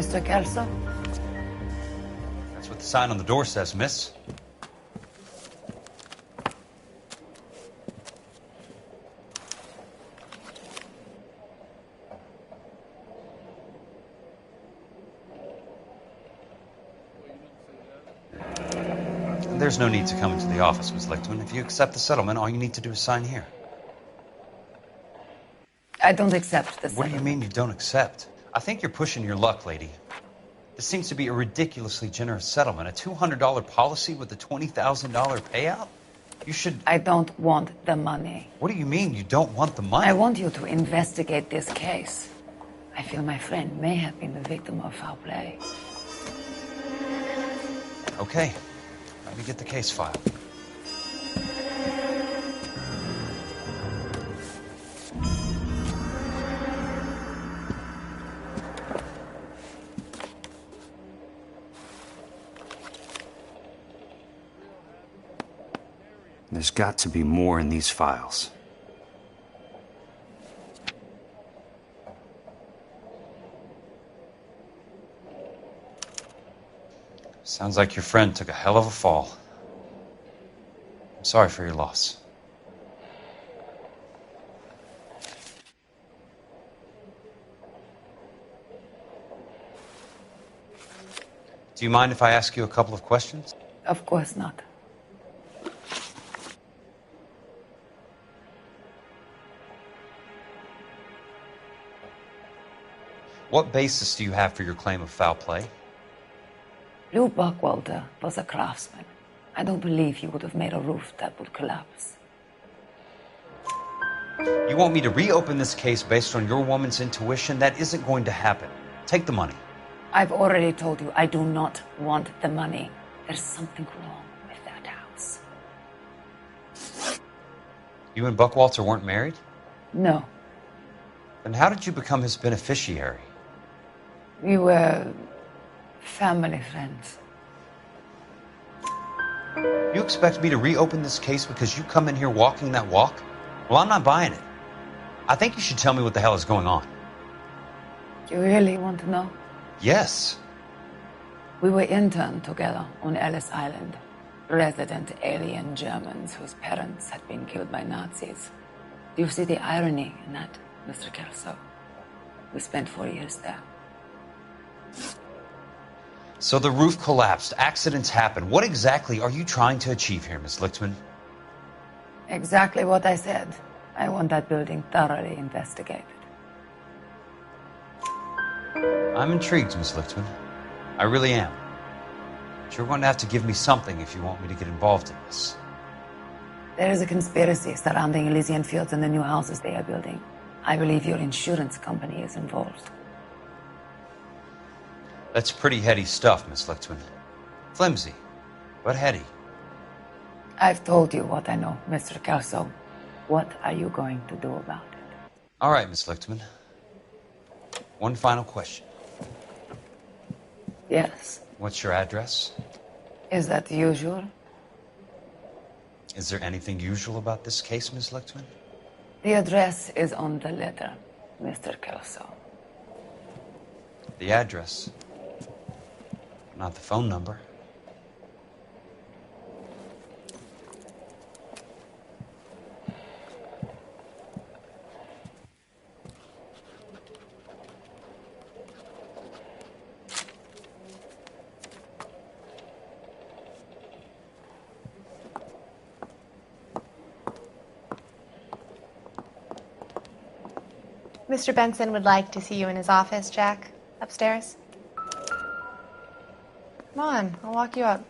Mr. Kelso? That's what the sign on the door says, miss. There's no need to come into the office, Miss Lichtman. If you accept the settlement, all you need to do is sign here. I don't accept the What do you mean you don't accept? I think you're pushing your luck, lady. This seems to be a ridiculously generous settlement. A $200 policy with a $20,000 payout? You should... I don't want the money. What do you mean you don't want the money? I want you to investigate this case. I feel my friend may have been the victim of foul play. Okay. Let me get the case file. There's got to be more in these files. Sounds like your friend took a hell of a fall. I'm sorry for your loss. Do you mind if I ask you a couple of questions? Of course not. What basis do you have for your claim of foul play? Lou Buckwalter was a craftsman. I don't believe he would have made a roof that would collapse. You want me to reopen this case based on your woman's intuition? That isn't going to happen. Take the money. I've already told you I do not want the money. There's something wrong with that house. You and Buckwalter weren't married? No. Then how did you become his beneficiary? We were family friends. You expect me to reopen this case because you come in here walking that walk? Well, I'm not buying it. I think you should tell me what the hell is going on. You really want to know? Yes. We were interned together on Ellis Island. Resident alien Germans whose parents had been killed by Nazis. Do you see the irony in that, Mr. Kelso? We spent 4 years there. So the roof collapsed. Accidents happen. What exactly are you trying to achieve here, Miss Lichtman? Exactly what I said. I want that building thoroughly investigated. I'm intrigued, Miss Lichtman. I really am. But you're going to have to give me something if you want me to get involved in this. There is a conspiracy surrounding Elysian Fields and the new houses they are building. I believe your insurance company is involved. That's pretty heady stuff, Miss Lichtman. Flimsy, but heady. I've told you what I know, Mr. Kelso. What are you going to do about it? All right, Miss Lichtman. One final question. Yes. What's your address? Is that usual? Is there anything usual about this case, Miss Lichtman? The address is on the letter, Mr. Kelso. The address, not the phone number. Mr. Benson would like to see you in his office, Jack. Upstairs. Come on, I'll walk you up.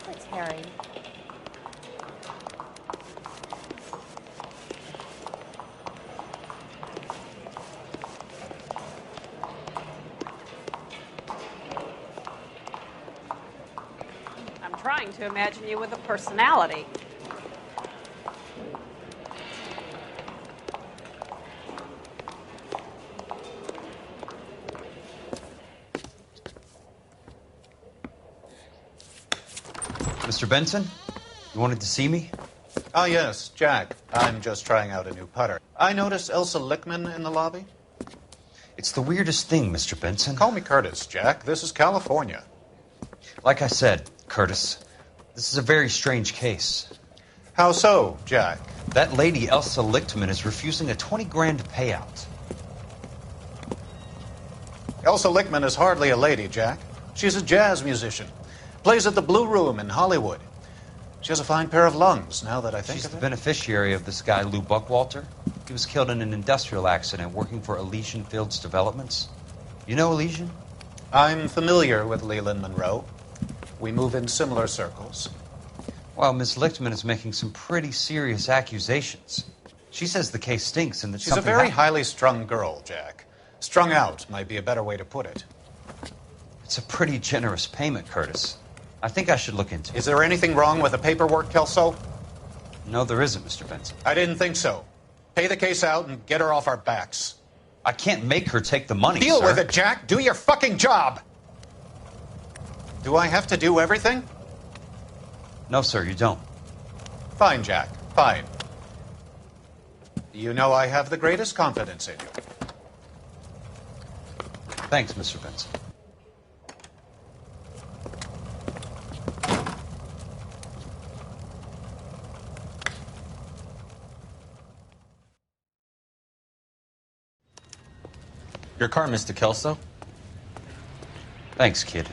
Secretary. I'm trying to imagine you with a personality. Mr. Benson, you wanted to see me? Oh, yes, Jack. I'm just trying out a new putter. I noticed Elsa Lickman in the lobby. It's the weirdest thing, Mr. Benson. Call me Curtis, Jack. This is California. Like I said, Curtis, this is a very strange case. How so, Jack? That lady, Elsa Lichtman, is refusing a 20 grand payout. Elsa Lickman is hardly a lady, Jack. She's a jazz musician. Plays at the Blue Room in Hollywood. She has a fine pair of lungs, now that I think She's of the it. beneficiary of this guy, Lou Buckwalter. He was killed in an industrial accident working for Elysian Fields Developments. You know Elysian? I'm familiar with Leland Monroe. We move in similar circles. Well, Miss Lichtman is making some pretty serious accusations. She says the case stinks and that She's a very highly strung girl, Jack. Strung out might be a better way to put it. It's a pretty generous payment, Curtis. I think I should look into it. Is there anything wrong with the paperwork, Kelso? No, there isn't, Mr. Benson. I didn't think so. Pay the case out and get her off our backs. I can't make her take the money, Deal sir. with it, Jack. Do your fucking job. Do I have to do everything? No, sir, you don't. Fine, Jack. Fine. You know I have the greatest confidence in you. Thanks, Mr. Benson. Your car, Mr. Kelso. Thanks, kid.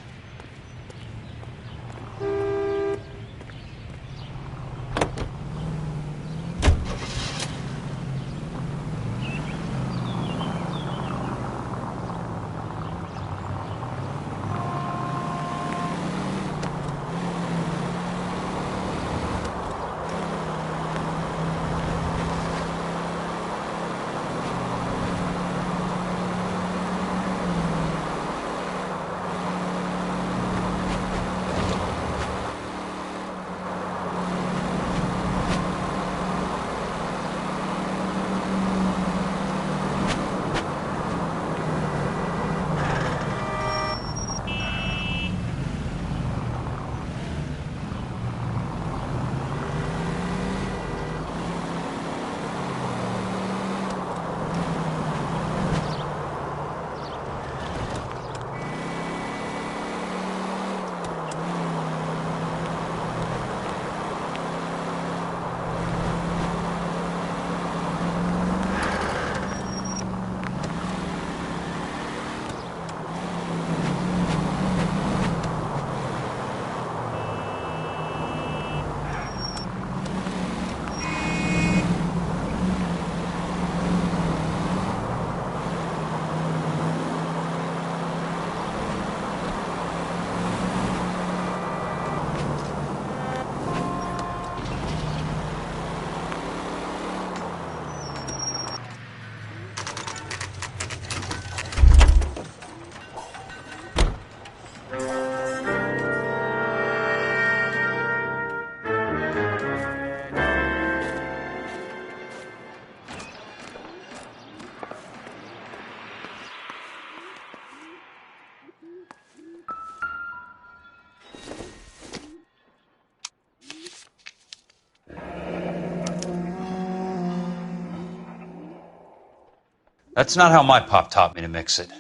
That's not how my pop taught me to mix it.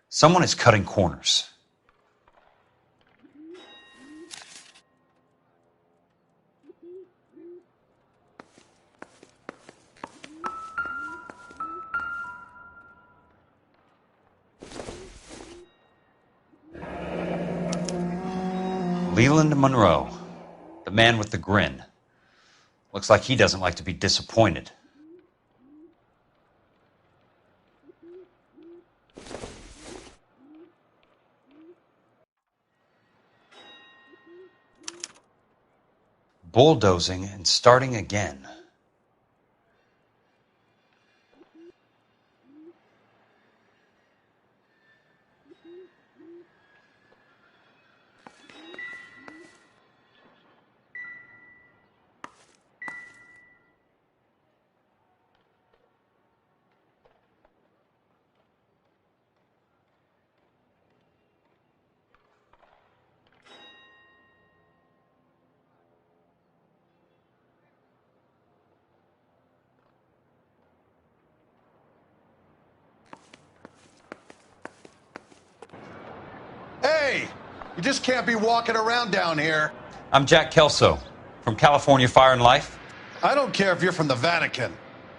Someone is cutting corners. Leland Monroe, the man with the grin. Looks like he doesn't like to be disappointed. Bulldozing and starting again. You just can't be walking around down here. I'm Jack Kelso from California Fire and Life. I don't care if you're from the Vatican.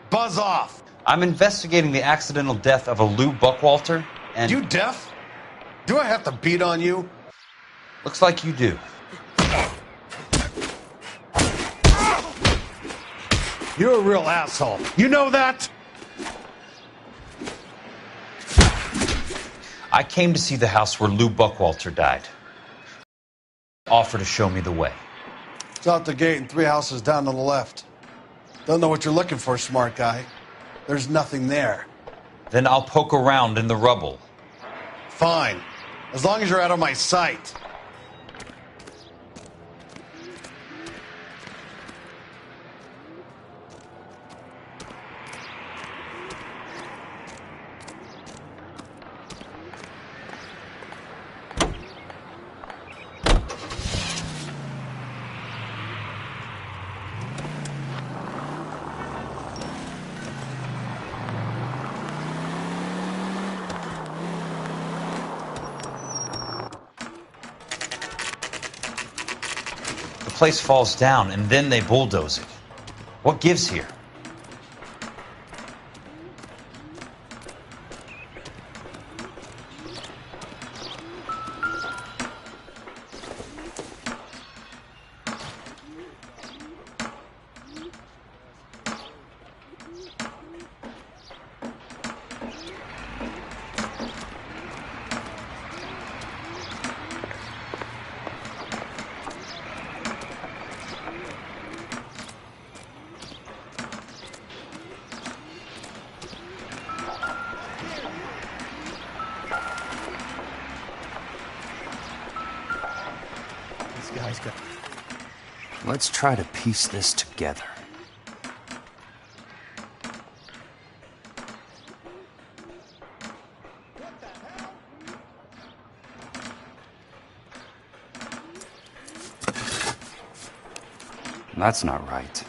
Buzz off. I'm investigating the accidental death of a Lou Buckwalter, and... You deaf? Do I have to beat on you? Looks like you do. You're a real asshole. You know that? I came to see the house where Lou Buckwalter died. Offer to show me the way. It's out the gate and 3 houses down on the left. Don't know what you're looking for, smart guy. There's nothing there. Then I'll poke around in the rubble. Fine. As long as you're out of my sight. The place falls down, and then they bulldoze it. What gives here? Let's try to piece this together. That's not right.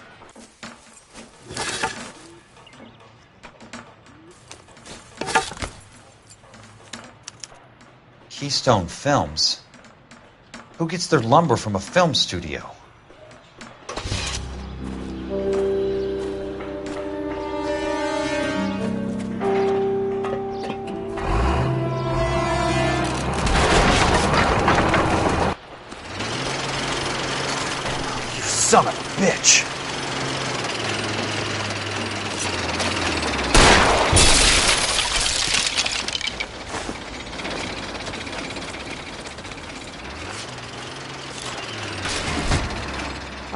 Keystone Films? Who gets their lumber from a film studio? You son of a bitch.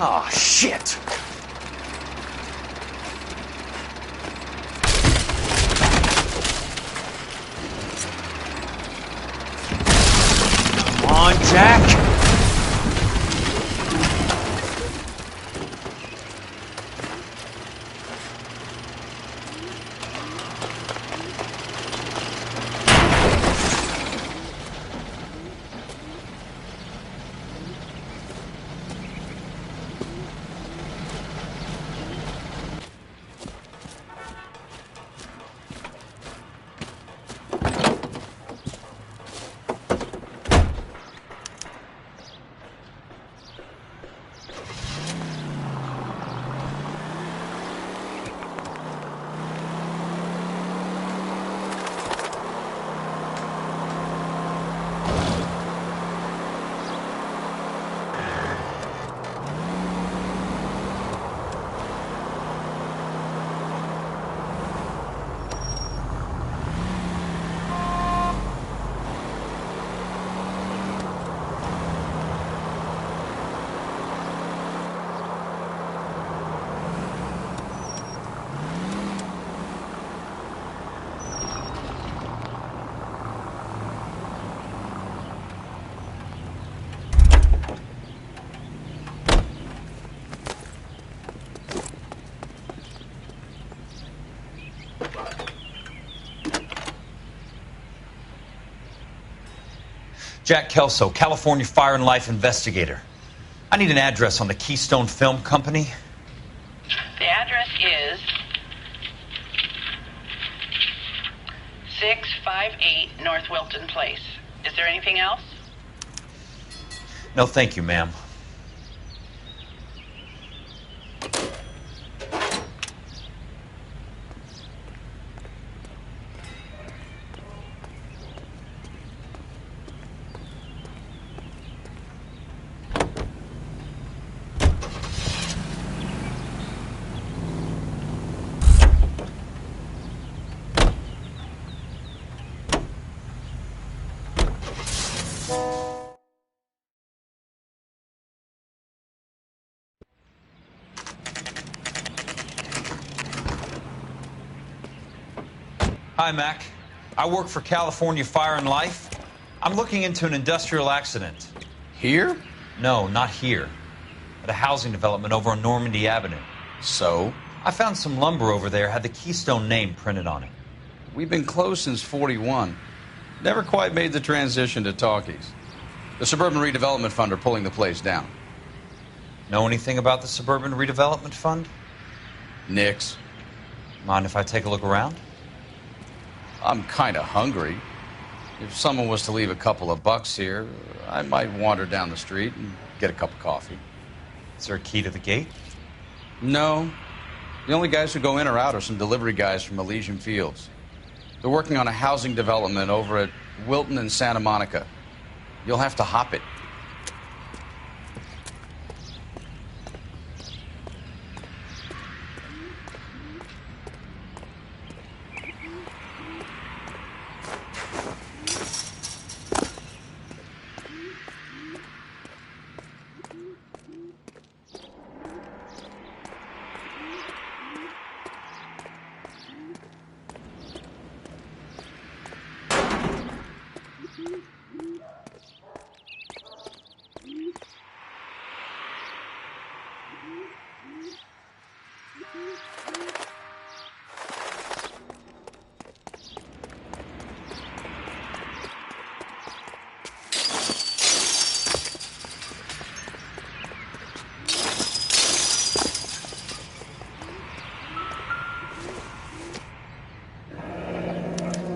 Oh, shit. Come on, Jack! Jack Kelso, California Fire and Life investigator. I need an address on the Keystone Film Company. The address is 658 North Wilton Place. Is there anything else? No, thank you, ma'am. Hi, Mac. I work for California Fire and Life. I'm looking into an industrial accident. Here? No, not here. At a housing development over on Normandy Avenue. So? I found some lumber over there, had the Keystone name printed on it. We've been closed since '41. Never quite made the transition to talkies. The Suburban Redevelopment Fund are pulling the place down. Know anything about the Suburban Redevelopment Fund? Nix. Mind if I take a look around? I'm kind of hungry. If someone was to leave a couple of bucks here, I might wander down the street and get a cup of coffee. Is there a key to the gate? No. The only guys who go in or out are some delivery guys from Elysian Fields. They're working on a housing development over at Wilton and Santa Monica. You'll have to hop it.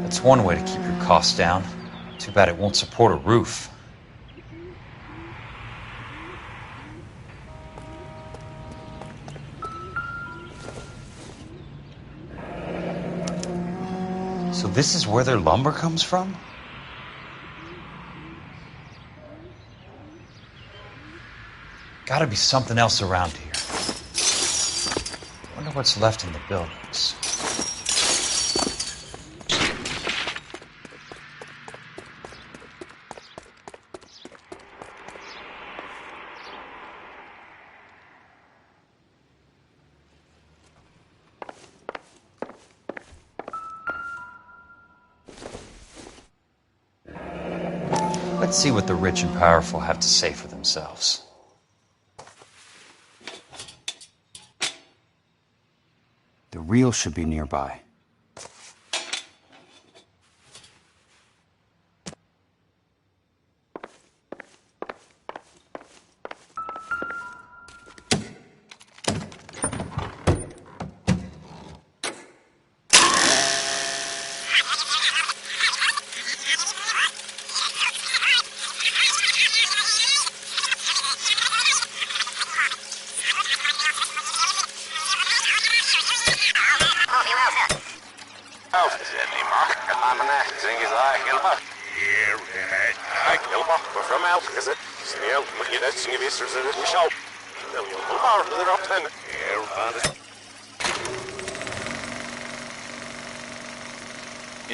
That's one way to keep your costs down. Too bad it won't support a roof. So this is where their lumber comes from? Gotta be something else around here. Wonder what's left in the buildings. Let's see what the rich and powerful have to say for themselves. The reel should be nearby.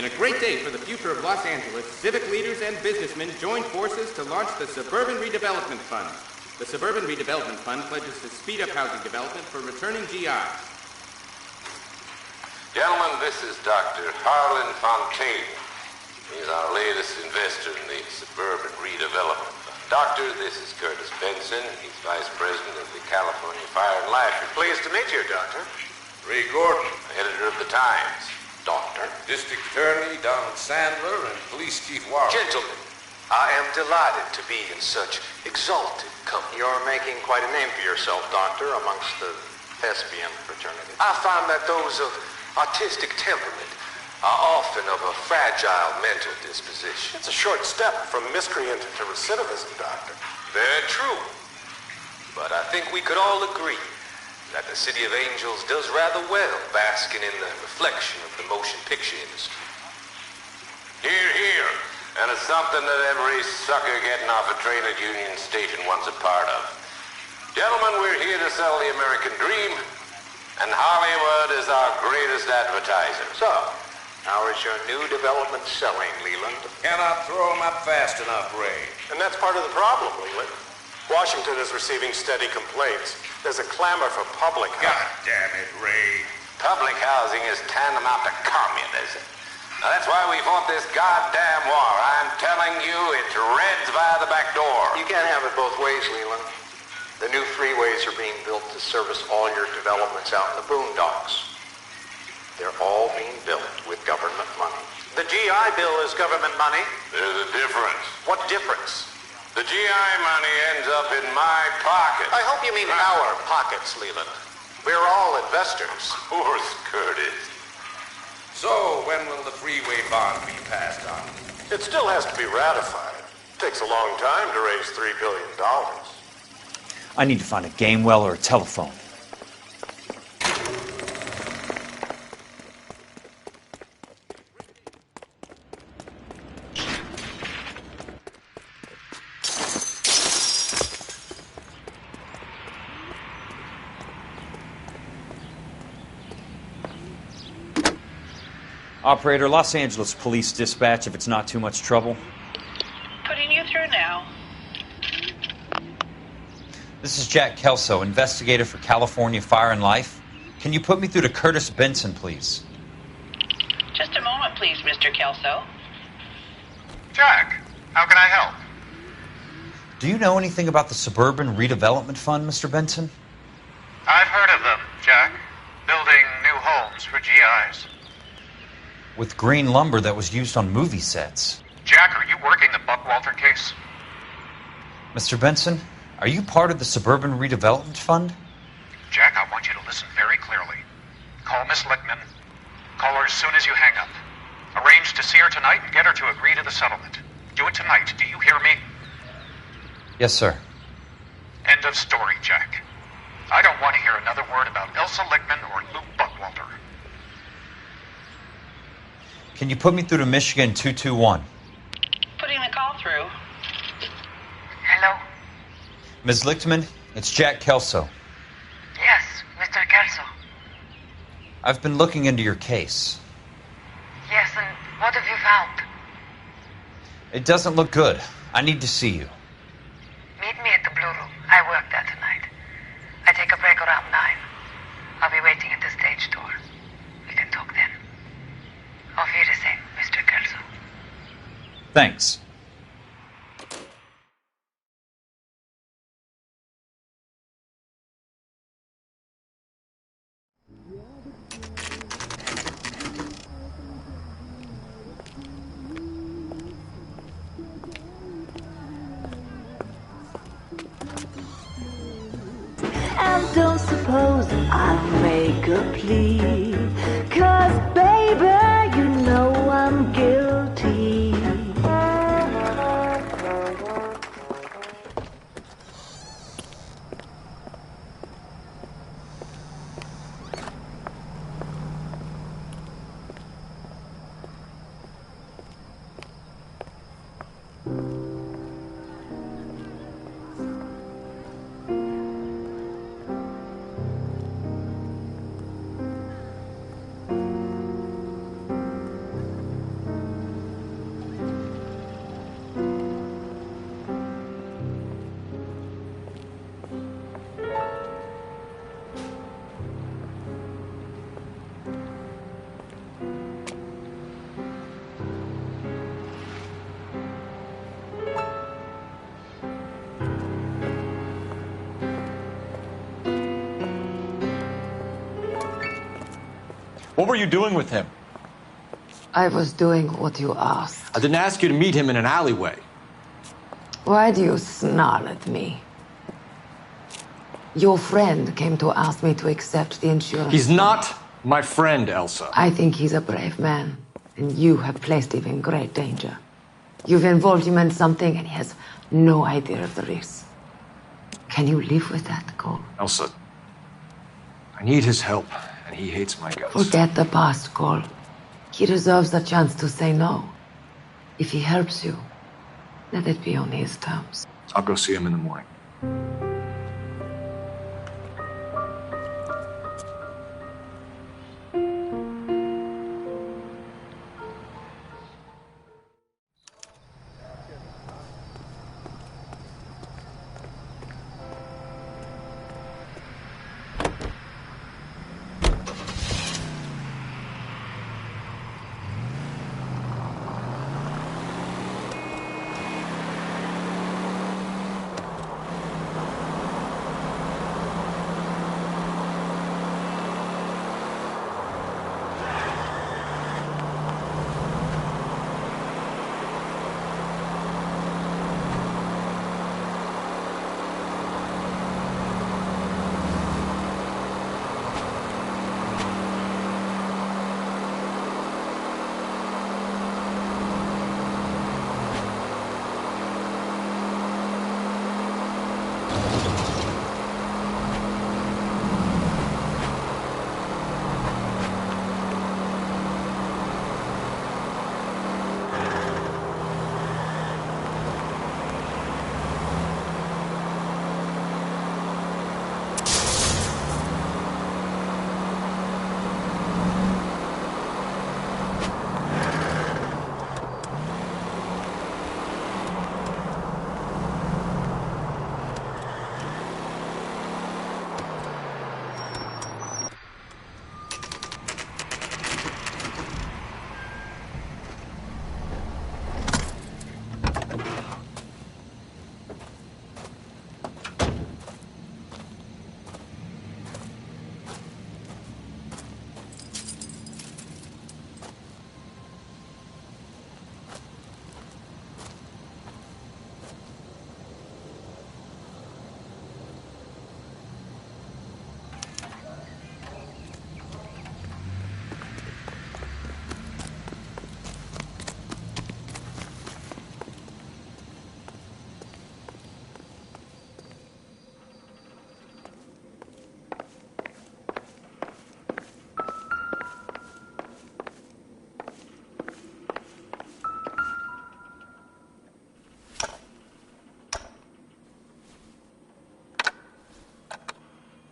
In a great day for the future of Los Angeles, civic leaders and businessmen joined forces to launch the Suburban Redevelopment Fund. The Suburban Redevelopment Fund pledges to speed up housing development for returning GIs. Gentlemen, this is Dr. Harlan Fontaine. He's our latest investor in the Suburban Redevelopment Fund. Doctor, this is Curtis Benson. He's Vice President of the California Fire and Life. Pleased to meet you, Doctor. Ray Gordon, editor of the Times. Doctor. District Attorney Donald Sandler and Police Chief Warren. Gentlemen, I am delighted to be in such exalted company. You're making quite a name for yourself, Doctor, amongst the thespian fraternity. I find that those of artistic temperament are often of a fragile mental disposition. It's a short step from miscreant to recidivism, Doctor. Very true. But I think we could all agree that the City of Angels does rather well basking in the reflection of the motion picture industry. Hear, hear. And it's something that every sucker getting off a train at Union Station wants a part of. Gentlemen, we're here to sell the American dream, and Hollywood is our greatest advertiser. So, how is your new development selling, Leland? Cannot throw them up fast enough, Ray. And that's part of the problem, Leland. Washington is receiving steady complaints. There's a clamor for public housing. God damn it, Ray. Public housing is tantamount to communism. Now, that's why we fought this goddamn war. I'm telling you, it's Reds via the back door. You can't have it both ways, Leland. The new freeways are being built to service all your developments out in the boondocks. They're all being built with government money. The GI Bill is government money. There's a difference. What difference? The GI money ends up in my pocket. I hope you mean our pockets, Leland. We're all investors. Of course, Curtis. So, when will the freeway bond be passed on? It still has to be ratified. Takes a long time to raise $3 billion. I need to find a game well or a telephone. Operator, Los Angeles Police Dispatch, if it's not too much trouble. Putting you through now. This is Jack Kelso, investigator for California Fire and Life. Can you put me through to Curtis Benson, please? Just a moment, please, Mr. Kelso. Jack, how can I help? Do you know anything about the Suburban Redevelopment Fund, Mr. Benson? I've heard of them, Jack. Building new homes for GIs. With green lumber that was used on movie sets. Jack, are you working the Buckwalter case? Mr. Benson, are you part of the Suburban Redevelopment Fund? Jack, I want you to listen very clearly. Call Miss Lickman. Call her as soon as you hang up. Arrange to see her tonight and get her to agree to the settlement. Do it tonight. Do you hear me? Yes, sir. End of story, Jack. I don't want to hear another word about Elsa Lickman or Luke Buckwalter. Can you put me through to Michigan 221? Putting the call through. Hello? Ms. Lichtman, it's Jack Kelso. Yes, Mr. Kelso. I've been looking into your case. Yes, and what have you found? It doesn't look good. I need to see you. Meet me at the Blue Room. I work there tonight. I take a break around 9. I'll be waiting at the stage door. We can talk then. Auf Wiedersehen, Mr. Kelso. Thanks. And don't suppose I'll make a plea, 'cause baby, you know I'm guilty. What were you doing with him? I was doing what you asked. I didn't ask you to meet him in an alleyway. Why do you snarl at me? Your friend came to ask me to accept the insurance. He's not my friend, Elsa. I think he's a brave man. And you have placed him in great danger. You've involved him in something, and he has no idea of the risk. Can you live with that, Cole? Elsa, I need his help, and he hates my guts. Forget the past, Cole. He deserves the chance to say no. If he helps you, let it be on his terms. I'll go see him in the morning.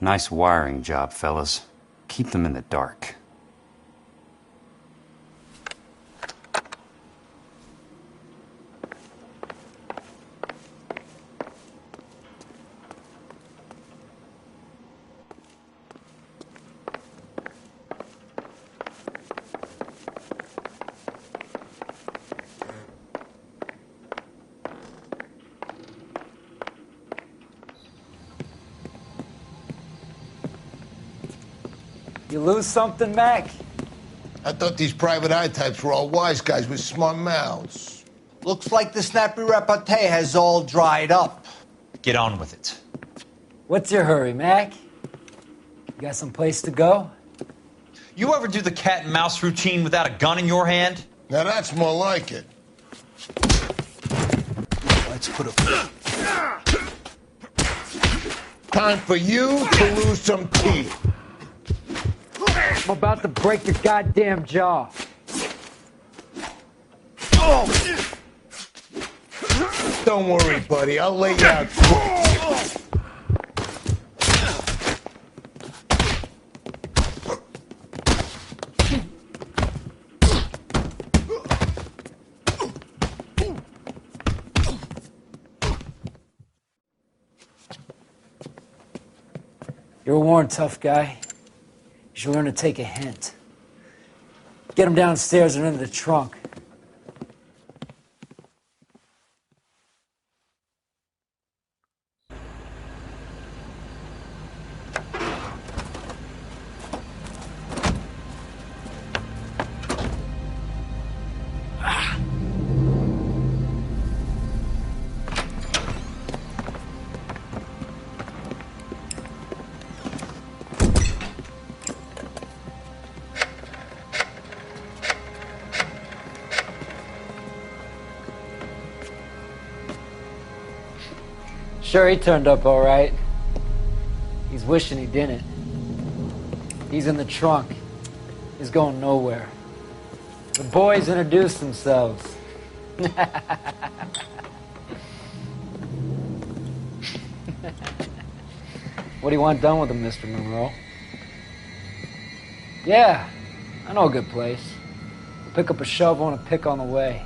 Nice wiring job, fellas. Keep them in the dark. You lose something, Mac? I thought these private eye types were all wise guys with smart mouths. Looks like the snappy repartee has all dried up. Get on with it. What's your hurry, Mac? You got some place to go? You ever do the cat and mouse routine without a gun in your hand? Now that's more like it. Let's put a... Time for you to lose some teeth. I'm about to break your goddamn jaw. Don't worry, buddy. I'll lay you out quick. You're a worn, tough guy. You should learn to take a hint. Get him downstairs and into the trunk. Sure, he turned up all right. He's wishing he didn't. He's in the trunk. He's going nowhere. The boys introduced themselves. What do you want done with him, Mr. Monroe? Yeah, I know a good place. We'll pick up a shovel and a pick on the way.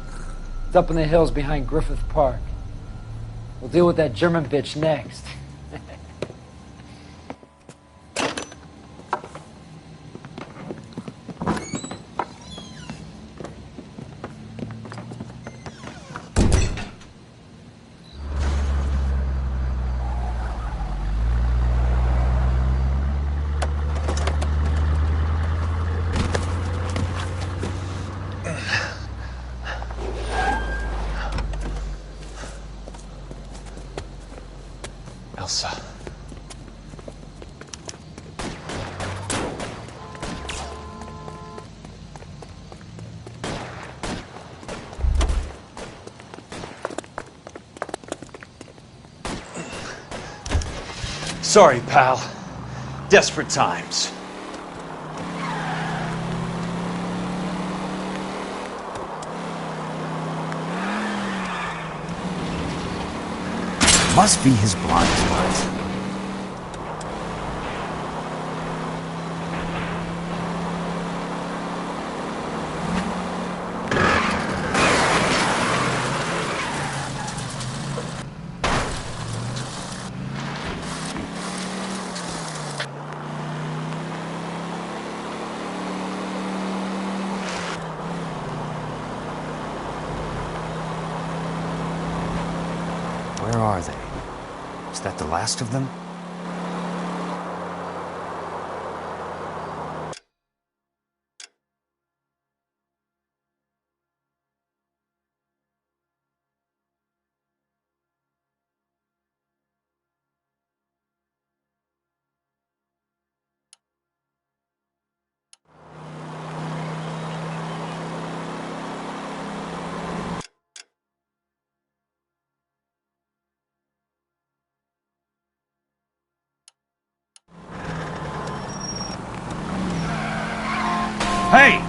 It's up in the hills behind Griffith Park. We'll deal with that German bitch next. Elsa. Sorry, pal. Desperate times. Must be his blind spot. Where are they? Is that the last of them? Hey!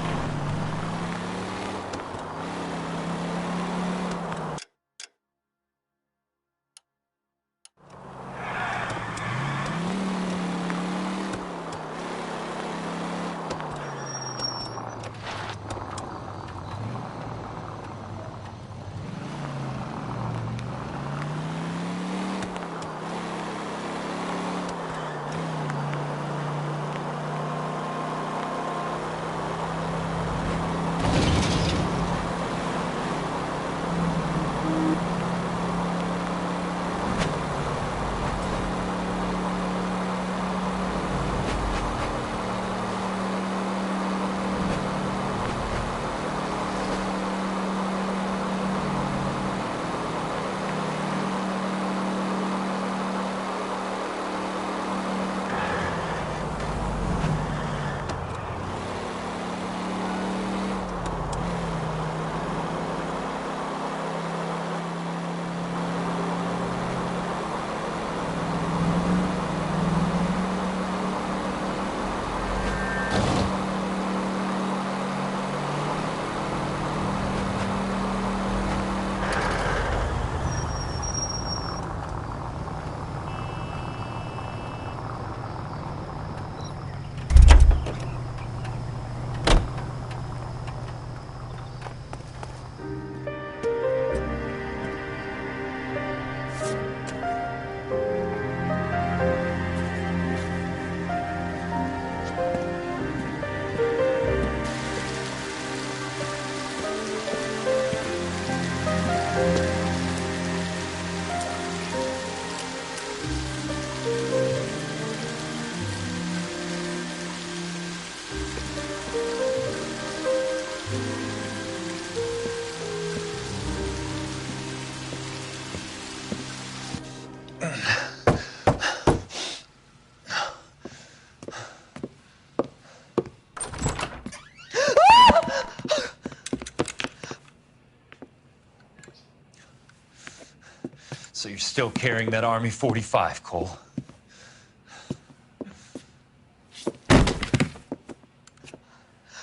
still carrying that Army 45, Cole.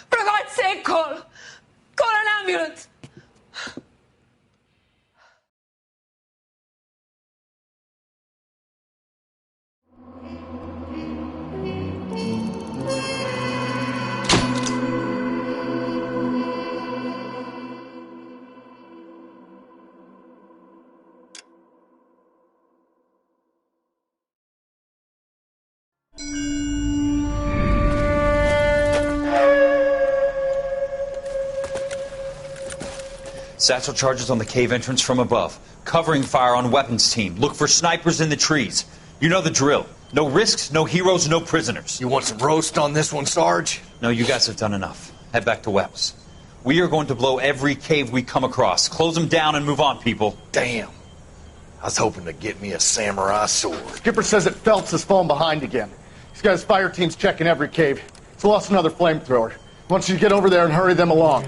For God's sake, Cole! Call an ambulance! Satchel charges on the cave entrance from above. Covering fire on weapons team. Look for snipers in the trees. You know the drill. No risks, no heroes, no prisoners. You want some roast on this one, Sarge? No, you guys have done enough. Head back to Webb's. We are going to blow every cave we come across. Close them down and move on, people. Damn. I was hoping to get me a samurai sword. Skipper says that Phelps has fallen behind again. He's got his fire teams checking every cave. He's lost another flamethrower. He wants you to get over there and hurry them along.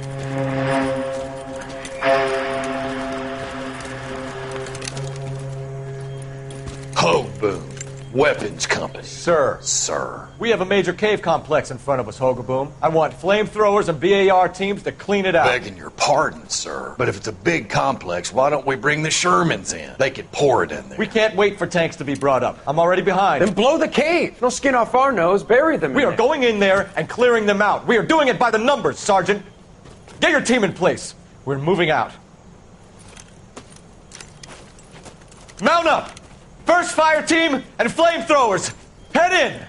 Hogaboom. Weapons Company. Sir. Sir. We have a major cave complex in front of us, Hogaboom. I want flamethrowers and BAR teams to clean it out. Begging your pardon, sir. But if it's a big complex, why don't we bring the Shermans in? They could pour it in there. We can't wait for tanks to be brought up. I'm already behind. Then blow the cave. No skin off our nose. Bury them. We are going in there and clearing them out. We are doing it by the numbers, Sergeant. Get your team in place. We're moving out. Mount up! First fire team and flamethrowers! Head in!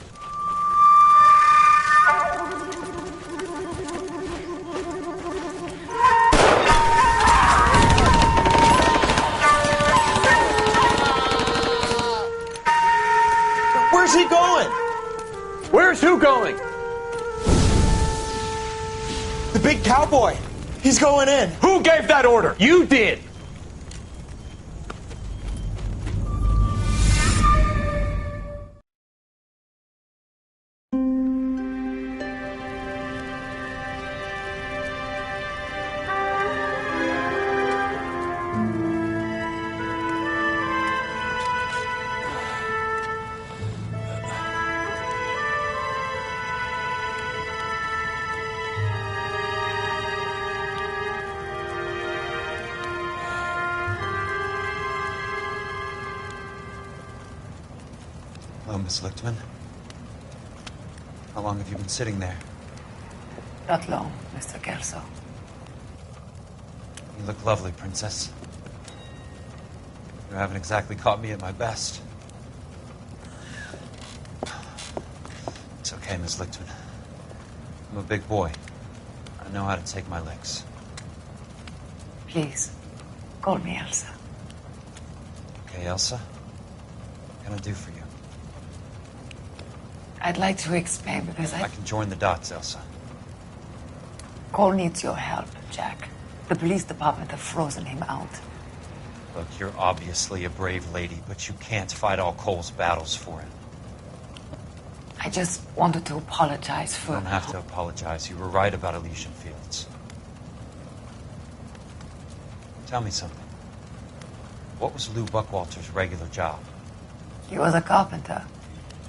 Where's he going? Where's who going? The big cowboy. He's going in. Who gave that order? You did. Hello, Miss Lichtman. How long have you been sitting there? Not long, Mr. Kelso. You look lovely, Princess. You haven't exactly caught me at my best. It's okay, Miss Lichtman. I'm a big boy. I know how to take my licks. Please, call me Elsa. Okay, Elsa? What can I do for you? I'd like to explain because I can join the dots, Elsa. Cole needs your help, Jack. The police department have frozen him out. Look, you're obviously a brave lady, but you can't fight all Cole's battles for him. I just wanted to apologize for... You don't have to apologize. You were right about Elysian Fields. Tell me something. What was Lou Buckwalter's regular job? He was a carpenter.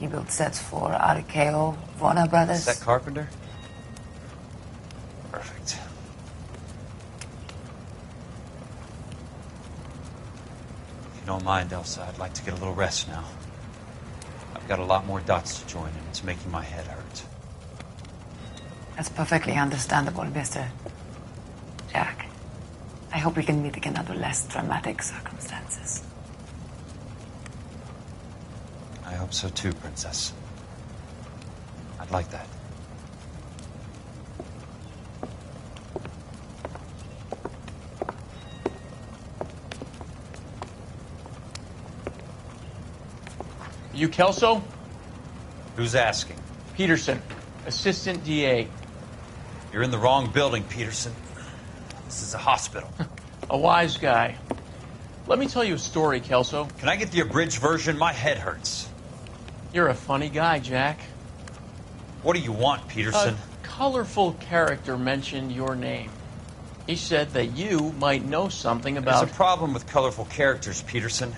He built sets for RKO, Warner Brothers. Set carpenter? Perfect. If you don't mind, Elsa, I'd like to get a little rest now. I've got a lot more dots to join, and it's making my head hurt. That's perfectly understandable, Mr. Jack. I hope we can meet again under less dramatic circumstances. I hope so too, Princess. I'd like that. You Kelso? Who's asking? Peterson, Assistant DA. You're in the wrong building, Peterson. This is a hospital. A wise guy. Let me tell you a story, Kelso. Can I get the abridged version? My head hurts. You're a funny guy, Jack. What do you want, Peterson? A colorful character mentioned your name. He said that you might know something about... There's a problem with colorful characters, Peterson.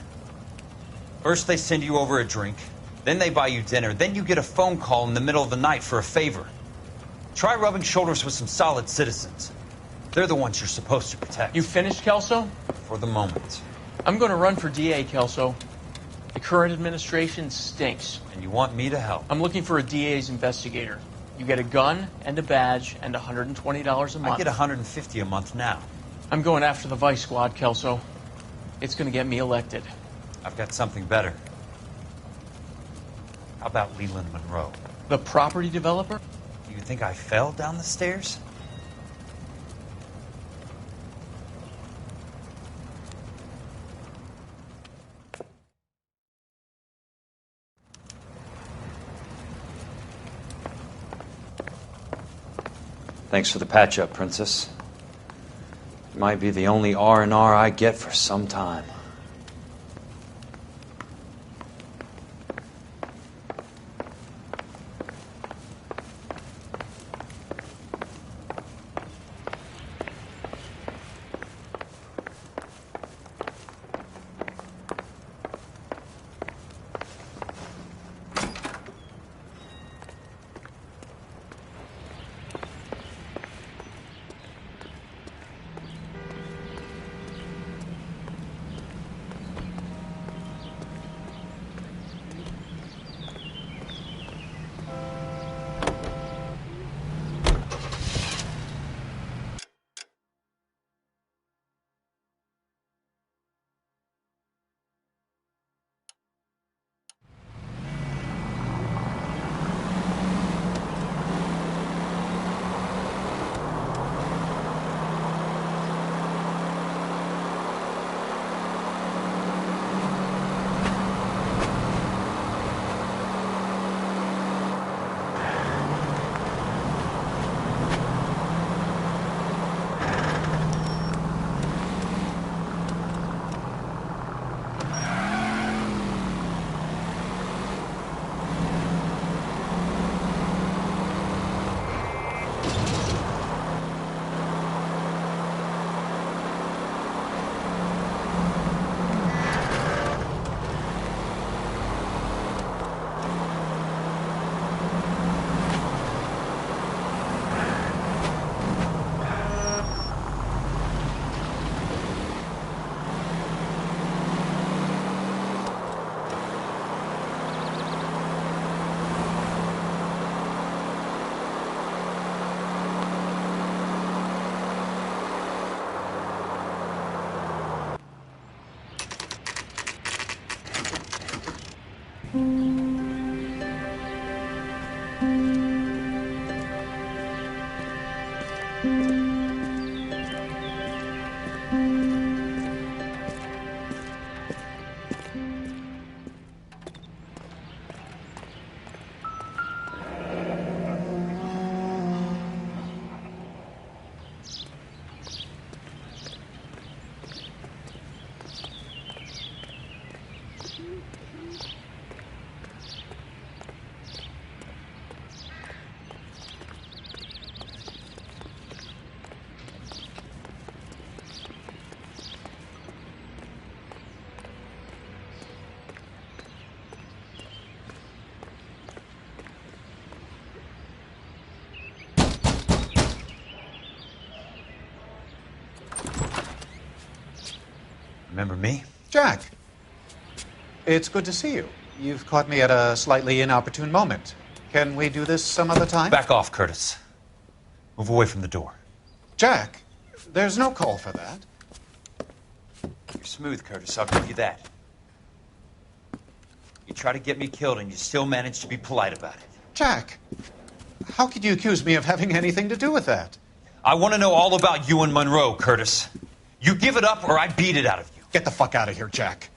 First they send you over a drink, then they buy you dinner, then you get a phone call in the middle of the night for a favor. Try rubbing shoulders with some solid citizens. They're the ones you're supposed to protect. You finished, Kelso? For the moment. I'm going to run for DA, Kelso. The current administration stinks. And you want me to help? I'm looking for a DA's investigator. You get a gun and a badge and $120 a month. I get $150 a month now. I'm going after the Vice Squad, Kelso. It's going to get me elected. I've got something better. How about Leland Monroe? The property developer? Do you think I fell down the stairs? Thanks for the patch-up, Princess. It might be the only R&R I get for some time. Remember me? Jack, it's good to see you. You've caught me at a slightly inopportune moment. Can we do this some other time? Back off, Curtis. Move away from the door. Jack, there's no call for that. You're smooth, Curtis, I'll give you that. You try to get me killed and you still manage to be polite about it. Jack, how could you accuse me of having anything to do with that? I want to know all about you and Monroe, Curtis. You give it up or I beat it out of you. Get the fuck out of here, Jack.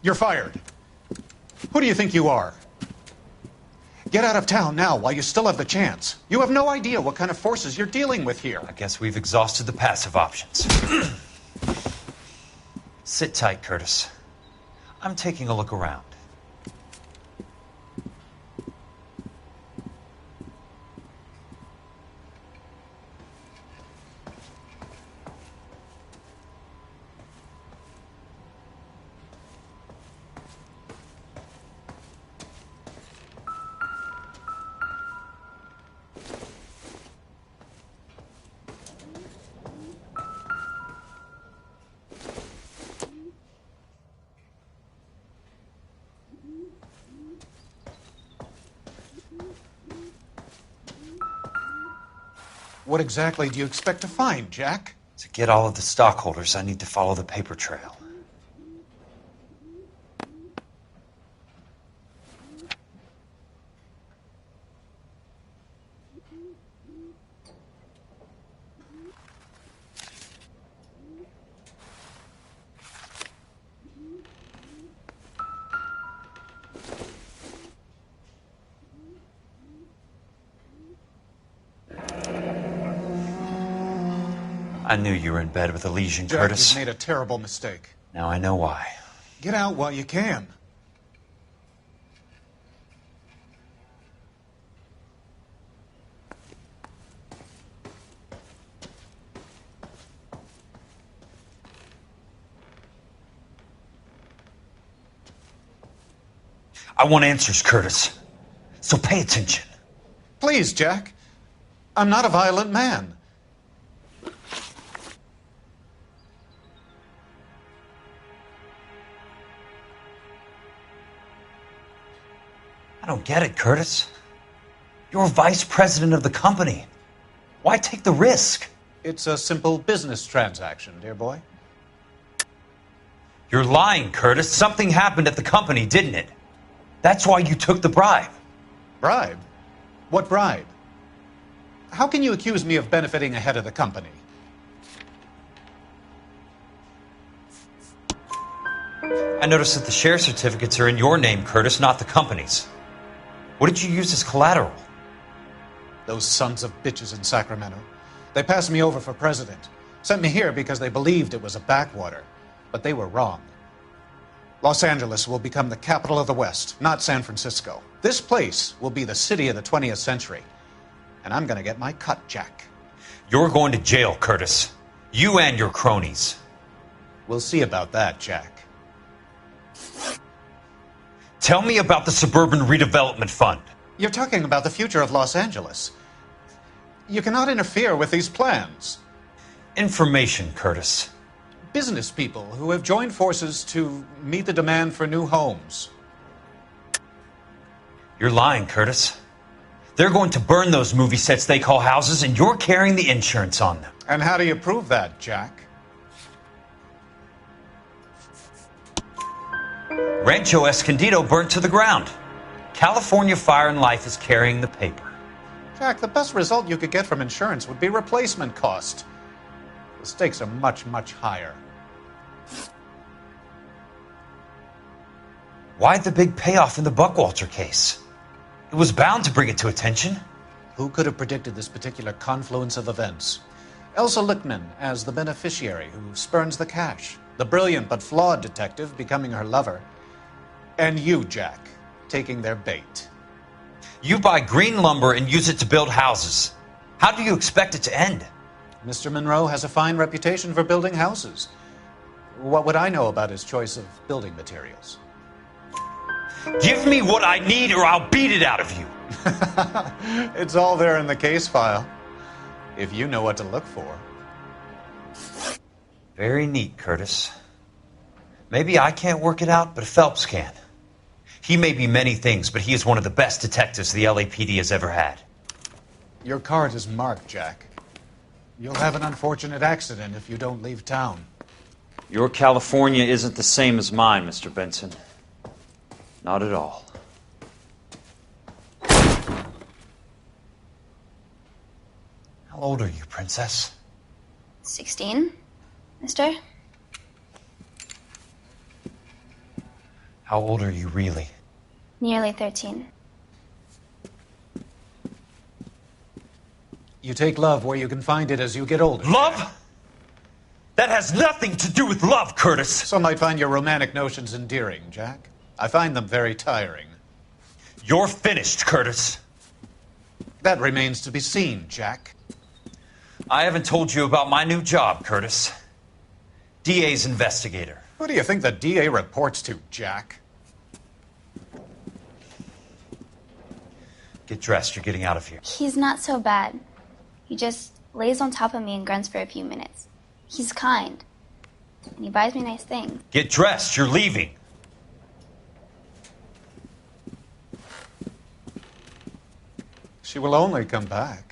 You're fired. Who do you think you are? Get out of town now while you still have the chance. You have no idea what kind of forces you're dealing with here. I guess we've exhausted the passive options. Sit tight, Curtis. I'm taking a look around. What exactly do you expect to find, Jack? To get all of the stockholders, I need to follow the paper trail. I knew you were in bed with Elysian, Jack, Curtis. you've made a terrible mistake. Now I know why. Get out while you can. I want answers, Curtis. So pay attention. Please, Jack. I'm not a violent man. I don't get it, Curtis. You're vice president of the company. Why take the risk? It's a simple business transaction, dear boy. You're lying, Curtis. Something happened at the company, didn't it? That's why you took the bribe. Bribe? What bribe? How can you accuse me of benefiting ahead of the company? I noticed that the share certificates are in your name, Curtis, not the company's. What did you use as collateral? Those sons of bitches in Sacramento. They passed me over for president. Sent me here because they believed it was a backwater. But they were wrong. Los Angeles will become the capital of the West, not San Francisco. This place will be the city of the 20th century. And I'm going to get my cut, Jack. You're going to jail, Curtis. You and your cronies. We'll see about that, Jack. Tell me about the Suburban Redevelopment Fund. You're talking about the future of Los Angeles. You cannot interfere with these plans. Information, Curtis. Business people who have joined forces to meet the demand for new homes. You're lying, Curtis. They're going to burn those movie sets they call houses, and you're carrying the insurance on them. And how do you prove that, Jack? Rancho Escondido burnt to the ground. California Fire and Life is carrying the paper. Jack, the best result you could get from insurance would be replacement cost. The stakes are much, much higher. Why the big payoff in the Buckwalter case? It was bound to bring it to attention. Who could have predicted this particular confluence of events? Elsa Lichtman as the beneficiary who spurns the cash. The brilliant but flawed detective becoming her lover. And you, Jack, taking their bait. You buy green lumber and use it to build houses. How do you expect it to end? Mr. Monroe has a fine reputation for building houses. What would I know about his choice of building materials? Give me what I need or I'll beat it out of you. It's all there in the case file, if you know what to look for. Very neat, Curtis. Maybe I can't work it out, but Phelps can. He may be many things, but he is one of the best detectives the LAPD has ever had. Your card is marked, Jack. You'll have an unfortunate accident if you don't leave town. Your California isn't the same as mine, Mr. Benson. Not at all. How old are you, Princess? 16, mister? How old are you really? Nearly 13. You take love where you can find it as you get older. Love? That has nothing to do with love, Curtis. Some might find your romantic notions endearing, Jack. I find them very tiring. You're finished, Curtis. That remains to be seen, Jack. I haven't told you about my new job, Curtis. DA's investigator. Who do you think the DA reports to, Jack? Get dressed. You're getting out of here. He's not so bad. He just lays on top of me and grunts for a few minutes. He's kind. And he buys me nice things. Get dressed. You're leaving. She will only come back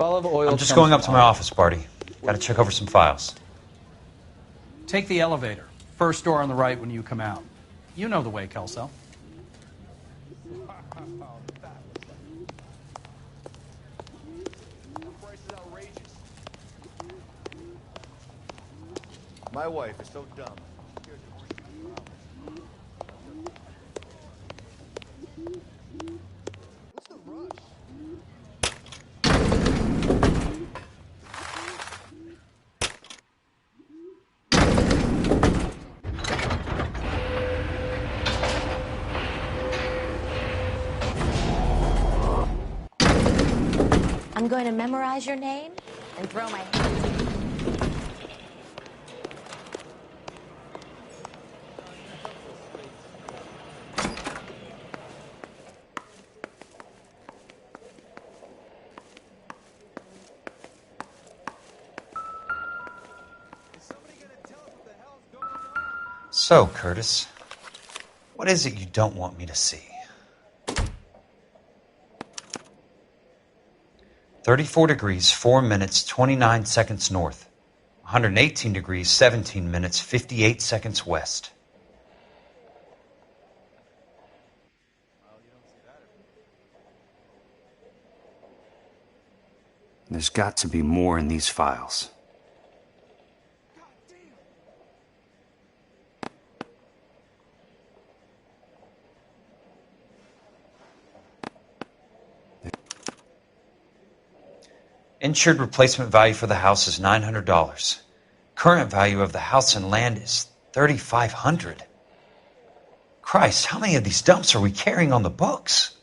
Olive oil. I'm just going up to my office, Barty. Gotta check over some files. Take the elevator. First door on the right when you come out. You know the way, Kelso. My wife is so dumb. What's the rush? I'm going to memorize your name and throw my hands. So, Curtis, what is it you don't want me to see? 34 degrees, 4 minutes, 29 seconds north. 118 degrees, 17 minutes, 58 seconds west. There's got to be more in these files. Insured replacement value for the house is $900. Current value of the house and land is $3,500. Christ, how many of these dumps are we carrying on the books?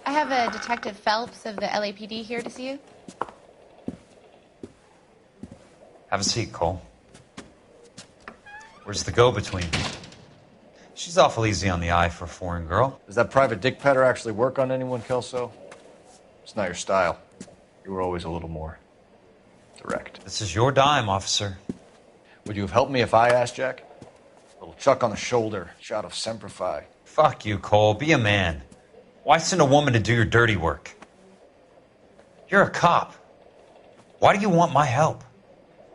I have a Detective Phelps of the LAPD here to see you. Have a seat, Cole. Where's the go-between? She's awful easy on the eye for a foreign girl. Does that private dick petter actually work on anyone, Kelso? It's not your style. You were always a little more direct. This is your dime, officer. Would you have helped me if I asked, Jack? A little chuck on the shoulder, shot of Semper Fi. Fuck you, Cole. Be a man. Why send a woman to do your dirty work? You're a cop. Why do you want my help?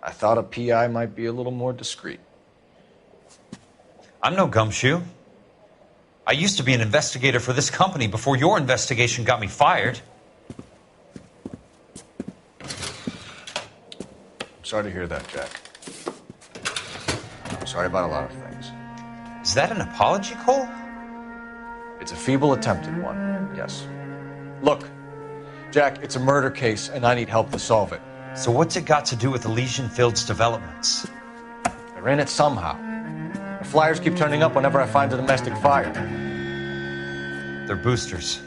I thought a PI might be a little more discreet. I'm no gumshoe. I used to be an investigator for this company before your investigation got me fired. Sorry to hear that, Jack. I'm sorry about a lot of things. Is that an apology, Cole? It's a feeble attempted one, yes. Look, Jack, it's a murder case, and I need help to solve it. So what's it got to do with Elysian Fields developments? They're in it somehow. The flyers keep turning up whenever I find a domestic fire. They're boosters.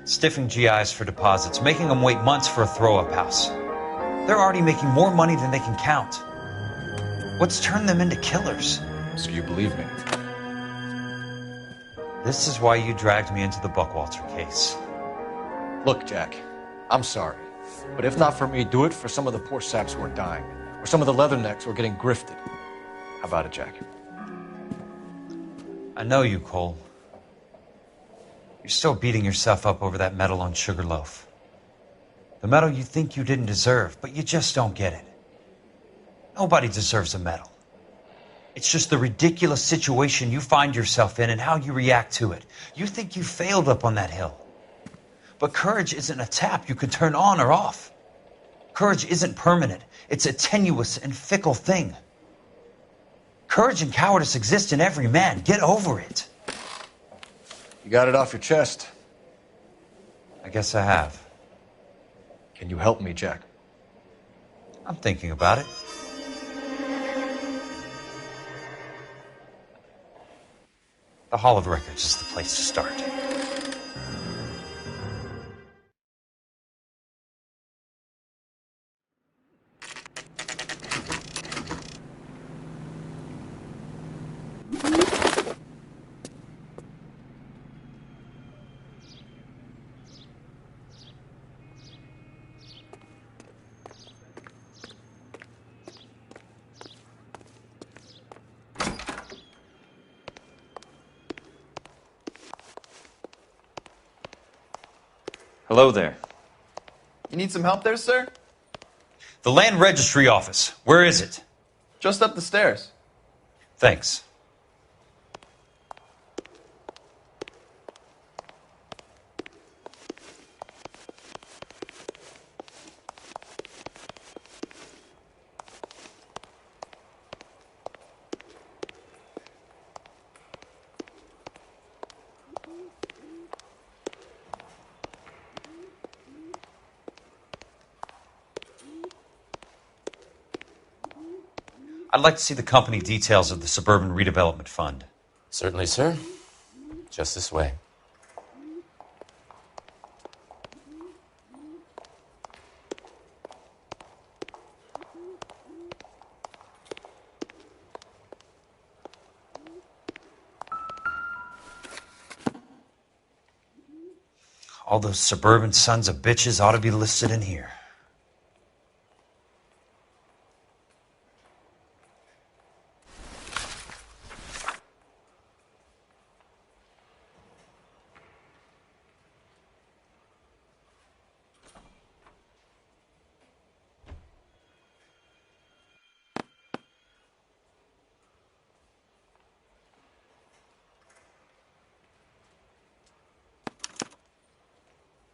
Stiffing GIs for deposits, making them wait months for a throw-up house. They're already making more money than they can count. What's turned them into killers? So you believe me? This is why you dragged me into the Buckwalter case. Look, Jack, I'm sorry. But if not for me, do it for some of the poor saps who are dying. Or some of the leathernecks who are getting grifted. How about it, Jack? I know you, Cole. You're still beating yourself up over that medal on Sugarloaf. The medal you think you didn't deserve, but you just don't get it. Nobody deserves a medal. It's just the ridiculous situation you find yourself in and how you react to it. You think you failed up on that hill. But courage isn't a tap you can turn on or off. Courage isn't permanent. It's a tenuous and fickle thing. Courage and cowardice exist in every man. Get over it. You got it off your chest. I guess I have. Can you help me, Jack? I'm thinking about it. The Hall of Records is the place to start. Hello there. You need some help there, sir? The land registry office. Where is it? Just up the stairs. Thanks. I'd like to see the company details of the Suburban Redevelopment Fund. Certainly, sir. Just this way. All those suburban sons of bitches ought to be listed in here.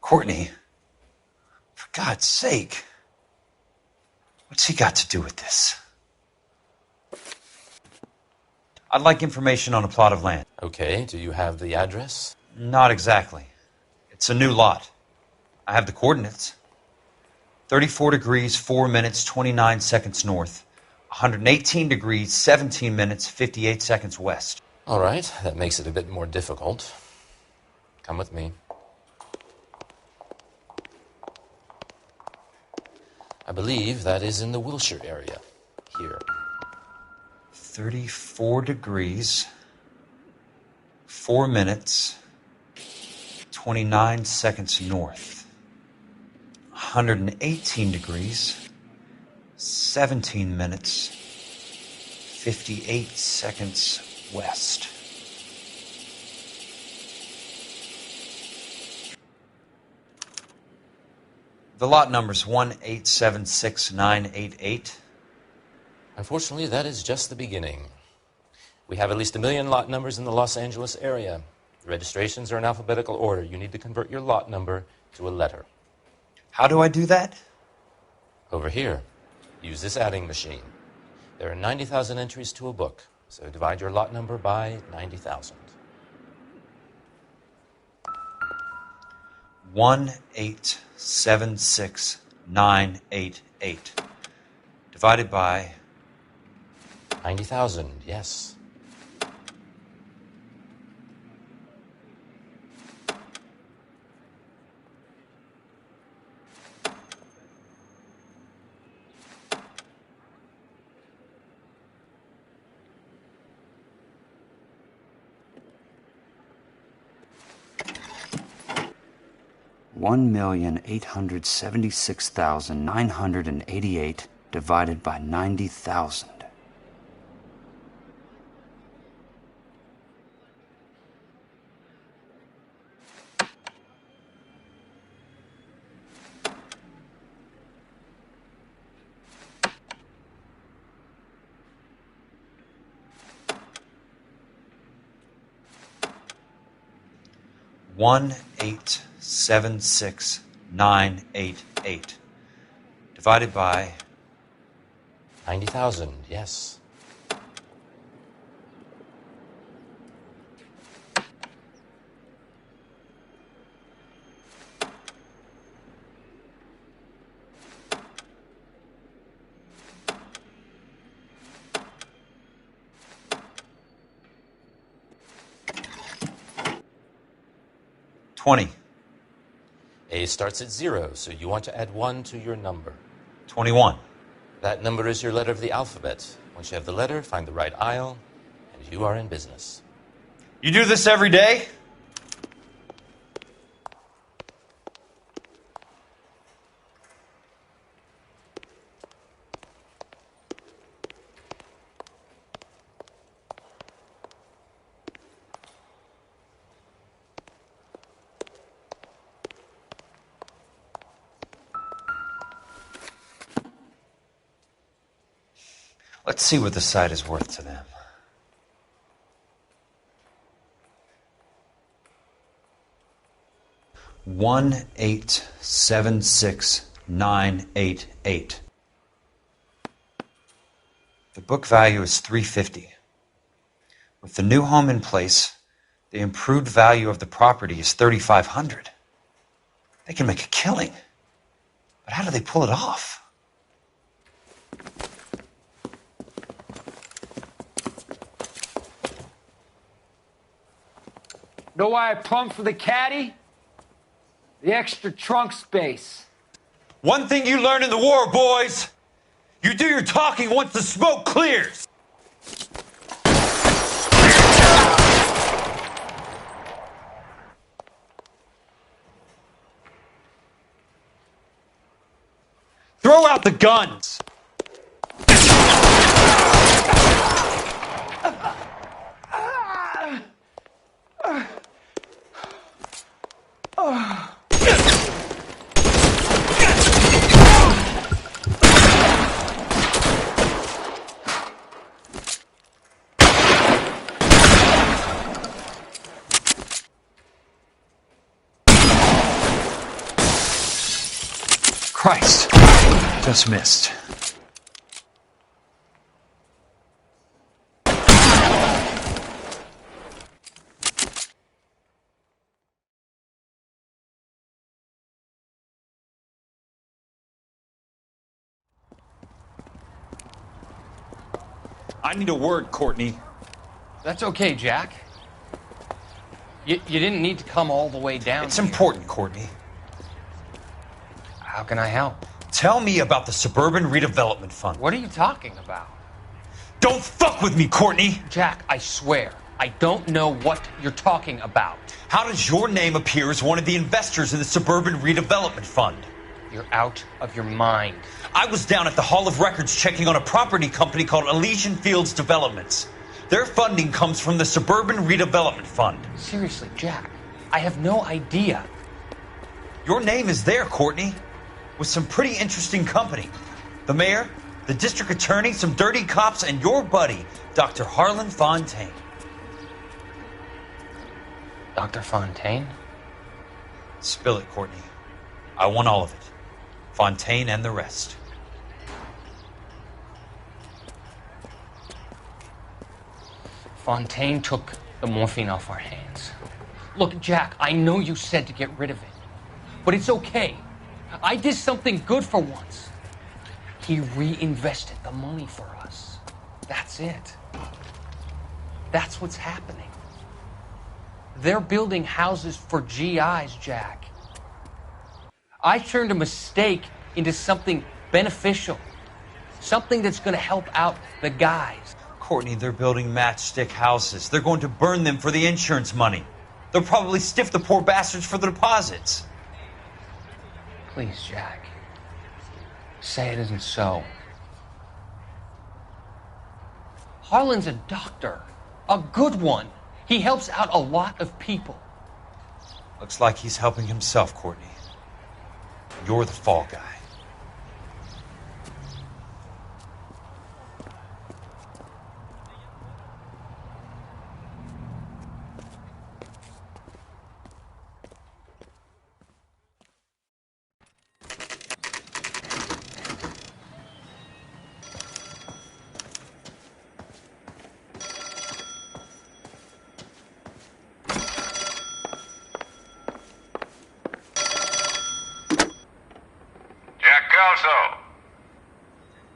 Courtney, for God's sake, what's he got to do with this? I'd like information on a plot of land. Okay, do you have the address? Not exactly. It's a new lot. I have the coordinates. 34 degrees, 4 minutes, 29 seconds north. 118 degrees, 17 minutes, 58 seconds west. All right, that makes it a bit more difficult. Come with me. I believe that is in the Wilshire area. Here. 34 degrees, 4 minutes, 29 seconds north. 118 degrees, 17 minutes, 58 seconds west. The lot number's 1876988. Unfortunately, that is just the beginning. We have at least 1 million lot numbers in the Los Angeles area. The registrations are in alphabetical order. You need to convert your lot number to a letter. How do I do that? Over here. Use this adding machine. There are 90,000 entries to a book, so divide your lot number by 90,000. 1876988 divided by 90,000, yes. $1,876,988 divided by 90,000. $1,876,988 divided by 90,000, yes. $20. A starts at 0, so you want to add 1 to your number. 21. That number is your letter of the alphabet. Once you have the letter, find the right aisle, and you are in business. You do this every day? Let's see what the site is worth to them. $1,876,988. The book value is $350. With the new home in place, the improved value of the property is $3,500. They can make a killing. But how do they pull it off? Know why I plumbed for the caddy? The extra trunk space. One thing you learn in the war, boys. You do your talking once the smoke clears. Throw out the guns. Christ, just missed. I need a word, Courtney. That's okay, Jack. You didn't need to come all the way down. It's important, Courtney. How can I help? Tell me about the Suburban Redevelopment Fund. What are you talking about? Don't fuck with me, Courtney! Jack, I swear, I don't know what you're talking about. How does your name appear as one of the investors in the Suburban Redevelopment Fund? You're out of your mind. I was down at the Hall of Records checking on a property company called Elysian Fields Developments. Their funding comes from the Suburban Redevelopment Fund. Seriously, Jack, I have no idea. Your name is there, Courtney, with some pretty interesting company. The mayor, the district attorney, some dirty cops, and your buddy, Dr. Harlan Fontaine. Dr. Fontaine? Spill it, Courtney. I want all of it. Fontaine and the rest. Fontaine took the morphine off our hands. Look, Jack, I know you said to get rid of it, but it's okay. I did something good for once. He reinvested the money for us. That's it. That's what's happening. They're building houses for GIs, Jack. I turned a mistake into something beneficial. Something that's going to help out the guys. Courtney, they're building matchstick houses. They're going to burn them for the insurance money. They'll probably stiff the poor bastards for the deposits. Please, Jack. Say it isn't so. Harlan's a doctor. A good one. He helps out a lot of people. Looks like he's helping himself, Courtney. You're the fall guy.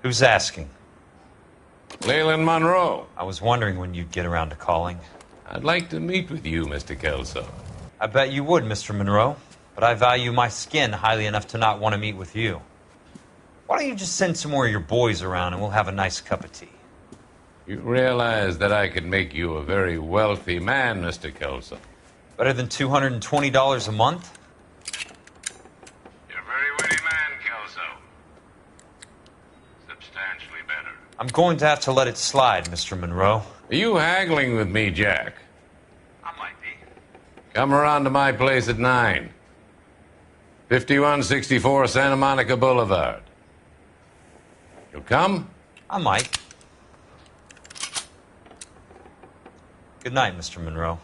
Who's asking? Leland Monroe. I was wondering when you'd get around to calling. I'd like to meet with you, Mr. Kelso. I bet you would, Mr. Monroe. But I value my skin highly enough to not want to meet with you. Why don't you just send some more of your boys around and we'll have a nice cup of tea? You realize that I could make you a very wealthy man, Mr. Kelso. Better than $220 a month? You're a very witty man, Kelso. Substantially better. I'm going to have to let it slide, Mr. Monroe. Are you haggling with me, Jack? I might be. Come around to my place at 9. 5164 Santa Monica Boulevard. You'll come? I might. Good night, Mr. Monroe.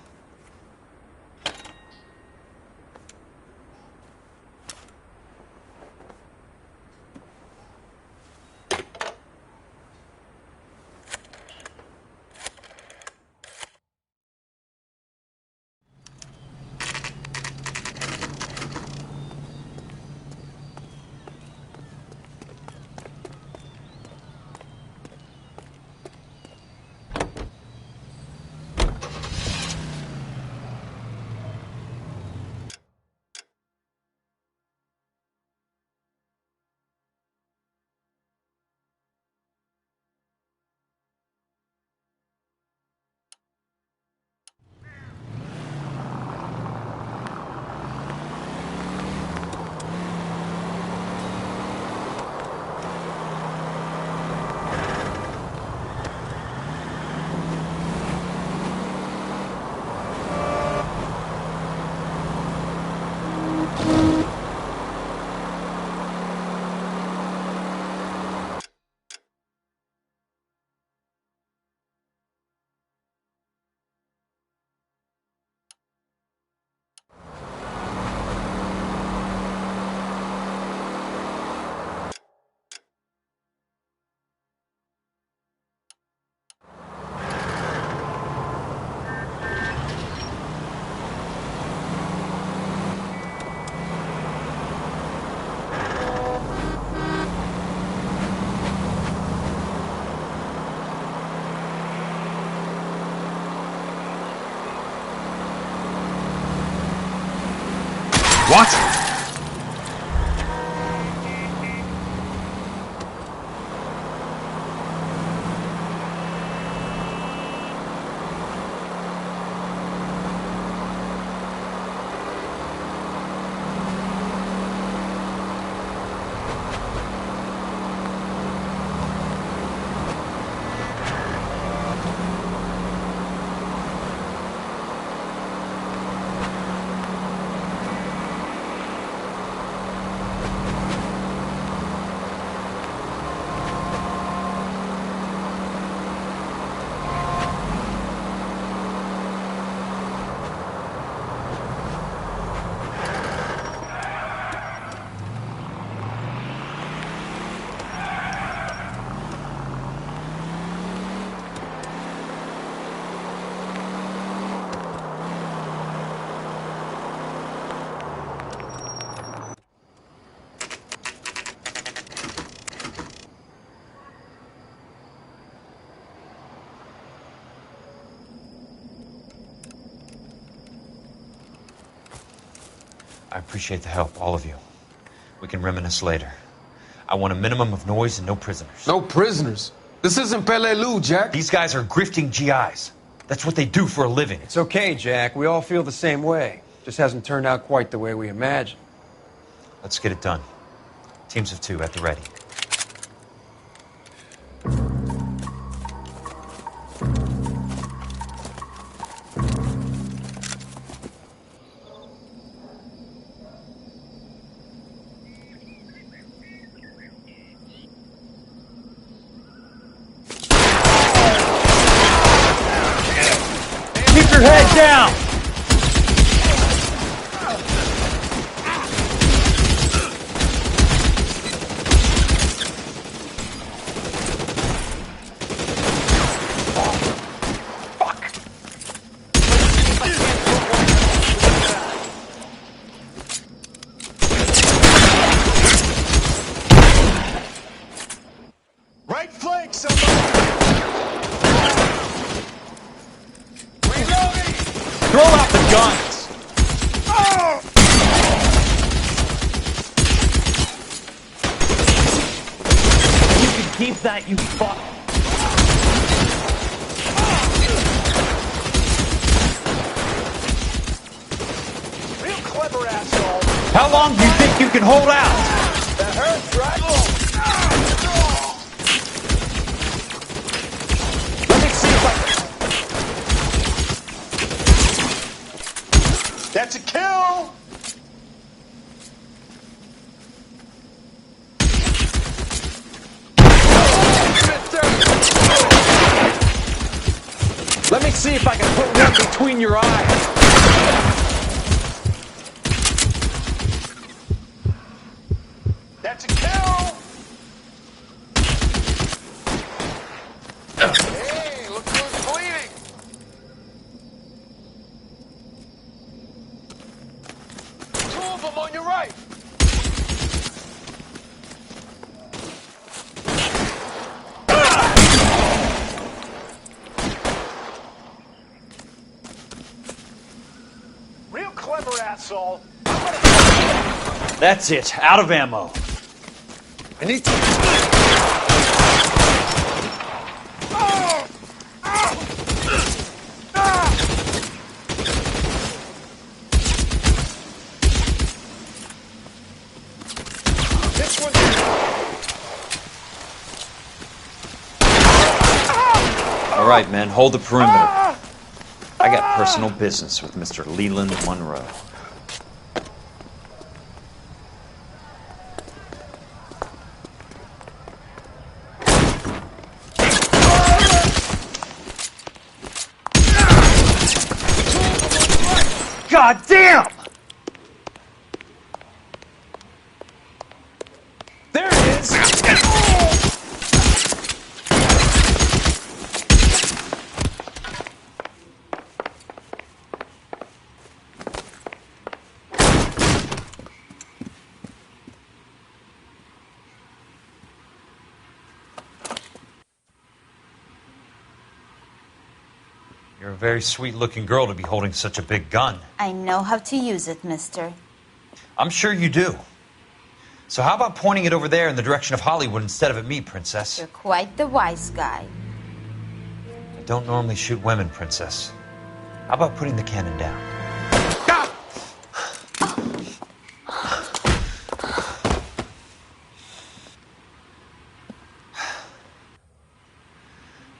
What? I appreciate the help, all of you. We can reminisce later. I want a minimum of noise and no prisoners. No prisoners? This isn't Peleliu, Jack. These guys are grifting GIs. That's what they do for a living. It's okay, Jack. We all feel the same way. Just hasn't turned out quite the way we imagined. Let's get it done. Teams of 2 at the ready. Keep your head down! Right flank, somebody! Reloading! Throw out the guns! Oh! You can keep that, you fuck! Real clever asshole! How long do you think you can hold out? That hurts, right? Let me see if I... That's a kill! Let me see if I can put between your eyes. That's a kill! Hey, look who's bleeding! Two of them on your right! Real clever asshole. That's it. Out of ammo. I need to... This one... All right, men, hold the perimeter. I got personal business with Mr. Leland Monroe. God damn! There it is! You're a very sweet-looking girl to be holding such a big gun. I know how to use it, mister. I'm sure you do. So how about pointing it over there in the direction of Hollywood instead of at me, Princess? You're quite the wise guy. I don't normally shoot women, Princess. How about putting the cannon down?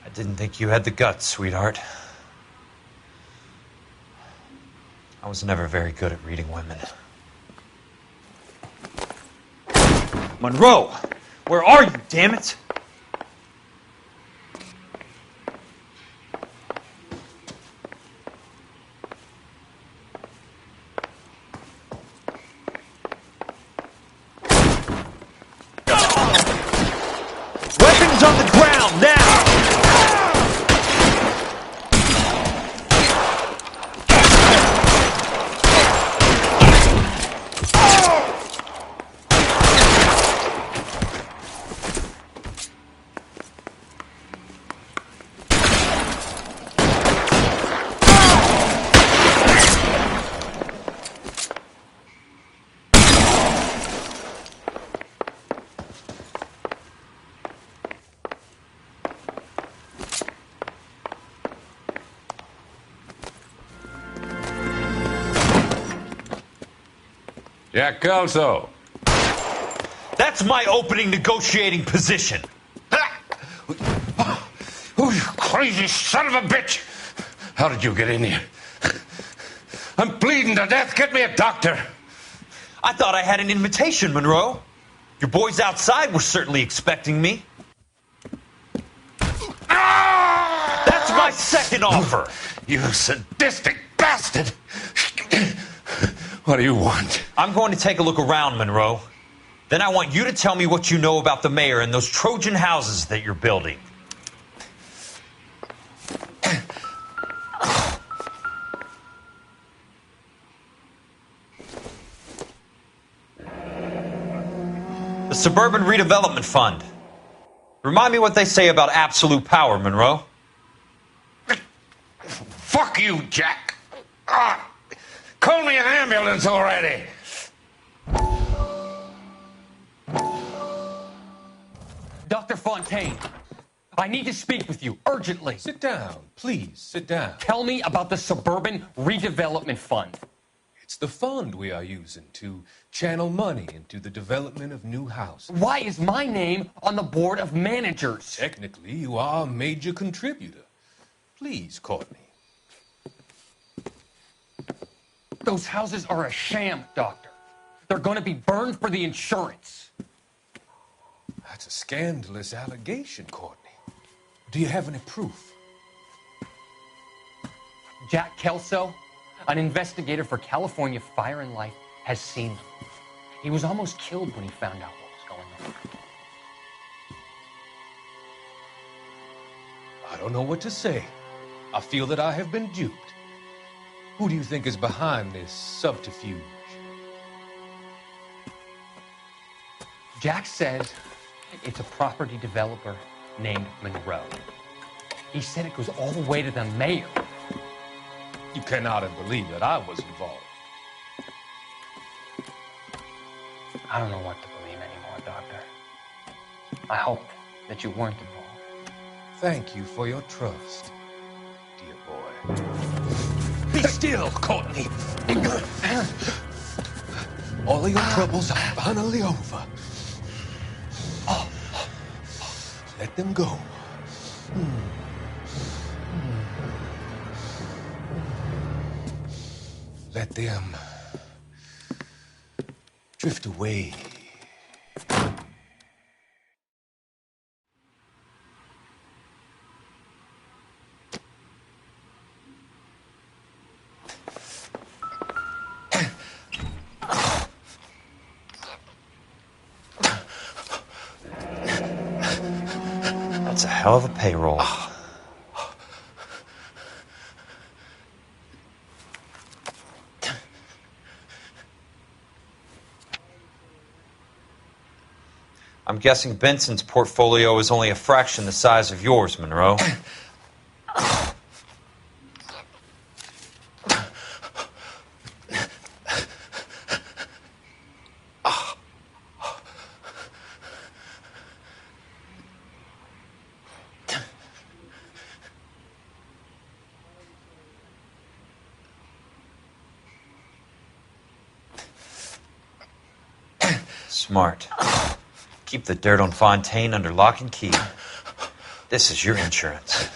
I didn't think you had the guts, sweetheart. I was never very good at reading women. Monroe! Where are you, damn it? Weapons on the ground, now! Jack Kelso. That's my opening negotiating position. Oh, you crazy son of a bitch! How did you get in here? I'm bleeding to death. Get me a doctor. I thought I had an invitation, Monroe. Your boys outside were certainly expecting me. That's my second offer. You sadistic bastard! What do you want? I'm going to take a look around, Monroe. Then I want you to tell me what you know about the mayor and those Trojan houses that you're building. The Suburban Redevelopment Fund. Remind me what they say about absolute power, Monroe. Fuck you, Jack. Call me an ambulance already. Dr. Fontaine, I need to speak with you urgently. Sit down, please, sit down. Tell me about the Suburban Redevelopment Fund. It's the fund we are using to channel money into the development of new houses. Why is my name on the board of managers? Technically, you are a major contributor. Please, Courtney. Those houses are a sham, Doctor. They're going to be burned for the insurance. That's a scandalous allegation, Courtney. Do you have any proof? Jack Kelso, an investigator for California Fire and Life, has seen them. He was almost killed when he found out what was going on. I don't know what to say. I feel that I have been duped. Who do you think is behind this subterfuge? Jack says it's a property developer named Monroe. He said it goes all the way to the mayor. You cannot have believed that I was involved. I don't know what to believe anymore, Doctor. I hoped that you weren't involved. Thank you for your trust, dear boy. Be still, Courtney. All of your troubles are finally over. Let them go. Let them drift away. That's a hell of a payroll. I'm guessing Benson's portfolio is only a fraction the size of yours, Monroe. Smart. Keep the dirt on Fontaine under lock and key. This is your insurance.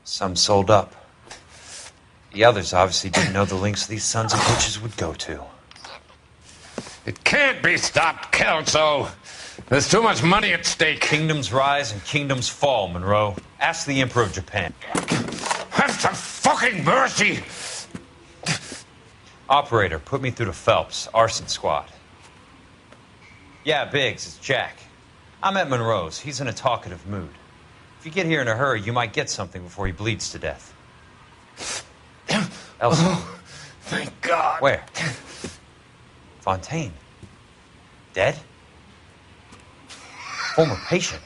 Some sold up. The others obviously didn't know the lengths these sons of bitches would go to. It can't be stopped, Kelso. There's too much money at stake. Kingdoms rise and kingdoms fall, Monroe. Ask the Emperor of Japan. Have some fucking mercy! Operator, put me through to Phelps, arson squad. Yeah, Biggs, it's Jack. I'm at Monroe's. He's in a talkative mood. If you get here in a hurry, you might get something before he bleeds to death. Elsa. Oh, thank God. Where? Fontaine. Dead? Former patient.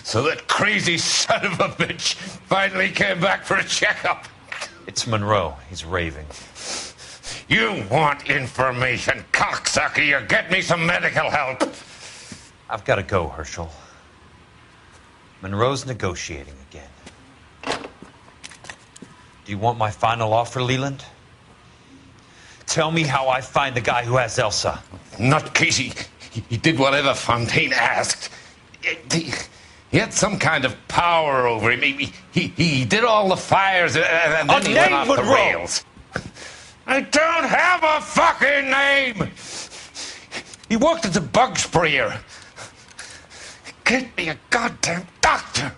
So that crazy son of a bitch finally came back for a checkup. It's Monroe. He's raving. You want information, cocksucker. You get me some medical help. I've got to go, Herschel. Monroe's negotiating again. Do you want my final offer, Leland? Tell me how I find the guy who has Elsa. Not Casey. He did whatever Fontaine asked. He had some kind of power over him. He did all the fires and then he went off the rails. I don't have a fucking name! He worked as a bug sprayer. Get me a goddamn doctor!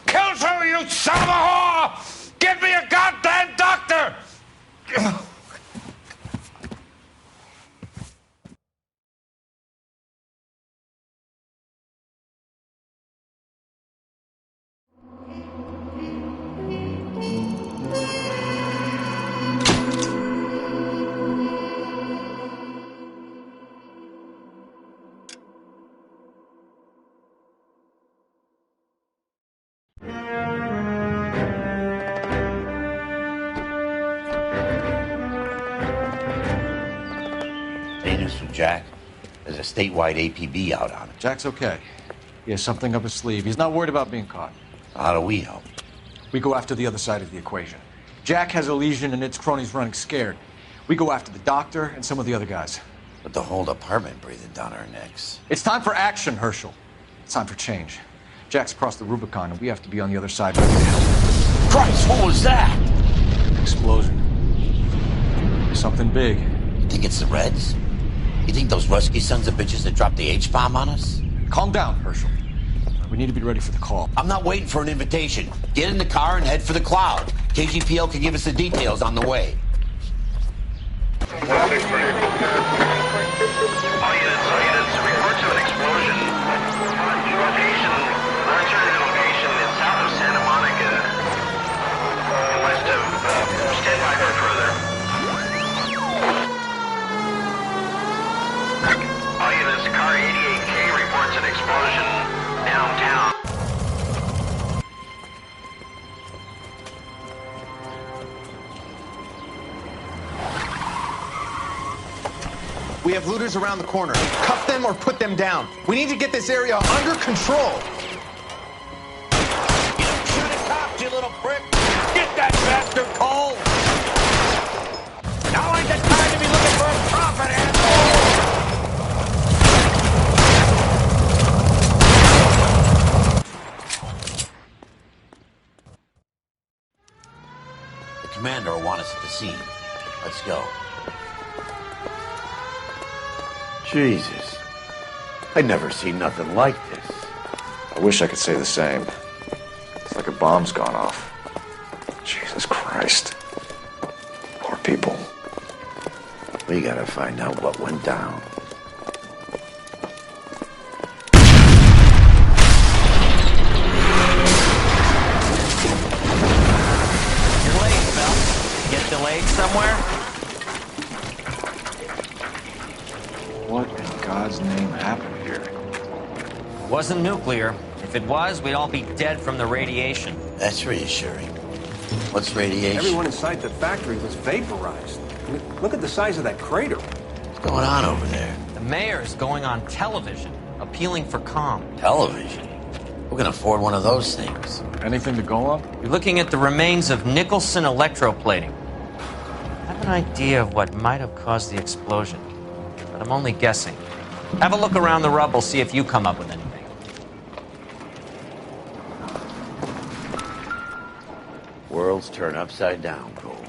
Kelso, you son of a whore! Get me a goddamn doctor! Dangerous for Jack. There's a statewide APB out on it. Jack's okay. He has something up his sleeve. He's not worried about being caught. How do we help? We go after the other side of the equation. Jack has a legion and its cronies running scared. We go after the doctor and some of the other guys. With the whole department breathing down our necks. It's time for action, Herschel. It's time for change. Jack's crossed the Rubicon, and we have to be on the other side ready to help. Christ, what was that? Explosion. Something big. You think it's the Reds? You think those Rusky sons of bitches that dropped the H-bomb on us? Calm down, Herschel. We need to be ready for the call. I'm not waiting for an invitation. Get in the car and head for the cloud. KGPL can give us the details on the way. All units, reports of an explosion. Location, alternative location is south of Santa Monica, west of, stand by for further. All units, car 88K reports an explosion downtown. We have looters around the corner. Cuff them or put them down. We need to get this area under control. Shoot at cops, you little prick! Get that bastard cold! Now ain't the time to be looking for a profit, asshole! The commander will want us at the scene. Let's go. Jesus. I'd never seen nothing like this. I wish I could say the same. It's like a bomb's gone off. Jesus Christ. Poor people. We gotta find out what went down. You're late, Phil. Get delayed somewhere? What in God's name happened here? It wasn't nuclear. If it was, we'd all be dead from the radiation. That's reassuring. What's radiation? Everyone inside the factory was vaporized. I mean, look at the size of that crater. What's going on over there? The mayor is going on television, appealing for calm. Television? Who can afford one of those things? Anything to go up? You're looking at the remains of Nicholson electroplating. I have an idea of what might have caused the explosion, but I'm only guessing. Have a look around the rubble, see if you come up with anything. Worlds turn upside down, Cole.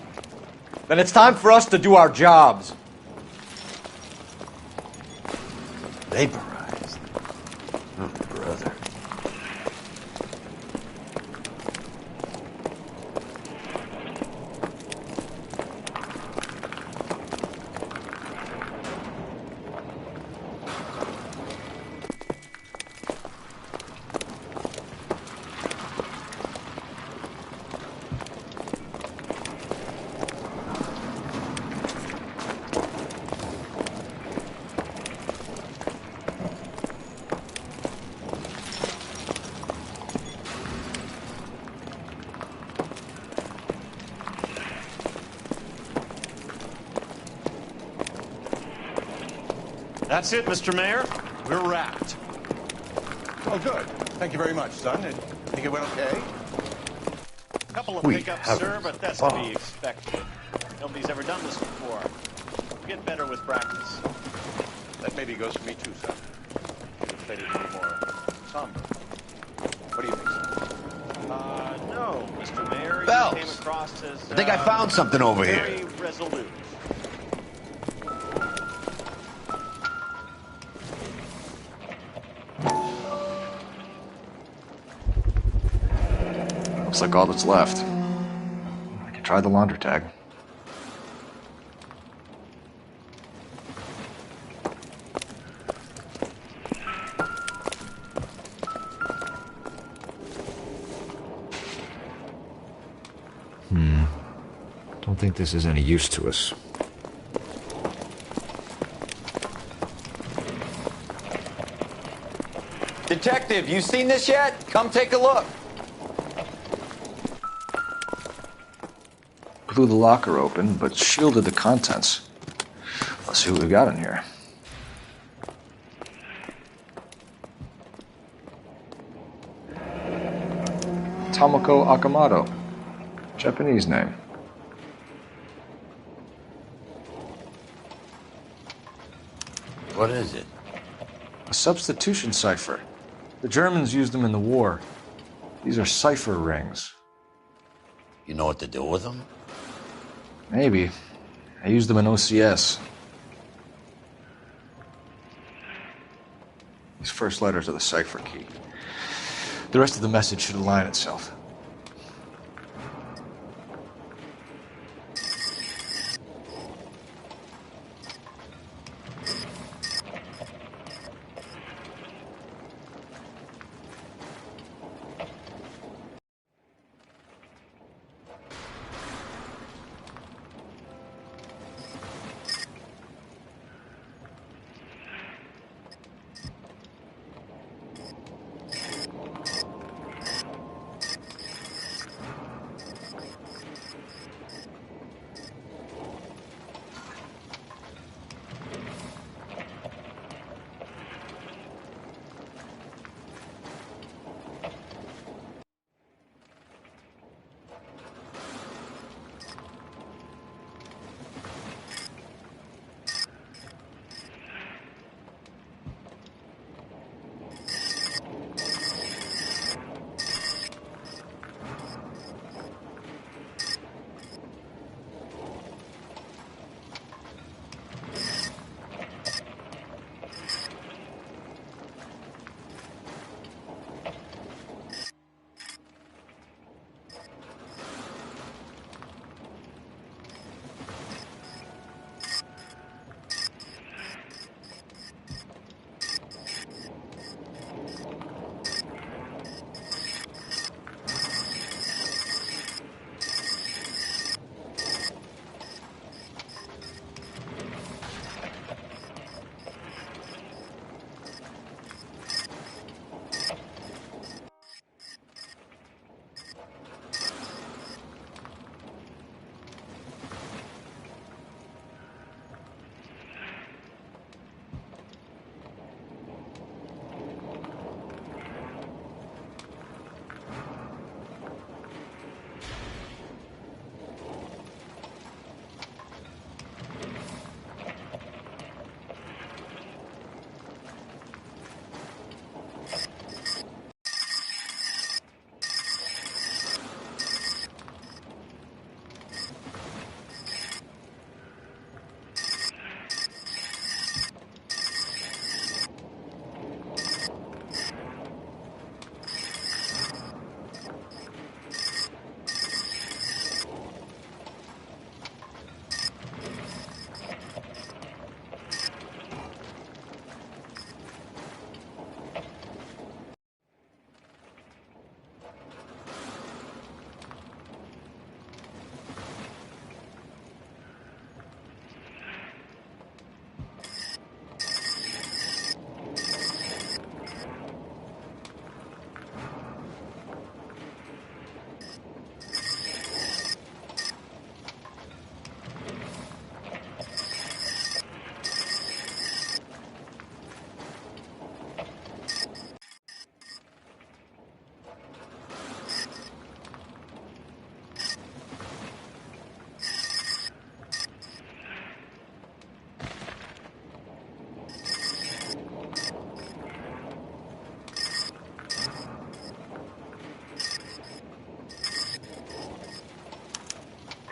Then it's time for us to do our jobs. Vaporized. Oh, brother. That's it, Mr. Mayor. We're wrapped. Oh, good. Thank you very much, son. I think it went okay. A couple of We pickups, have sir, but that's to be expected. Nobody's ever done this before. We'll get better with practice. That maybe goes for me too, son. Should have played it a little more somber. What do you think, son? No, Mr. Mayor. Bells. You came across as, I think I found something over very here. resolute. Looks like all that's left. I could try the laundry tag. Don't think this is any use to us. Detective, you seen this yet? Come take a look. Blew the locker open, but shielded the contents. Let's see what we got in here. Tomoko Akamoto. Japanese name. What is it? A substitution cipher. The Germans used them in the war. These are cipher rings. You know what to do with them? Maybe. I used them in OCS. These first letters are the cipher key. The rest of the message should align itself.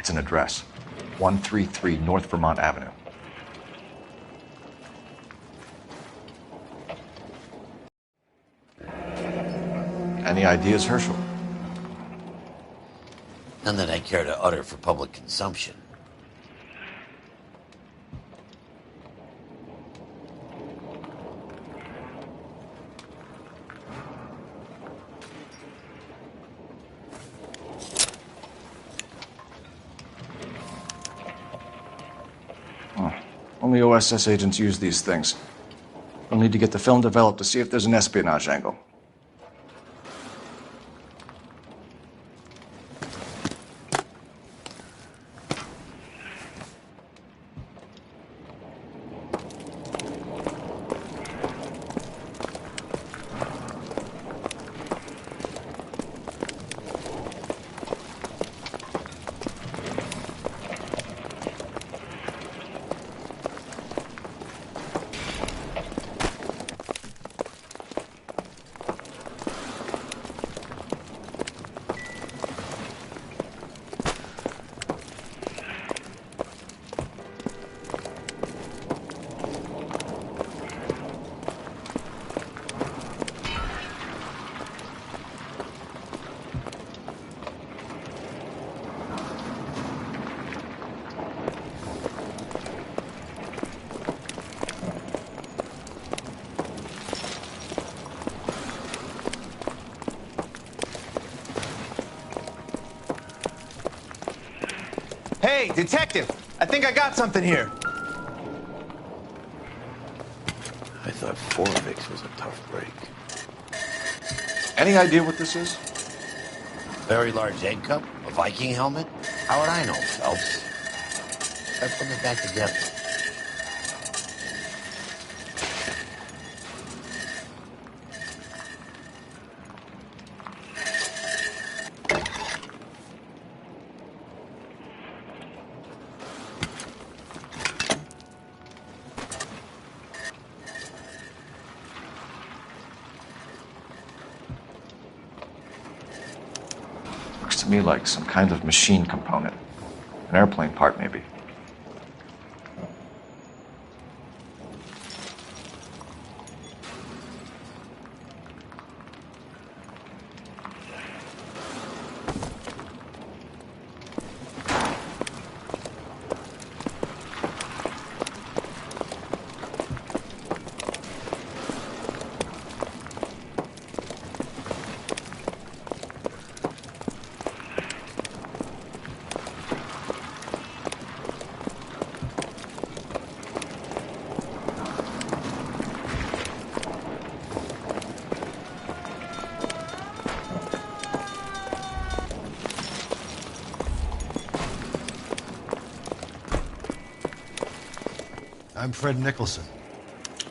It's an address. 133 North Vermont Avenue. Any ideas, Herschel? None that I care to utter for public consumption. Only OSS agents use these things. We'll need to get the film developed to see if there's an espionage angle. Hey, detective! I think I got something here. I thought Forvix was a tough break. Any idea what this is? Very large egg cup? A Viking helmet? How would I know, Phelps? Try putting it back together. Looks to me like some kind of machine component. An airplane part, maybe. I'm Fred Nicholson.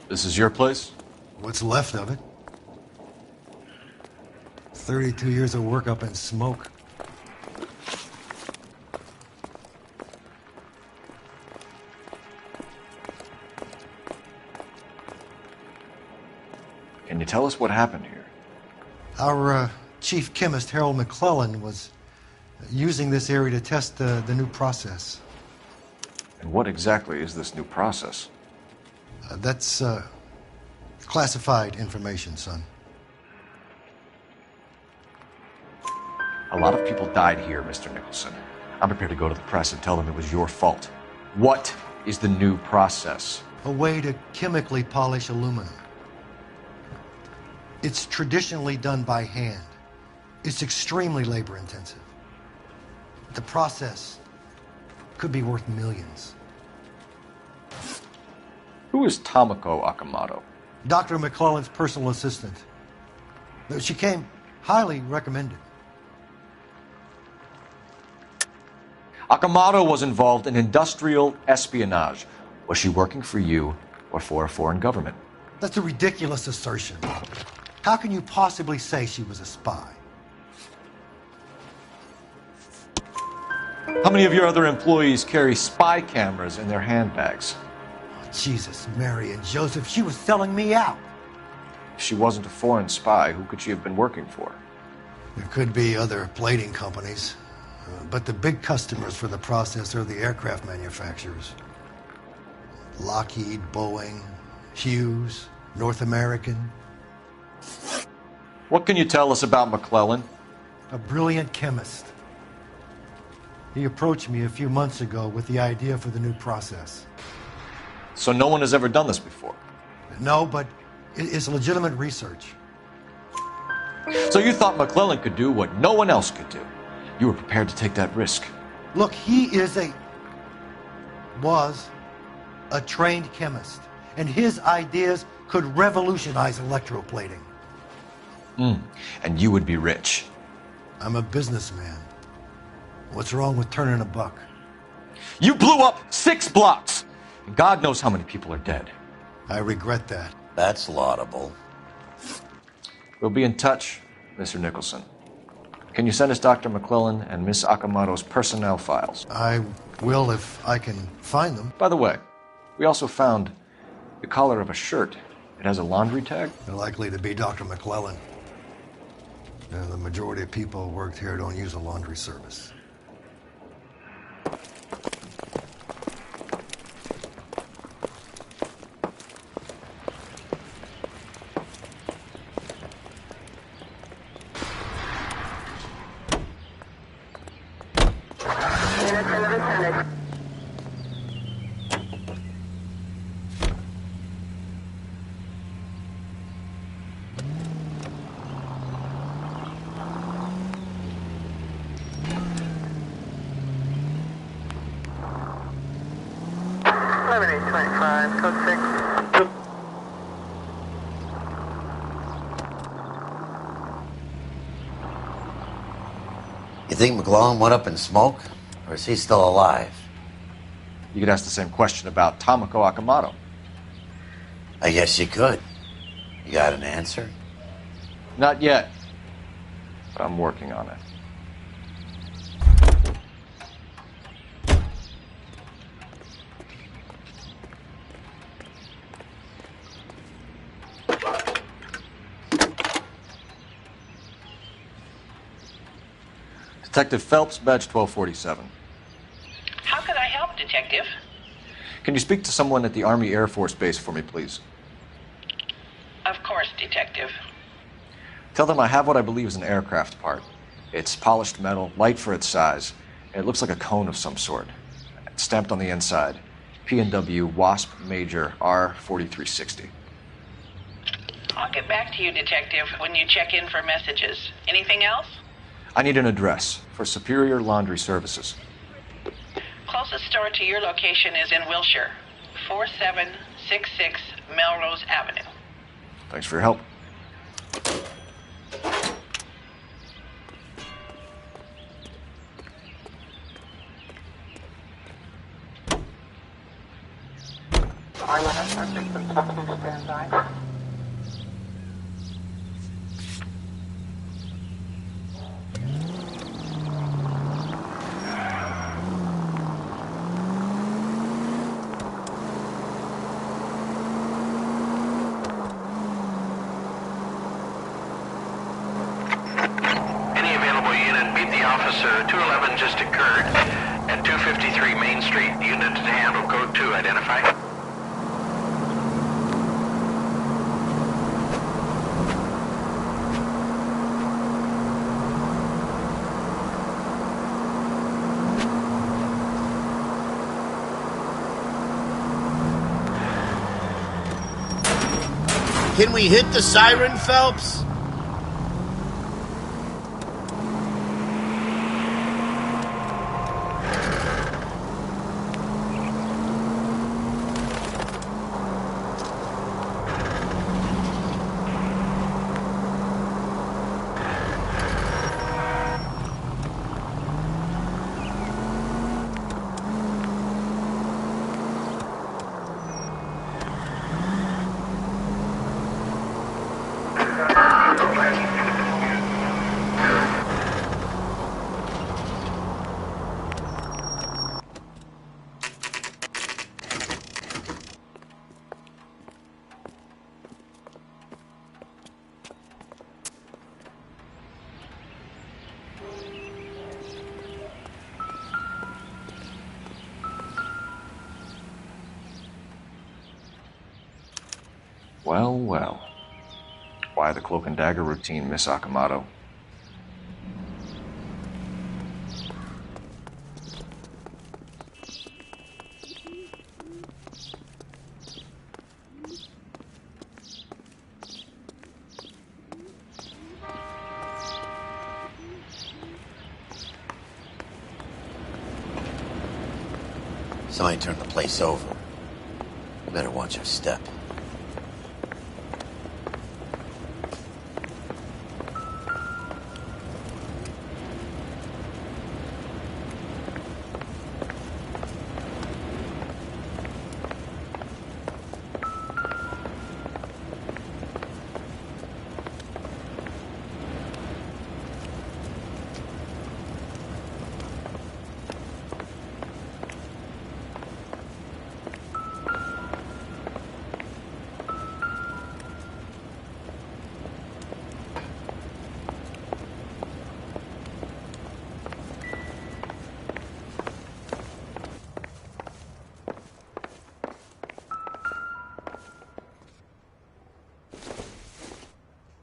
This is your place? What's left of it. 32 years of work up in smoke. Can you tell us what happened here? Our chief chemist, Harold McClellan, was using this area to test the new process. And what exactly is this new process? That's classified information, son. A lot of people died here, Mr. Nicholson. I'm prepared to go to the press and tell them it was your fault. What is the new process? A way to chemically polish aluminum. It's traditionally done by hand. It's extremely labor intensive. The process could be worth millions. Who is Tomoko Akamoto? Dr. McClellan's personal assistant. She came highly recommended. Akamoto was involved in industrial espionage. Was she working for you or for a foreign government? That's a ridiculous assertion. How can you possibly say she was a spy? How many of your other employees carry spy cameras in their handbags? Oh, Jesus, Mary and Joseph, she was selling me out. If she wasn't a foreign spy, who could she have been working for? There could be other plating companies. But the big customers for the process are the aircraft manufacturers. Lockheed, Boeing, Hughes, North American. What can you tell us about McClellan? A brilliant chemist. He approached me a few months ago with the idea for the new process. So no one has ever done this before? No, but it's legitimate research. So you thought McClellan could do what no one else could do? You were prepared to take that risk? Look, he was a trained chemist, and his ideas could revolutionize electroplating. And you would be rich. I'm a businessman. What's wrong with turning a buck? You blew up 6 blocks! And God knows how many people are dead. I regret that. That's laudable. We'll be in touch, Mr. Nicholson. Can you send us Dr. McClellan and Miss Akamoto's personnel files? I will if I can find them. By the way, we also found the collar of a shirt. It has a laundry tag. They're likely to be Dr. McClellan. The majority of people who worked here don't use a laundry service. You think McClellan went up in smoke? Or is he still alive? You could ask the same question about Tomoko Akamoto. I guess you could. You got an answer? Not yet. But I'm working on it. Detective Phelps, badge 1247. How could I help, Detective? Can you speak to someone at the Army Air Force Base for me, please? Of course, Detective. Tell them I have what I believe is an aircraft part. It's polished metal, light for its size, and it looks like a cone of some sort. It's stamped on the inside. P&W Wasp Major R4360. I'll get back to you, Detective, when you check in for messages. Anything else? I need an address for Superior Laundry Services. Closest store to your location is in Wilshire, 4766 Melrose Avenue. Thanks for your help. Officer, 211 just occurred at 253 Main Street. Unit to handle code 2. Identify. Can we hit the siren, Phelps? Well, well. Why the cloak and dagger routine, Miss Akamoto? Somebody turned the place over. You better watch your step.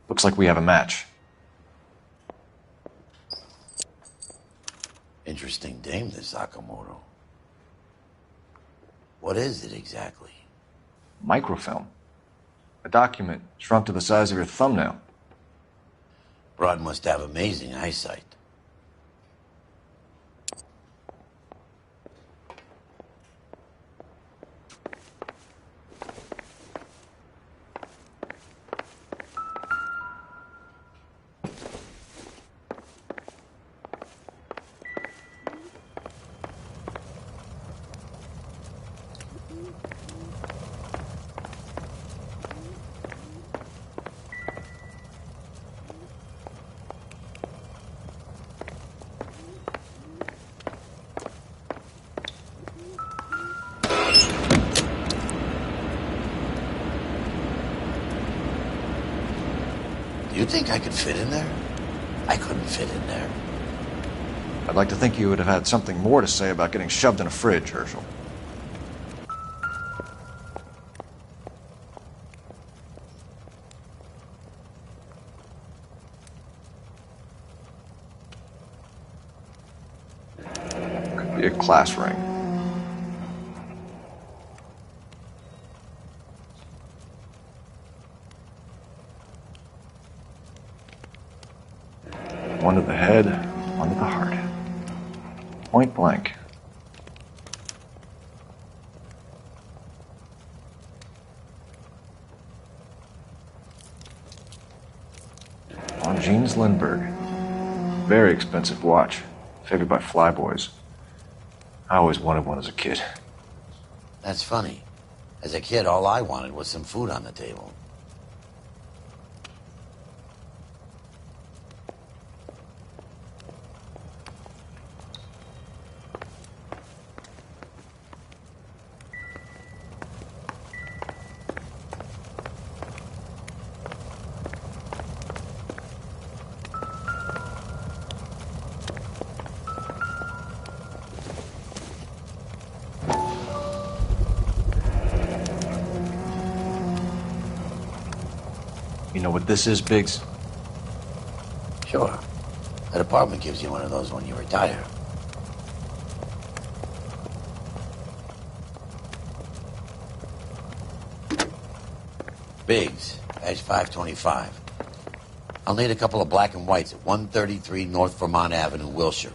Looks like we have a match. Interesting dame, this Sakamoto. What is it exactly? Microfilm. A document shrunk to the size of your thumbnail. Broad must have amazing eyesight. You think I could fit in there? I couldn't fit in there. I'd like to think you would have had something more to say about getting shoved in a fridge, Herschel. Could be a class ring. One to the head, one to the heart. Point blank. On Jeans Lindbergh. Very expensive watch. Favored by flyboys. I always wanted one as a kid. That's funny. As a kid, all I wanted was some food on the table. You know what this is, Biggs? Sure. That apartment gives you one of those when you retire. Biggs, badge 525. I'll need a couple of black and whites at 133 North Vermont Avenue, Wilshire.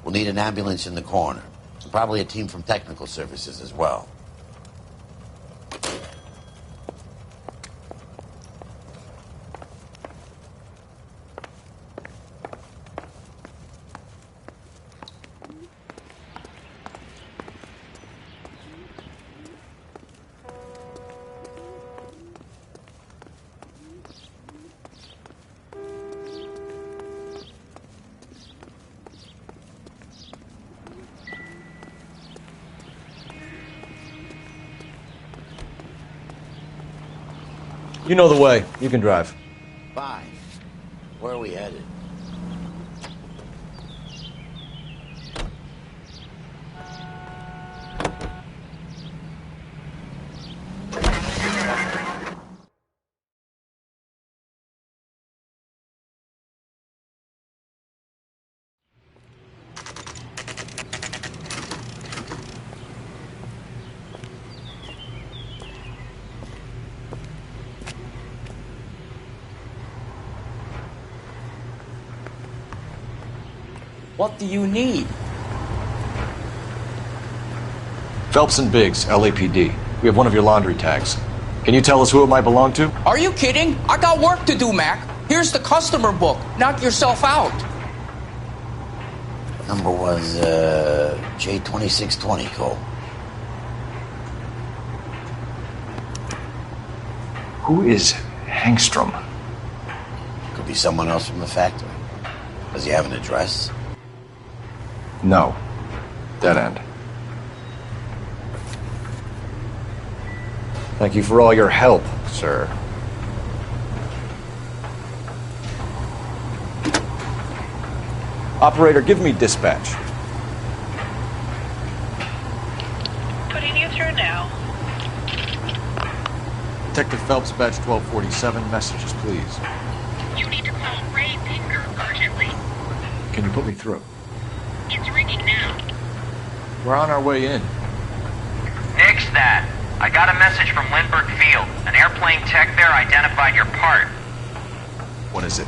We'll need an ambulance in the corner. And probably a team from technical services as well. You know the way. You can drive. Fine. Where are we headed? What do you need? Phelps and Biggs, LAPD. We have one of your laundry tags. Can you tell us who it might belong to? Are you kidding? I got work to do, Mac. Here's the customer book. Knock yourself out. Number was J2620, Cole. Who is Hangstrom? Could be someone else from the factory. Does he have an address? No. Dead end. Thank you for all your help, sir. Operator, give me dispatch. Putting you through now. Detective Phelps, badge 1247. Messages, please. You need to call Ray Pinker urgently. Can you put me through? It's ringing now. We're on our way in. Nix that. I got a message from Lindbergh Field. An airplane tech there identified your part. What is it?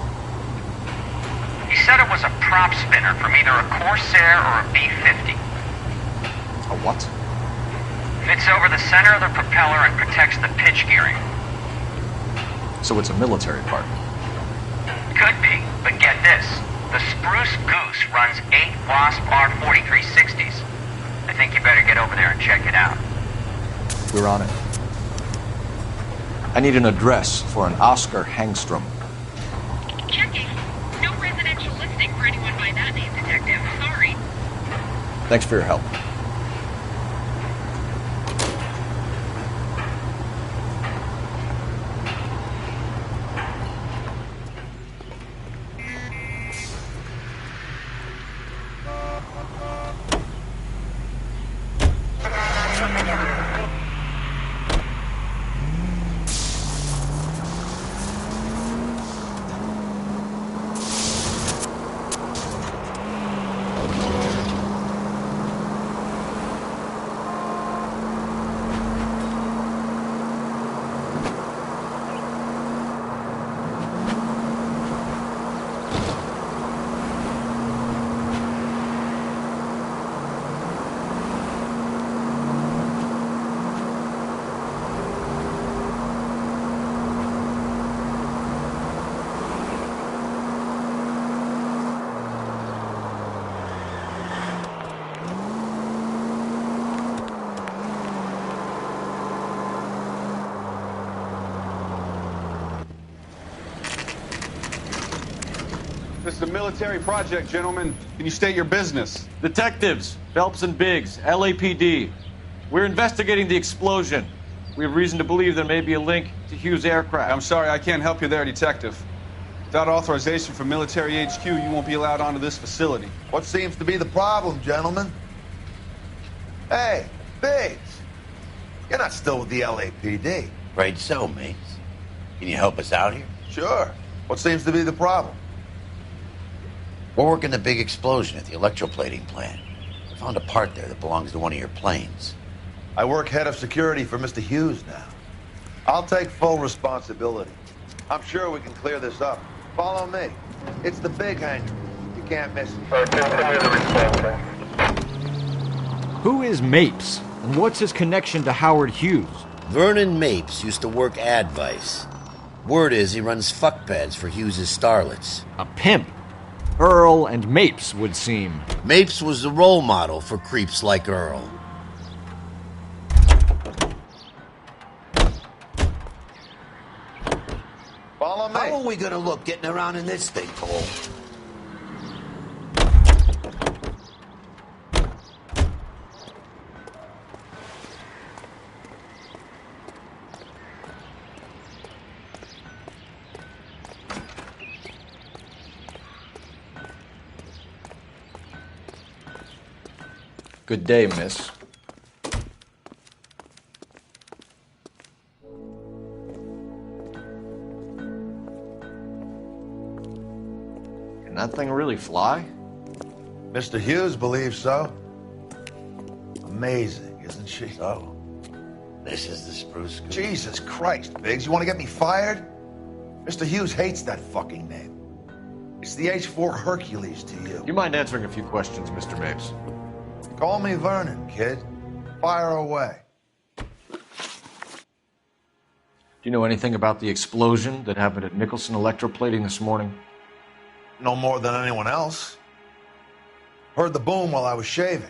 He said it was a prop spinner from either a Corsair or a B-50. A what? Fits over the center of the propeller and protects the pitch gearing. So it's a military part. Could be, but get this. The Spruce Goose runs 8 Wasp R-4360s. I think you better get over there and check it out. We're on it. I need an address for an Oscar Hangstrom. Checking. No residential listing for anyone by that name, Detective. Sorry. Thanks for your help. This is a military project, gentlemen. Can you state your business? Detectives, Phelps and Biggs, LAPD. We're investigating the explosion. We have reason to believe there may be a link to Hughes' aircraft. I'm sorry, I can't help you there, Detective. Without authorization from military HQ, you won't be allowed onto this facility. What seems to be the problem, gentlemen? Hey, Biggs. You're not still with the LAPD. Afraid so, mates. Can you help us out here? Sure. What seems to be the problem? We're working the big explosion at the electroplating plant. I found a part there that belongs to one of your planes. I work head of security for Mr. Hughes now. I'll take full responsibility. I'm sure we can clear this up. Follow me. It's the big hangar. You can't miss it. Who is Mapes, and what's his connection to Howard Hughes? Vernon Mapes used to work Advice. Word is he runs fuck pads for Hughes' starlets. A pimp. Earl and Mapes would seem. Mapes was the role model for creeps like Earl. Follow me. How are we gonna look getting around in this thing, Cole? Good day, miss. Can that thing really fly? Mr. Hughes believes so. Amazing, isn't she? So, this is the Spruce Goose. Jesus Christ, Biggs, you want to get me fired? Mr. Hughes hates that fucking name. It's the H-4 Hercules to you. You mind answering a few questions, Mr. Mapes? Call me Vernon, kid. Fire away. Do you know anything about the explosion that happened at Nicholson Electroplating this morning? No more than anyone else. Heard the boom while I was shaving.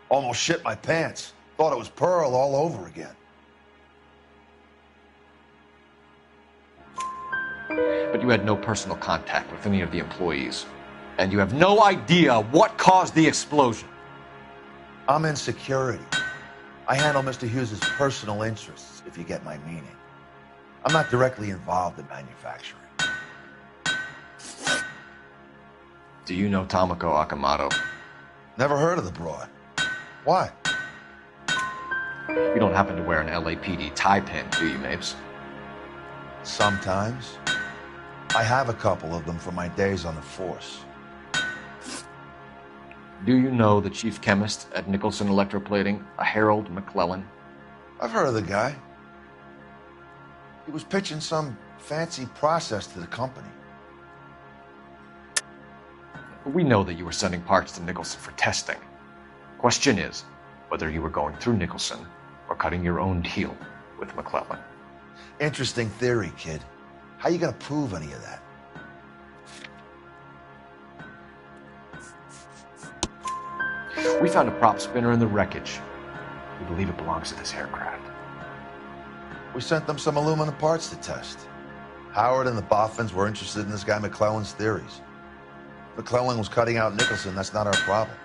Almost shit my pants. Thought it was Pearl all over again. But you had no personal contact with any of the employees. And you have no idea what caused the explosion. I'm in security. I handle Mr. Hughes' personal interests, if you get my meaning. I'm not directly involved in manufacturing. Do you know Tomoko Akamoto? Never heard of the broad. Why? You don't happen to wear an LAPD tie pin, do you, Mapes? Sometimes. I have a couple of them from my days on the force. Do you know the chief chemist at Nicholson Electroplating, a Harold McClellan? I've heard of the guy. He was pitching some fancy process to the company. We know that you were sending parts to Nicholson for testing. Question is whether you were going through Nicholson or cutting your own deal with McClellan. Interesting theory, kid. How you gonna prove any of that? We found a prop spinner in the wreckage. We believe it belongs to this aircraft. We sent them some aluminum parts to test. Howard and the Boffins were interested in this guy McClellan's theories. McClellan was cutting out Nicholson. That's not our problem.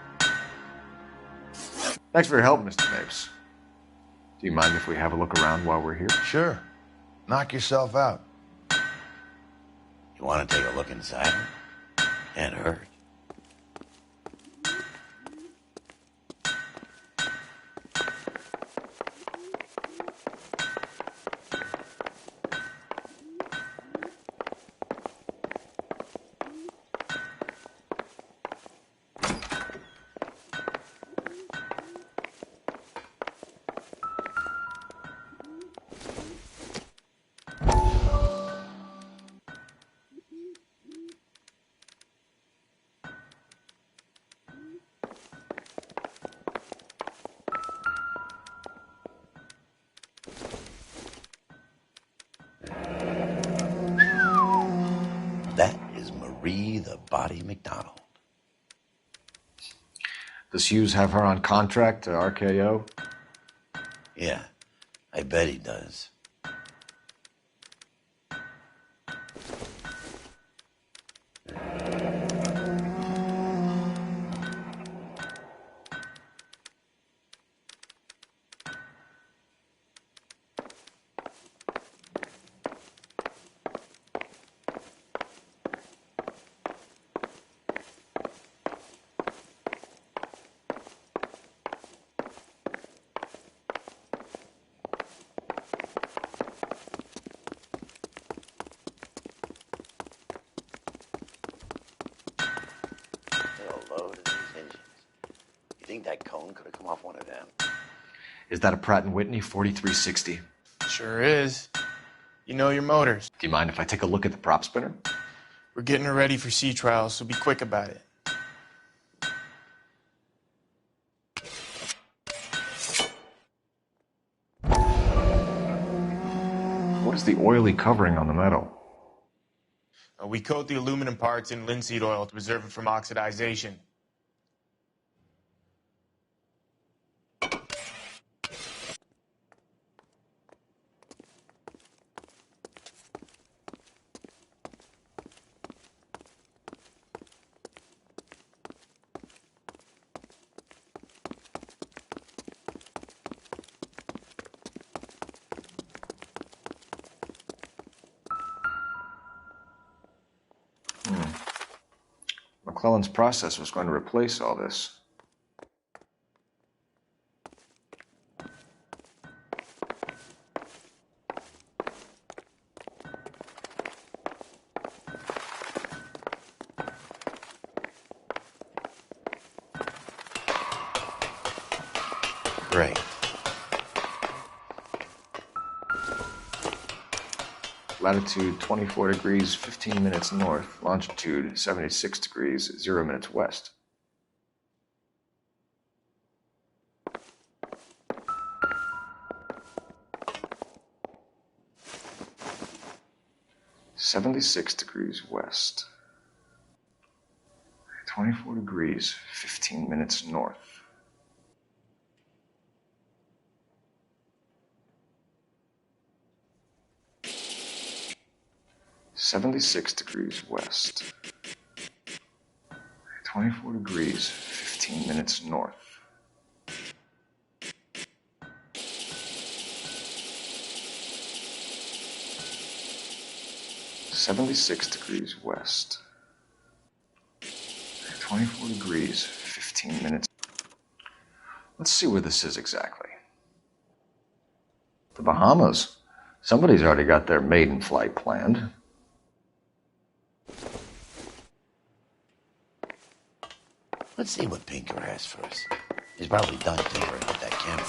Thanks for your help, Mr. Mapes. Do you mind if we have a look around while we're here? Sure. Knock yourself out. You want to take a look inside? Can't hurt. That is Marie the Body McDonald. Does Hughes have her on contract to RKO? Yeah, I bet he does. That cone could have come off one of them. Is that a Pratt & Whitney 4360? Sure is. You know your motors. Do you mind if I take a look at the prop spinner? We're getting her ready for sea trials, so be quick about it. What is the oily covering on the metal? We coat the aluminum parts in linseed oil to preserve it from oxidization. McClellan's process was going to replace all this. Great. latitude 24 degrees, 15 minutes north, longitude 76 degrees, 0 minutes west. (76 degrees west). 24 degrees, 15 minutes north. (76 degrees west). 24 degrees, 15 minutes north. (76 degrees west). 24 degrees, 15 minutes. Let's see where this is exactly. The Bahamas. Somebody's already got their maiden flight planned. Let's see what Pinker has for us. He's probably done tinkering with that camera.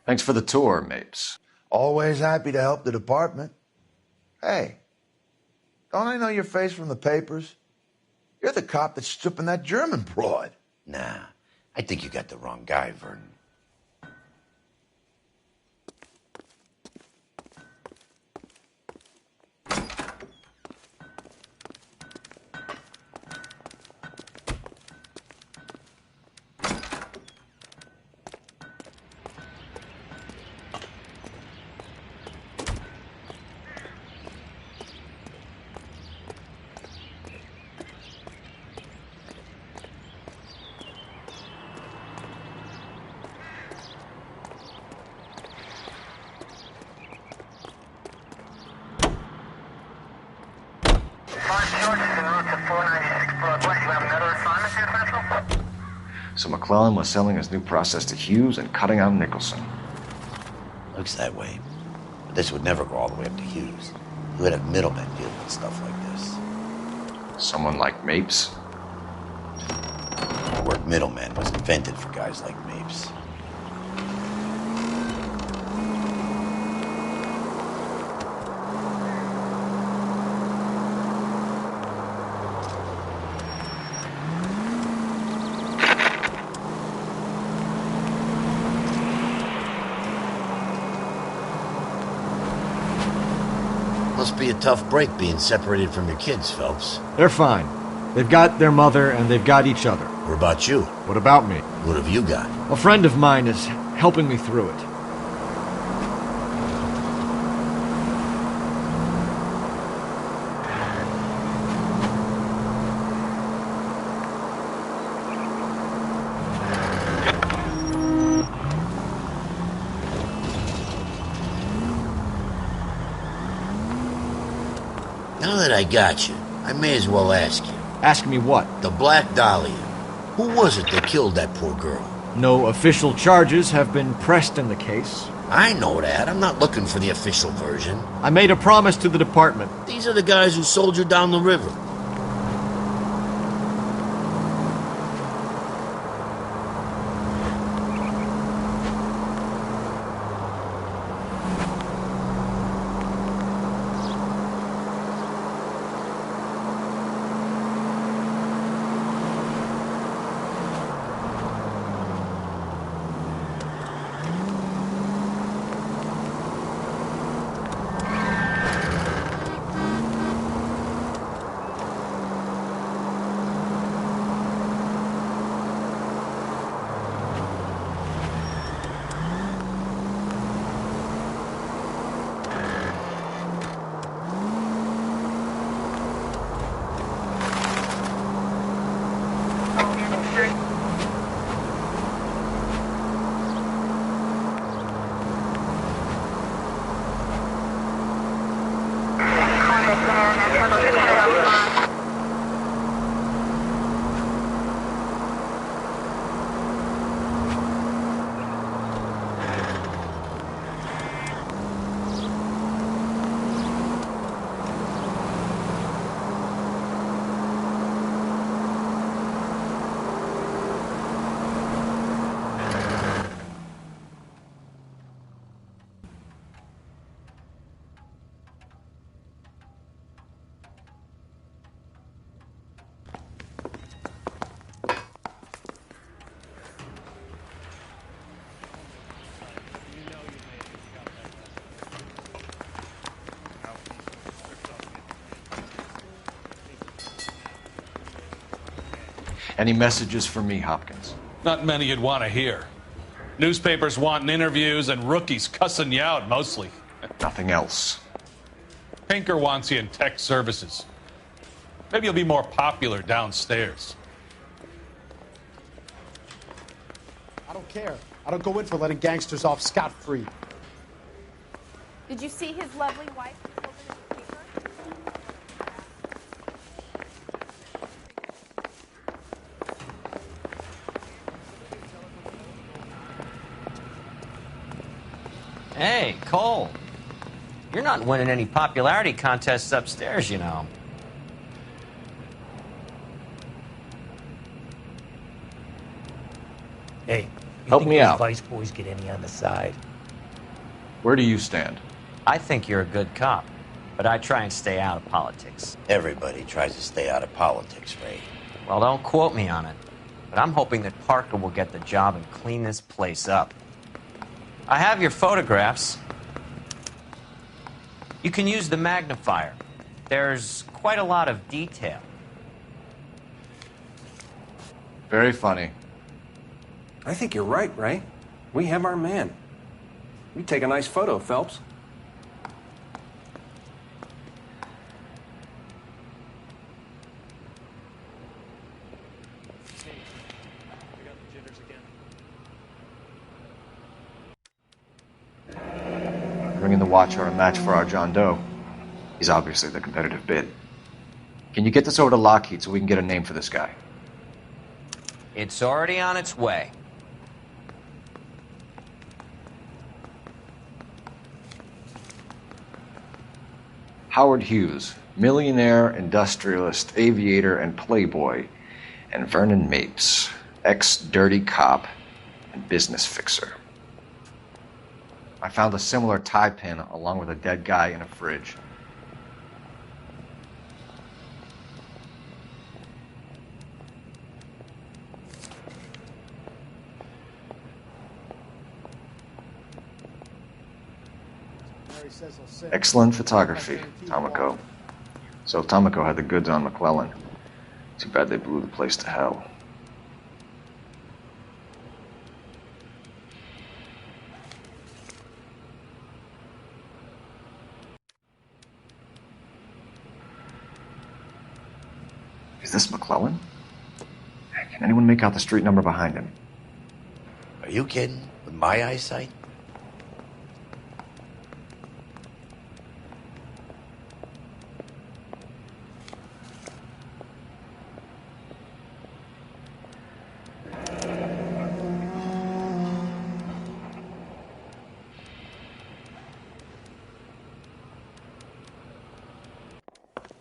Thanks for the tour, Mapes. Always happy to help the department. Hey, don't I know your face from the papers? You're the cop that's stripping that German broad. Nah, I think you got the wrong guy, Vernon. So McClellan was selling his new process to Hughes and cutting out Nicholson. Looks that way. But this would never go all the way up to Hughes. You would have middlemen dealing with stuff like this. Someone like Mapes? The word middleman was invented for guys like Mapes. Must be a tough break being separated from your kids, Phelps. They're fine. They've got their mother and they've got each other. What about you? What about me? What have you got? A friend of mine is helping me through it. Now that I got you, I may as well ask you. Ask me what? The Black Dahlia. Who was it that killed that poor girl? No official charges have been pressed in the case. I know that. I'm not looking for the official version. I made a promise to the department. These are the guys who soldiered down the river. Any messages for me, Hopkins? Not many you'd want to hear. Newspapers wanting interviews and rookies cussing you out, mostly. Nothing else. Pinker wants you in tech services. Maybe you'll be more popular downstairs. I don't care. I don't go in for letting gangsters off scot-free. Did you see his lovely wife? Hey, Cole. You're not winning any popularity contests upstairs, you know. Hey, you Help think me those out. Vice boys get any on the side? Where do you stand? I think you're a good cop, but I try and stay out of politics. Everybody tries to stay out of politics, Ray. Well, don't quote me on it, but I'm hoping that Parker will get the job and clean this place up. I have your photographs. You can use the magnifier. There's quite a lot of detail. Very funny. I think you're right, Ray. We have our man. You take a nice photo, Phelps. Bringing the Watcher a match for our John Doe. He's obviously the competitive bid. Can you get this over to Lockheed so we can get a name for this guy? It's already on its way. Howard Hughes, millionaire, industrialist, aviator, and playboy, and Vernon Mapes, ex-dirty cop and business fixer. I found a similar tie pin along with a dead guy in a fridge. Excellent photography, Tomoko. So Tomoko had the goods on McClellan. Too bad they blew the place to hell. Is this McClellan? Can anyone make out the street number behind him? Are you kidding? With my eyesight?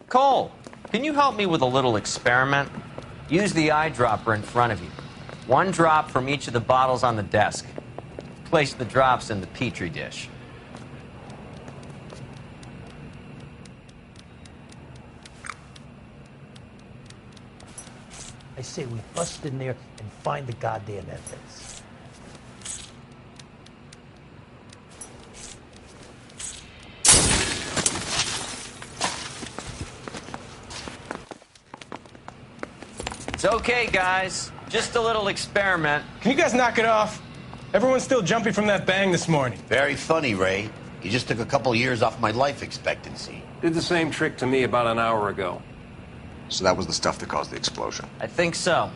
Cole, can you help me with a little experiment? Use the eyedropper in front of you. One drop from each of the bottles on the desk. Place the drops in the Petri dish. I say we bust in there and find the goddamn evidence. It's okay, guys. Just a little experiment. Can you guys knock it off? Everyone's still jumpy from that bang this morning. Very funny, Ray. You just took a couple years off my life expectancy. Did the same trick to me about an hour ago. So that was the stuff that caused the explosion. I think so.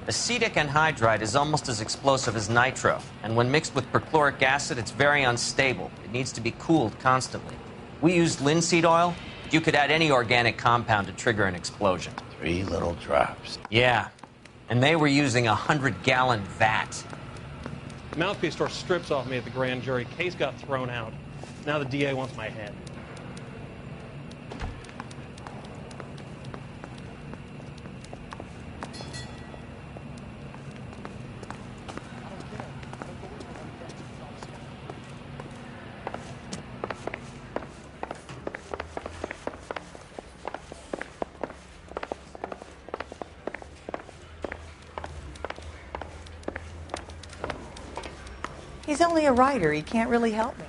Acetic anhydride is almost as explosive as nitro, and when mixed with perchloric acid, it's very unstable. It needs to be cooled constantly. We used linseed oil. You could add any organic compound to trigger an explosion. 3 little drops. Yeah, and they were using a 100-gallon vat. Mouthpiece tore strips off me at the grand jury. Case got thrown out. Now the DA wants my head. He's only a writer. He can't really help me.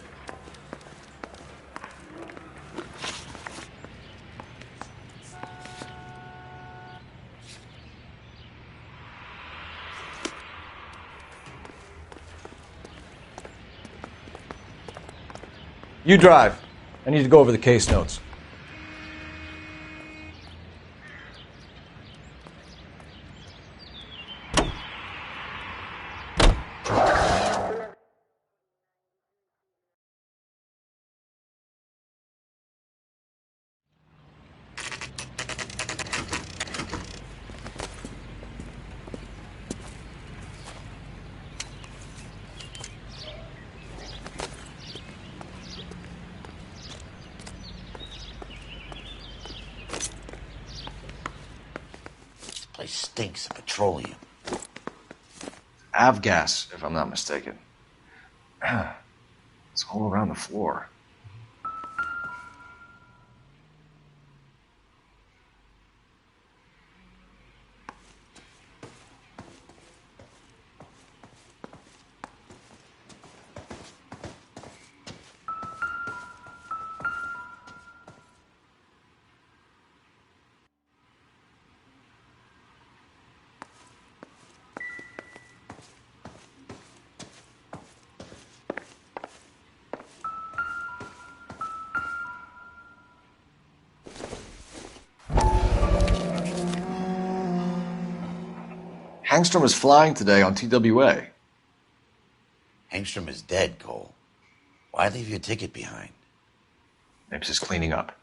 You drive. I need to go over the case notes. This place stinks of petroleum. Avgas, if I'm not mistaken. It's all around the floor. Hangstrom is flying today on TWA. Hangstrom is dead, Cole. Why leave your ticket behind? Mapes is cleaning up.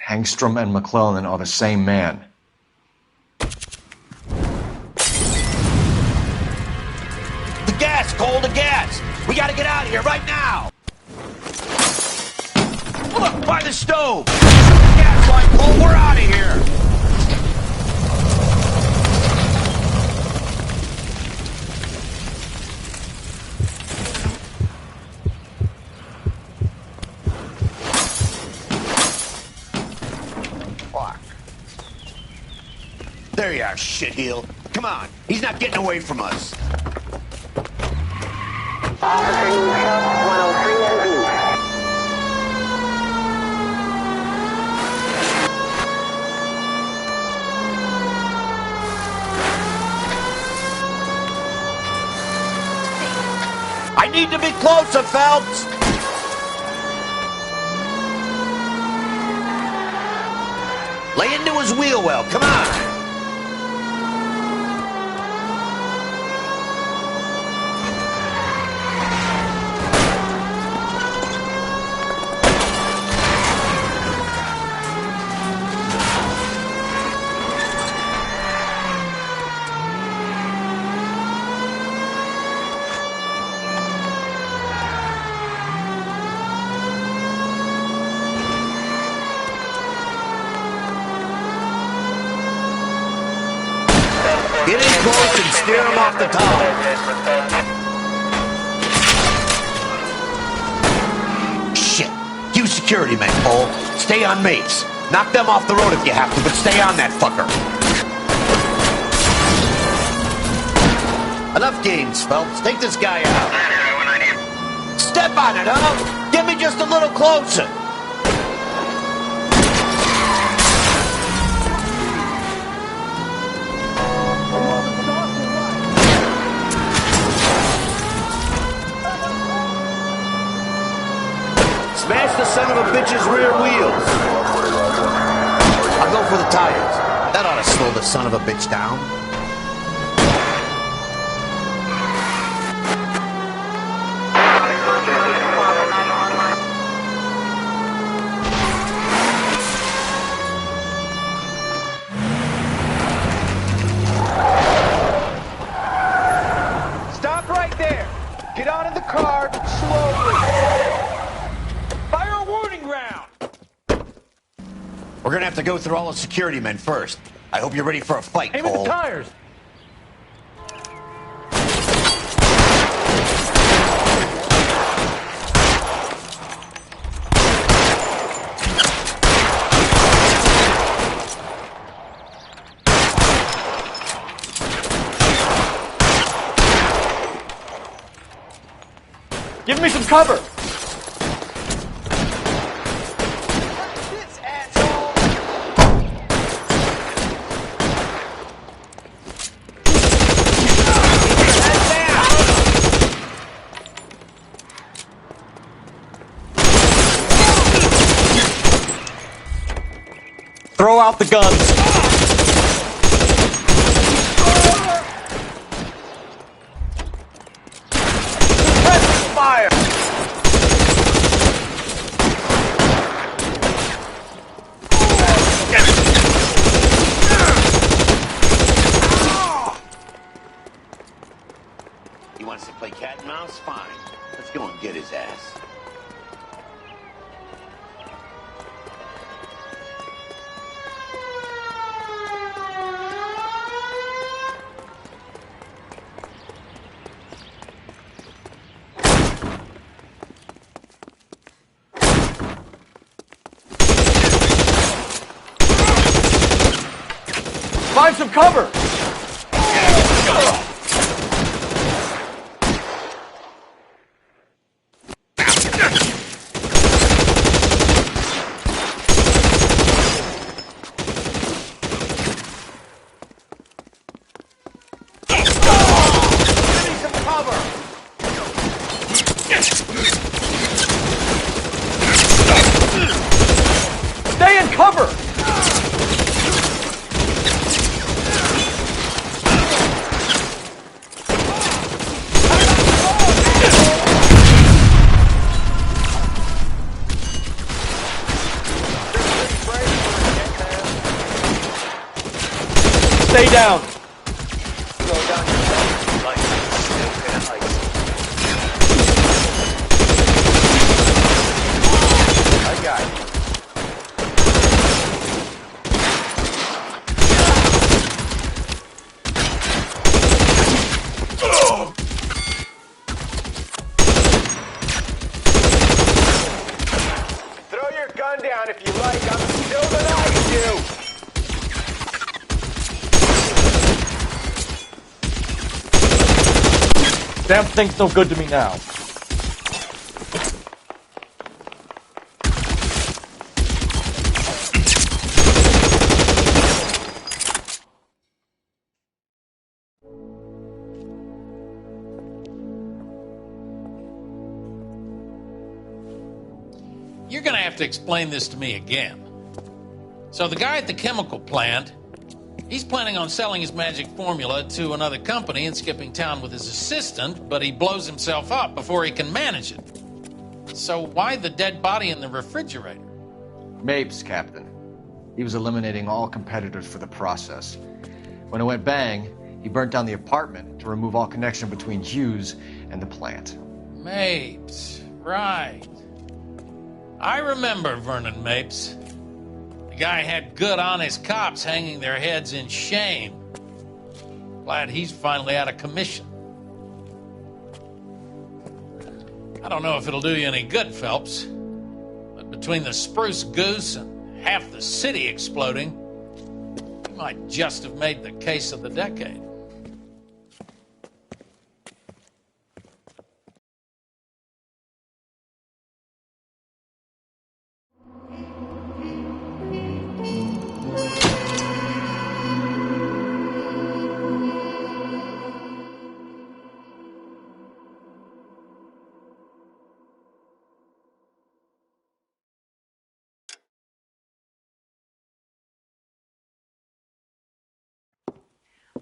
Hangstrom and McClellan are the same man. The gas, Cole, the gas! We gotta get out of here right now! Look, by the stove! Gas line, Cole, we're out of here! There you are, shitheel. Come on, he's not getting away from us. Officer needs help, 103 and east. I need to be closer, Phelps! Lay into his wheel well, come on! Get in close and steer him off the top. Shit. You security men, Cole. Stay on Mapes. Knock them off the road if you have to, but stay on that fucker. Enough games, Phelps. Take this guy out. Step on it, huh? Get me just a little closer. Smash the son of a bitch's rear wheels. I'll go for the tires. That ought to slow the son of a bitch down. Stop right there. Get out of the car slowly. Fire a warning round. We're gonna have to go through all the security men first. I hope you're ready for a fight, Aim at Cole. the tires. Give me some cover! Throw out the guns! Fire! He wants to play cat and mouse? Fine. Let's go and get his ass. Find some cover! Stay in cover! Stay down! I got it. Throw your gun down if you like. I'm still denying you. Damn thing's no good to me now. You're gonna have to explain this to me again. So the guy at the chemical plant, he's planning on selling his magic formula to another company and skipping town with his assistant, but he blows himself up before he can manage it. So why the dead body in the refrigerator? Mapes, Captain. He was eliminating all competitors for the process. When it went bang, he burnt down the apartment to remove all connection between Hughes and the plant. Mapes, right. I remember Vernon Mapes. The guy had good, honest cops hanging their heads in shame. Glad he's finally out of commission. I don't know if it'll do you any good, Phelps, but between the spruce goose and half the city exploding, you might just have made the case of the decade.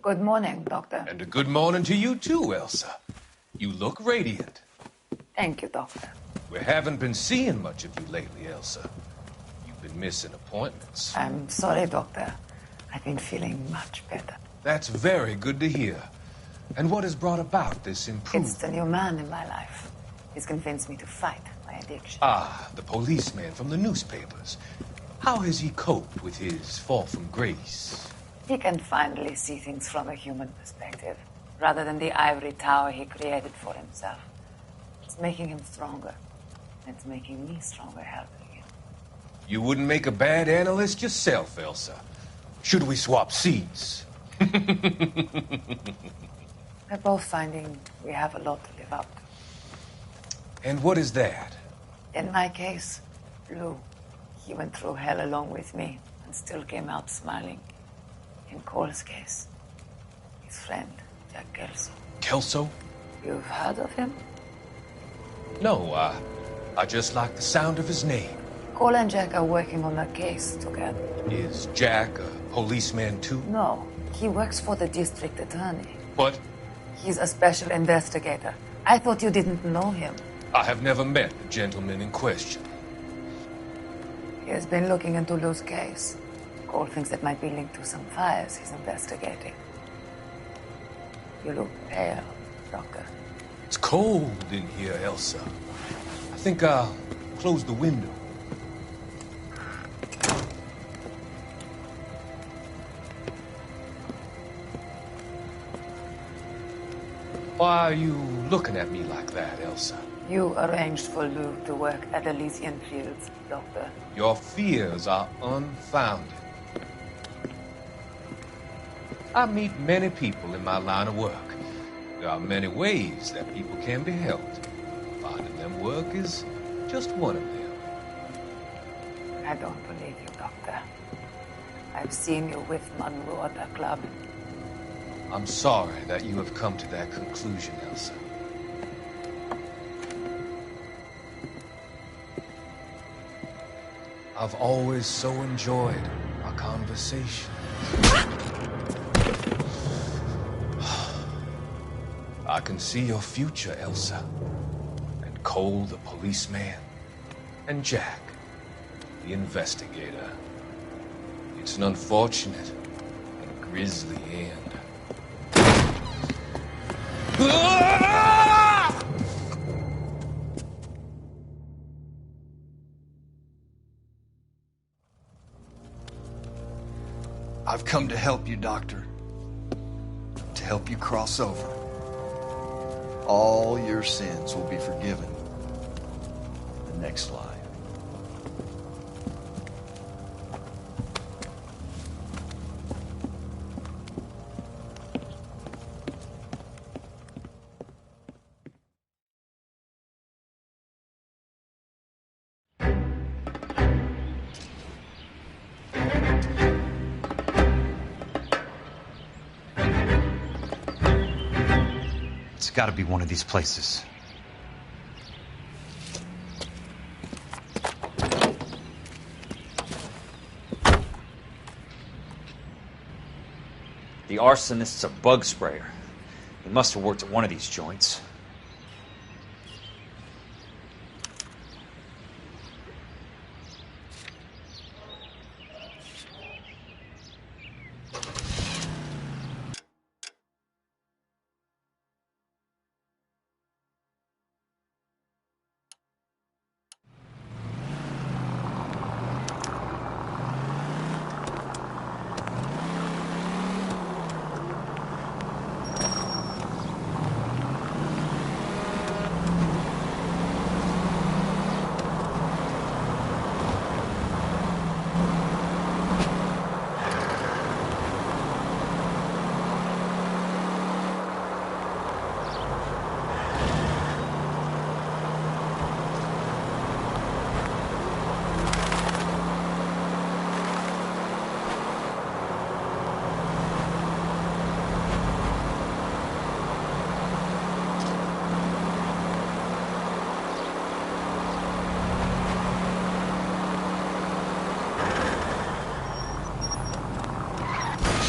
Good morning, Doctor. And a good morning to you too, Elsa. You look radiant. Thank you, Doctor. We haven't been seeing much of you lately, Elsa. You've been missing appointments. I'm sorry, Doctor. I've been feeling much better. That's very good to hear. And what has brought about this improvement? It's the new man in my life. He's convinced me to fight my addiction. Ah, the policeman from the newspapers. How has he coped with his fall from grace? He can finally see things from a human perspective, rather than the ivory tower he created for himself. It's making him stronger. It's making me stronger helping him. You wouldn't make a bad analyst yourself, Elsa. Should we swap seats? We're both finding we have a lot to live up to. And what is that? In my case, Lou. He went through hell along with me and still came out smiling. In Cole's case, his friend, Jack Kelso. Kelso? You've heard of him? No, I just like the sound of his name. Cole and Jack are working on a case together. Is Jack a policeman too? No, he works for the district attorney. What? He's a special investigator. I thought you didn't know him. I have never met the gentleman in question. He has been looking into Lou's case. Cole thinks it might be linked to some fires he's investigating. You look pale, Doctor. It's cold in here, Elsa. I think I'll close the window. Why are you looking at me like that, Elsa? You arranged for Lou to work at Elysian Fields, Doctor. Your fears are unfounded. I meet many people in my line of work. There are many ways that people can be helped. Finding them work is just one of them. I don't believe you, Doctor. I've seen you with Monroe at the club. I'm sorry that you have come to that conclusion, Elsa. I've always so enjoyed our conversations. I can see your future, Elsa. And Cole, the policeman. And Jack, the investigator. It's an unfortunate and grisly end. I've come to help you, Doctor. To help you cross over. All your sins will be forgiven in the next life. It's got to be one of these places. The arsonist's a bug sprayer. He must have worked at one of these joints.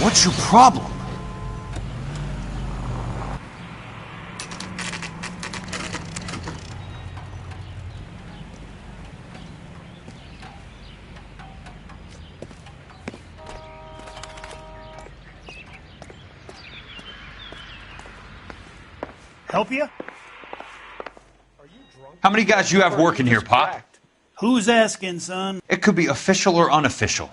What's your problem? Help you? How many guys you have working here, Pop? Who's asking, son? It could be official or unofficial.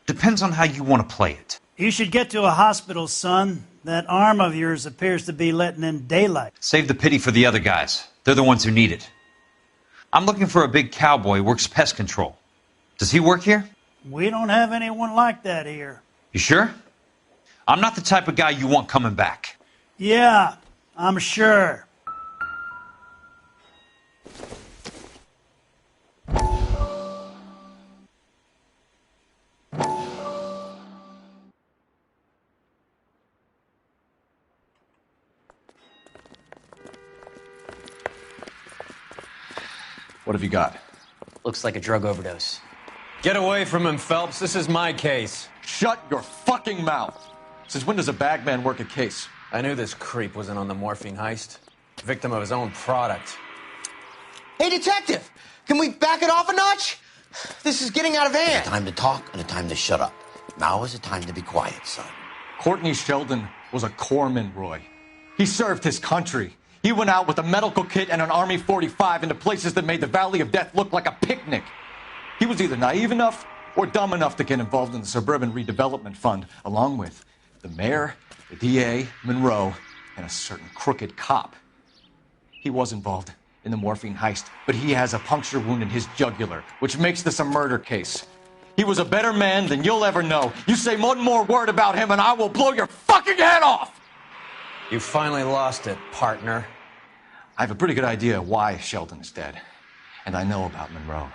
Depends on how you want to play it. You should get to a hospital, son. That arm of yours appears to be letting in daylight. Save the pity for the other guys. They're the ones who need it. I'm looking for a big cowboy who works pest control. Does he work here? We don't have anyone like that here. You sure? I'm not the type of guy you want coming back. Yeah, I'm sure. What have you got? Looks like a drug overdose. Get away from him, Phelps. This is my case. Shut your fucking mouth! Since when does a bagman work a case? I knew this creep wasn't on the morphine heist. Victim of his own product. Hey, detective! Can we back it off a notch? This is getting out of hand. A time to talk and a time to shut up. Now is a time to be quiet, son. Courtney Sheldon was a corpsman, Roy. He served his country. He went out with a medical kit and an Army 45 into places that made the Valley of Death look like a picnic. He was either naive enough or dumb enough to get involved in the Suburban Redevelopment Fund, along with the mayor, the DA, Monroe, and a certain crooked cop. He was involved in the morphine heist, but he has a puncture wound in his jugular, which makes this a murder case. He was a better man than you'll ever know. You say one more word about him and I will blow your fucking head off! You finally lost it, partner. I have a pretty good idea why Sheldon is dead. And I know about Monroe.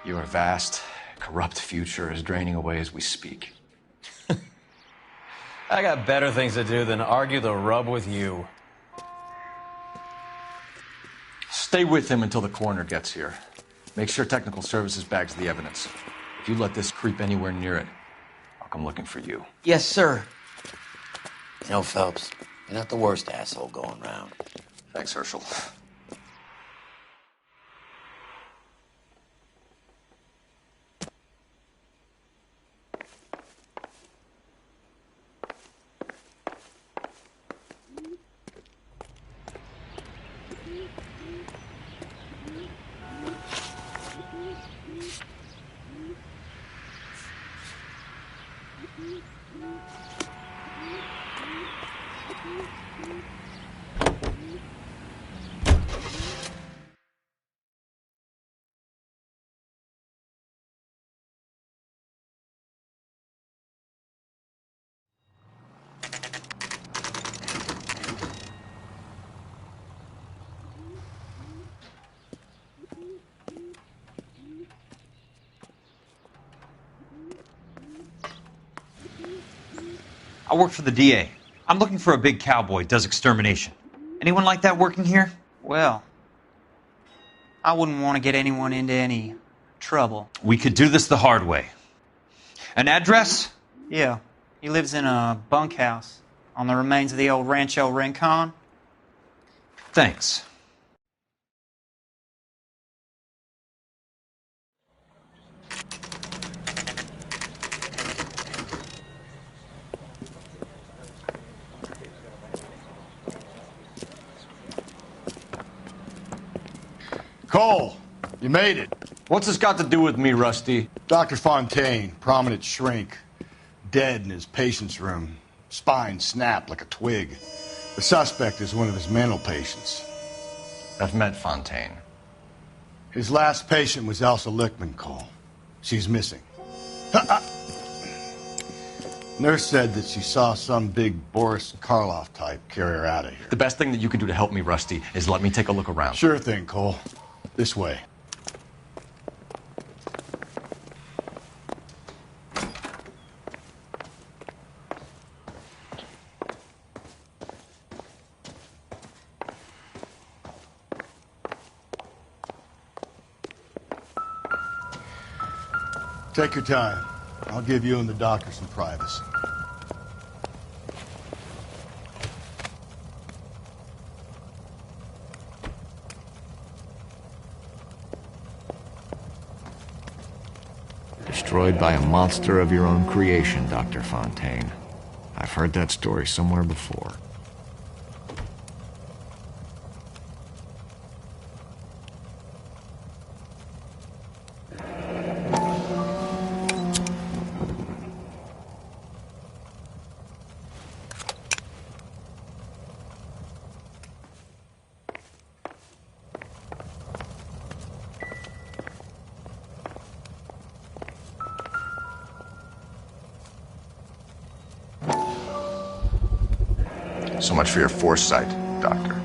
Your vast, corrupt future is draining away as we speak. I got better things to do than argue the rub with you. Stay with him until the coroner gets here. Make sure technical services bags the evidence. If you let this creep anywhere near it, I'll come looking for you. Yes, sir. You know, Phelps, you're not the worst asshole going round. Thanks, Herschel. I work for the DA. I'm looking for a big cowboy, does extermination. Anyone like that working here? Well, I wouldn't want to get anyone into any trouble. We could do this the hard way. An address? Yeah, he lives in a bunkhouse on the remains of the old Rancho Rincon. Thanks. Cole, you made it. What's this got to do with me, Rusty? Dr. Fontaine, prominent shrink, dead in his patient's room. Spine snapped like a twig. The suspect is one of his mental patients. I've met Fontaine. His last patient was Elsa Lichtman, Cole. She's missing. Nurse said that she saw some big Boris Karloff type carry her out of here. The best thing that you can do to help me, Rusty, is let me take a look around. Sure thing, Cole. This way. Take your time. I'll give you and the doctor some privacy. Destroyed by a monster of your own creation, Dr. Fontaine. I've heard that story somewhere before. So much for your foresight, Doctor.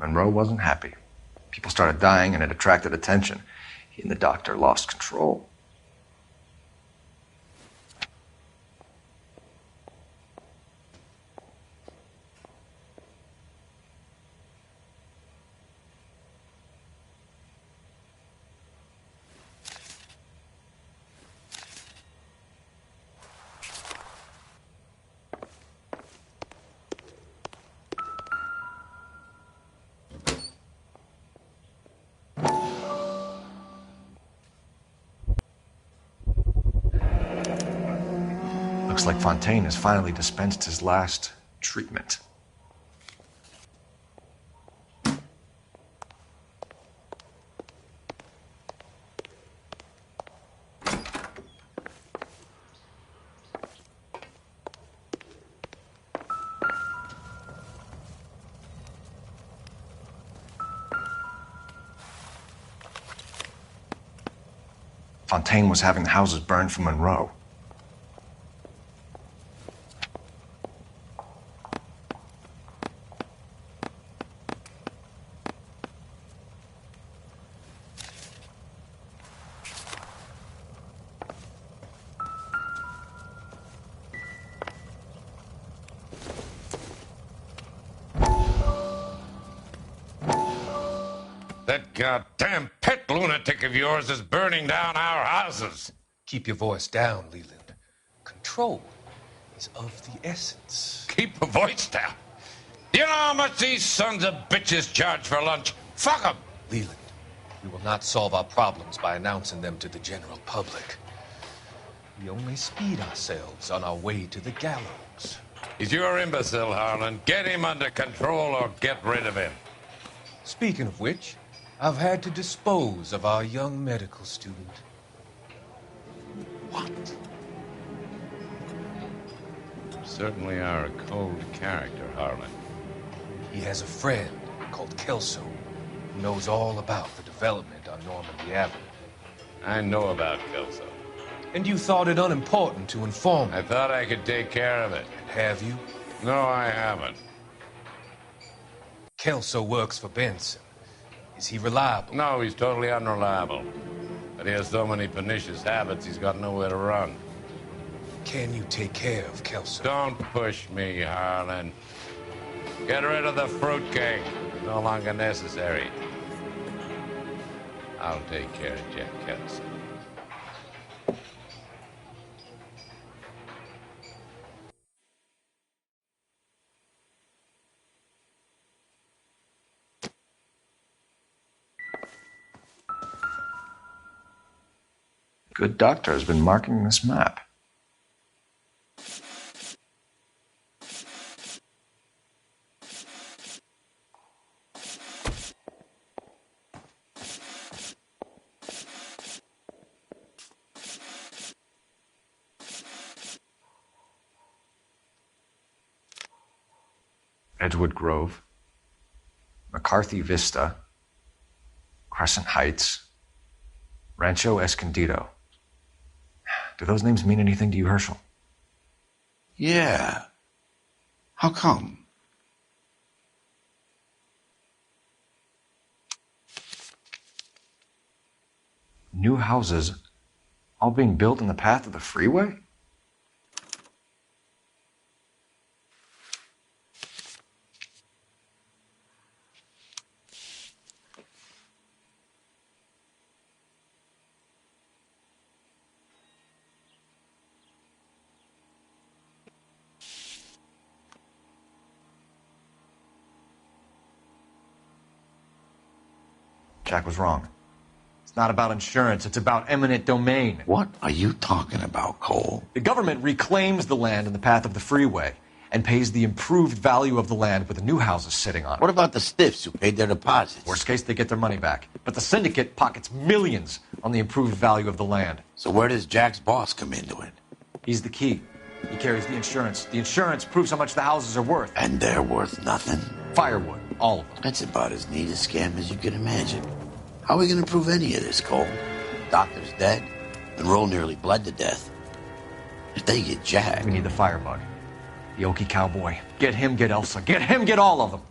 Monroe wasn't happy. People started dying and it attracted attention. He and the doctor lost control. Looks like Fontaine has finally dispensed his last treatment. Fontaine was having the houses burned for Monroe. That goddamn pet lunatic of yours is burning down our houses. Keep your voice down, Leland. Control is of the essence. Keep your voice down? Do you know how much these sons of bitches charge for lunch? Fuck them! Leland, we will not solve our problems by announcing them to the general public. We only speed ourselves on our way to the gallows. He's your imbecile, Harlan. Get him under control or get rid of him. Speaking of which, I've had to dispose of our young medical student. What? You certainly are a cold character, Harlan. He has a friend called Kelso who knows all about the development on Normandy Avenue. I know about Kelso. And you thought it unimportant to inform me. I thought I could take care of it. And have you? No, I haven't. Kelso works for Benson. Is he reliable? No, he's totally unreliable. But he has so many pernicious habits, he's got nowhere to run. Can you take care of Kelso? Don't push me, Harlan. Get rid of the fruitcake. It's no longer necessary. I'll take care of Jack Kelso. Good doctor has been marking this map. Edgewood Grove, McCarthy Vista, Crescent Heights, Rancho Escondido. Do those names mean anything to you, Herschel? Yeah. How come? New houses all being built in the path of the freeway? Jack was wrong. It's not about insurance, it's about eminent domain. What are you talking about, Cole? The government reclaims the land in the path of the freeway and pays the improved value of the land with the new houses sitting on it. What about the stiffs who paid their deposits? Worst case, they get their money back. But the syndicate pockets millions on the improved value of the land. So where does Jack's boss come into it? He's the key. He carries the insurance. The insurance proves how much the houses are worth. And they're worth nothing? Firewood, all of them. That's about as neat a scam as you can imagine. How are we going to prove any of this, Cole? Doctor's dead. Monroe nearly bled to death. If they get Jack... We need the firebug. The Okie cowboy. Get him, get Elsa. Get him, get all of them.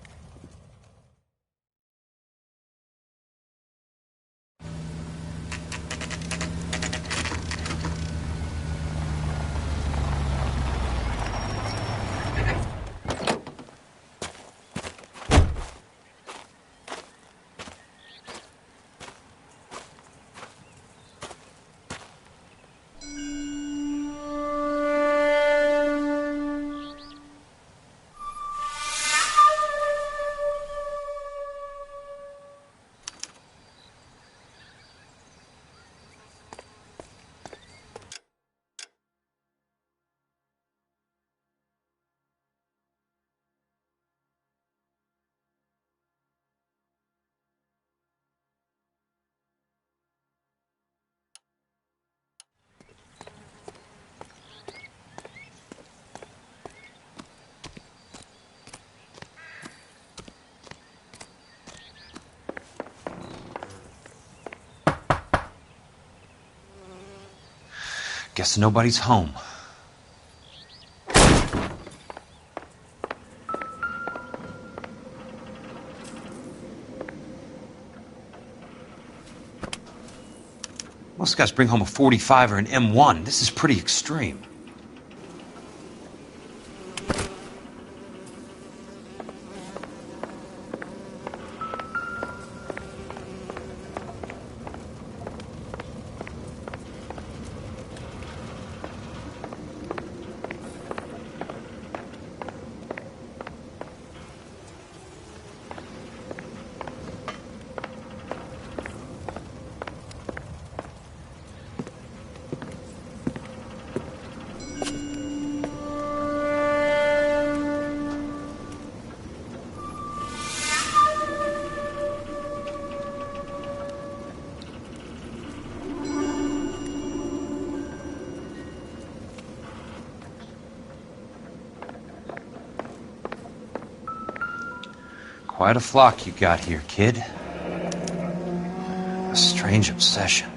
Guess nobody's home. Most guys bring home a 45 or an M1. This is pretty extreme. Quite a flock you got here, kid. A strange obsession.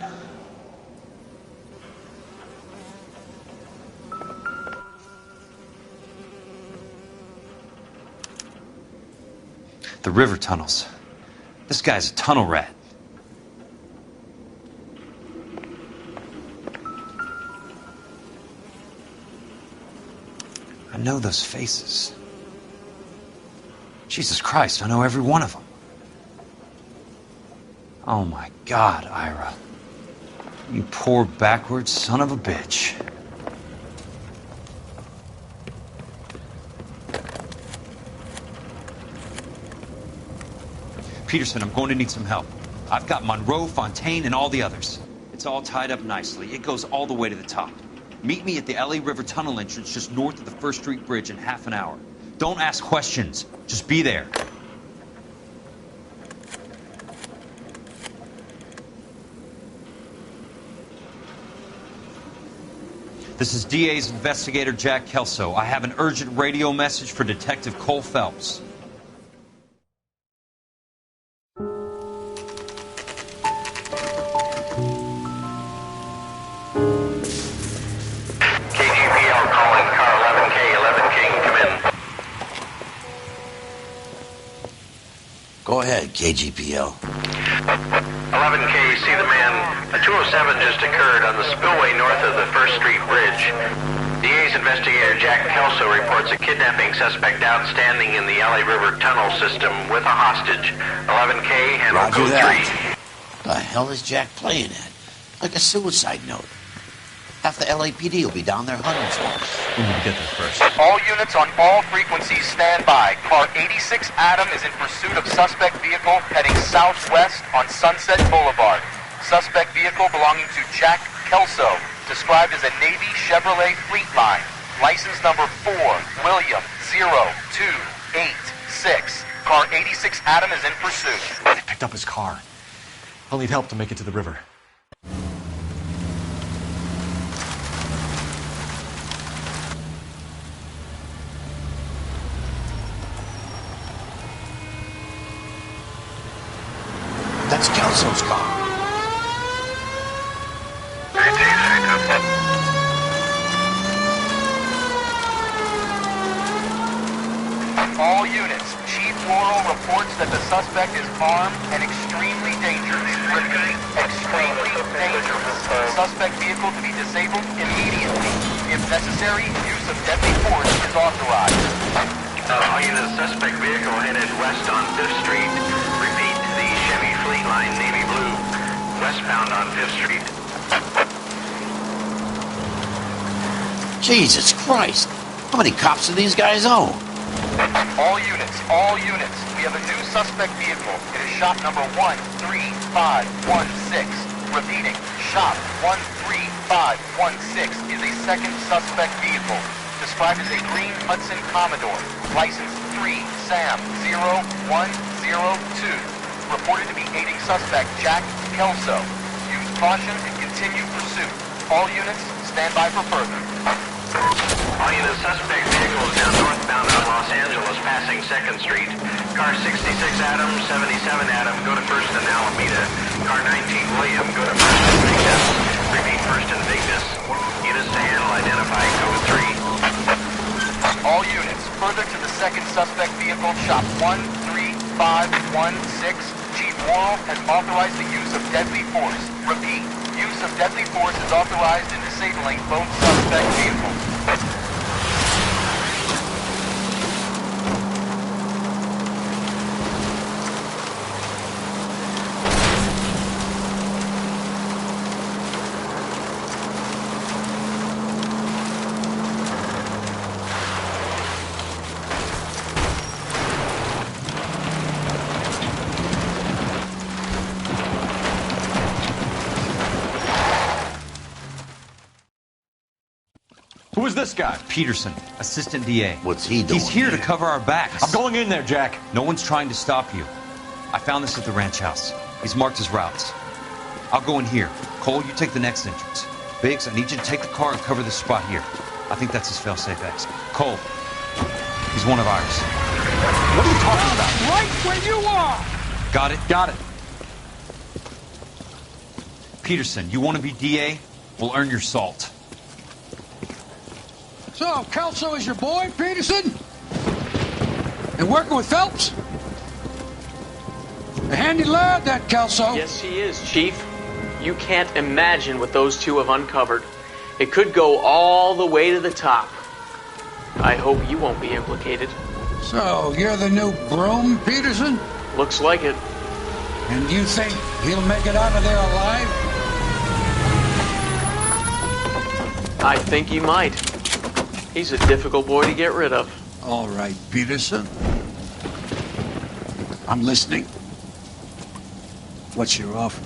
The river tunnels. This guy's a tunnel rat. I know those faces. Jesus Christ, I know every one of them. Oh my God, Ira. You poor backwards son of a bitch. Peterson, I'm going to need some help. I've got Monroe, Fontaine, and all the others. It's all tied up nicely. It goes all the way to the top. Meet me at the LA River Tunnel entrance just north of the First Street Bridge in half an hour. Don't ask questions. Just be there. This is DA's investigator Jack Kelso. I have an urgent radio message for Detective Cole Phelps. Go ahead, KGPL. 11K, see the man. A 207 just occurred on the spillway north of the First Street Bridge. DA's investigator Jack Kelso reports a kidnapping suspect outstanding in the LA River tunnel system with a hostage. 11K, handle Roger code that. 3. The hell is Jack playing at? Like a suicide note. Half the LAPD will be down there hunting for us. We need to get there first. All units on all frequencies stand by. Car 86 Adam is in pursuit of suspect vehicle heading southwest on Sunset Boulevard. Suspect vehicle belonging to Jack Kelso, described as a Navy Chevrolet Fleetline. License number 4, William 0286. Car 86 Adam is in pursuit. They picked up his car. I'll need help to make it to the river. That's Kelso's car. All units, Chief Laurel reports that the suspect is armed and extremely dangerous. Repeat, extremely dangerous. Suspect vehicle to be disabled immediately. If necessary, use of deadly force is authorized. All units, suspect vehicle headed west on 5th Street. Repeat, the Chevy Fleetline navy blue, westbound on 5th Street. Jesus Christ. How many cops do these guys own? All units, we have a new suspect vehicle. It is shop number 13516. Repeating, shop 13516 is a second suspect vehicle, described as a green Hudson Commodore, license 3 Sam 0102, reported to be aiding suspect Jack Kelso. Use caution and continue pursuit. All units, stand by for further. All units, suspect vehicle is now northbound on Los Angeles, passing 2nd Street. Car 66 Adam, 77 Adam, go to 1st and Alameda. Car 19 William, go to 1st and Vignes. Repeat, 1st and Vignes. Units suspect vehicle shop 13516. Chief Worrell has authorized the use of deadly force. Repeat, use of deadly force is authorized in disabling both suspect vehicles. Who is this guy? Peterson, assistant DA. What's he doing? He's here to cover our backs. I'm going in there, Jack. No one's trying to stop you. I found this at the ranch house. He's marked his routes. I'll go in here. Cole, you take the next entrance. Biggs, I need you to take the car and cover this spot here. I think that's his fail-safe exit. Cole, he's one of ours. What are you talking about? Right where you are! Got it? Got it. Peterson, you want to be DA? We'll earn your salt. So, Kelso is your boy, Peterson? And working with Phelps? A handy lad, that Kelso. Yes, he is, Chief. You can't imagine what those two have uncovered. It could go all the way to the top. I hope you won't be implicated. So, you're the new broom, Peterson? Looks like it. And you think he'll make it out of there alive? I think he might. He's a difficult boy to get rid of. All right, Peterson. I'm listening. What's your offer?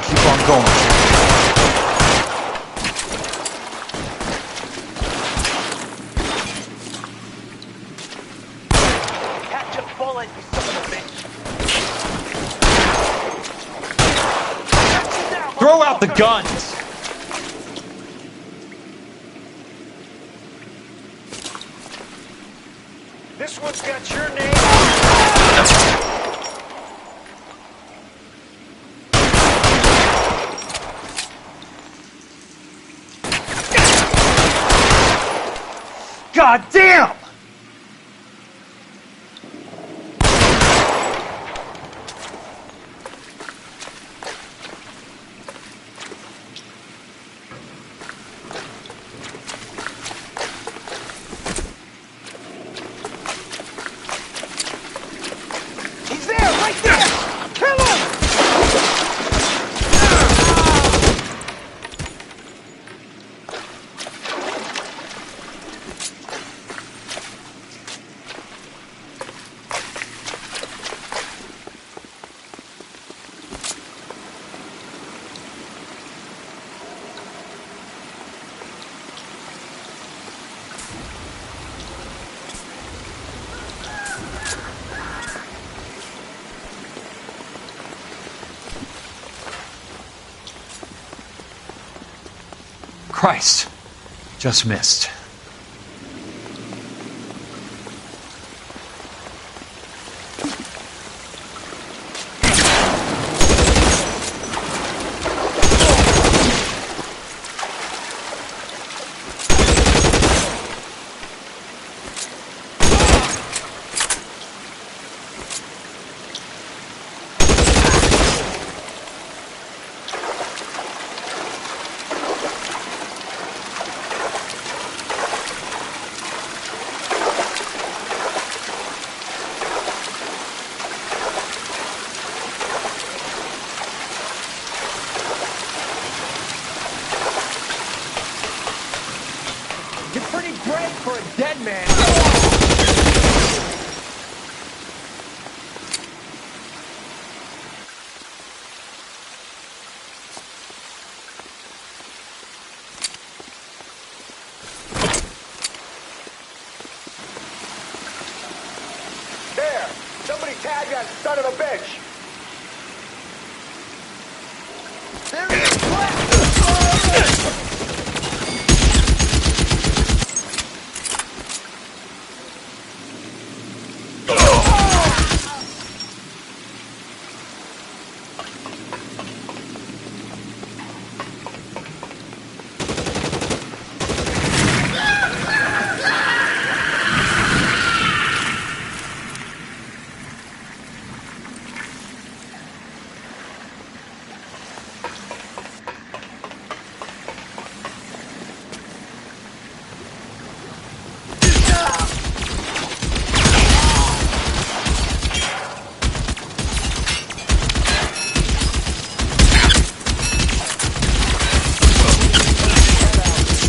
Keep on going. Catch a bullet, you son of a bitch. Throw out the guns! This one's got your name. God damn! He's there, right there! Kill him! Christ. Just missed. You're pretty brave for a dead man. There! Somebody tag that son of a bitch! There he is!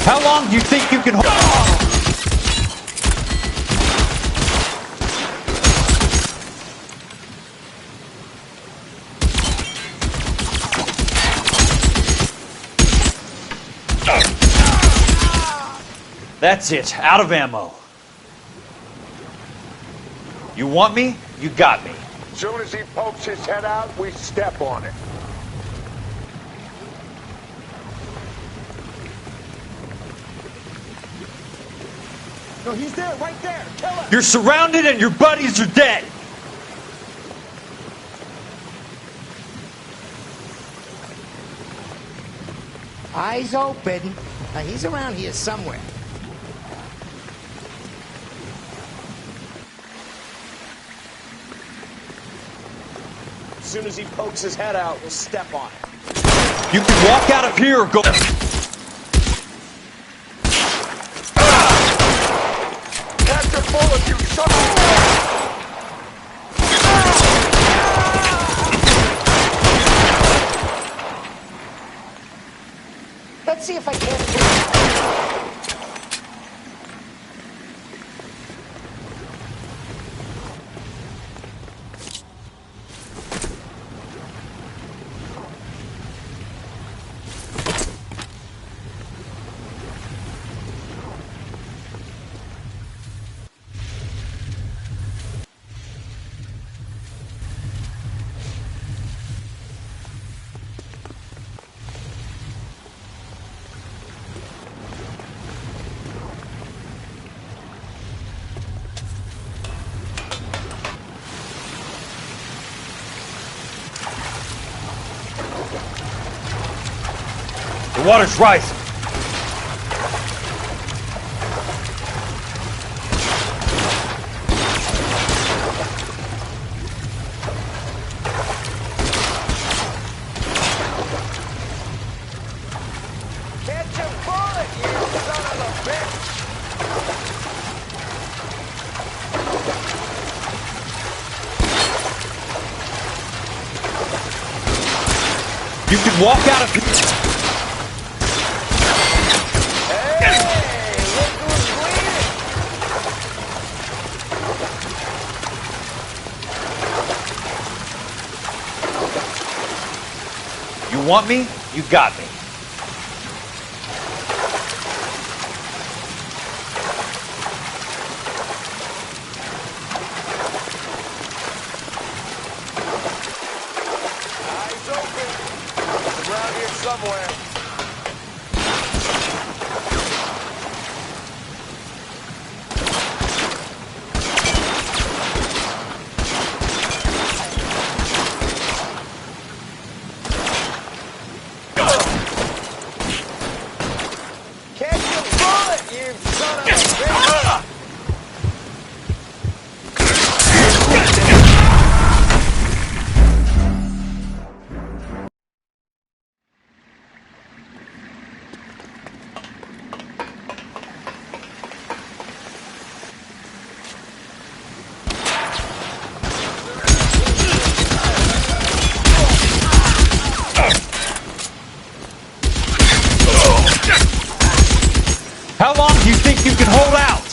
How long do you think you can hold? That's it. Out of ammo. You want me? You got me. Soon as he pokes his head out, we step on it. No, he's there, right there. Kill him. You're surrounded and your buddies are dead. Eyes open. Now, he's around here somewhere. As soon as he pokes his head out, we'll step on it. You can walk out of here or go. Catch a bullet, you son of a... Let's see if I can't... The water's rising. Catch a bullet, you son of a bitch! You can walk out of here. You want me? You got me. Eyes open. It's around here somewhere. Catch a bullet, you son of a bitch! How long do you think you can hold out?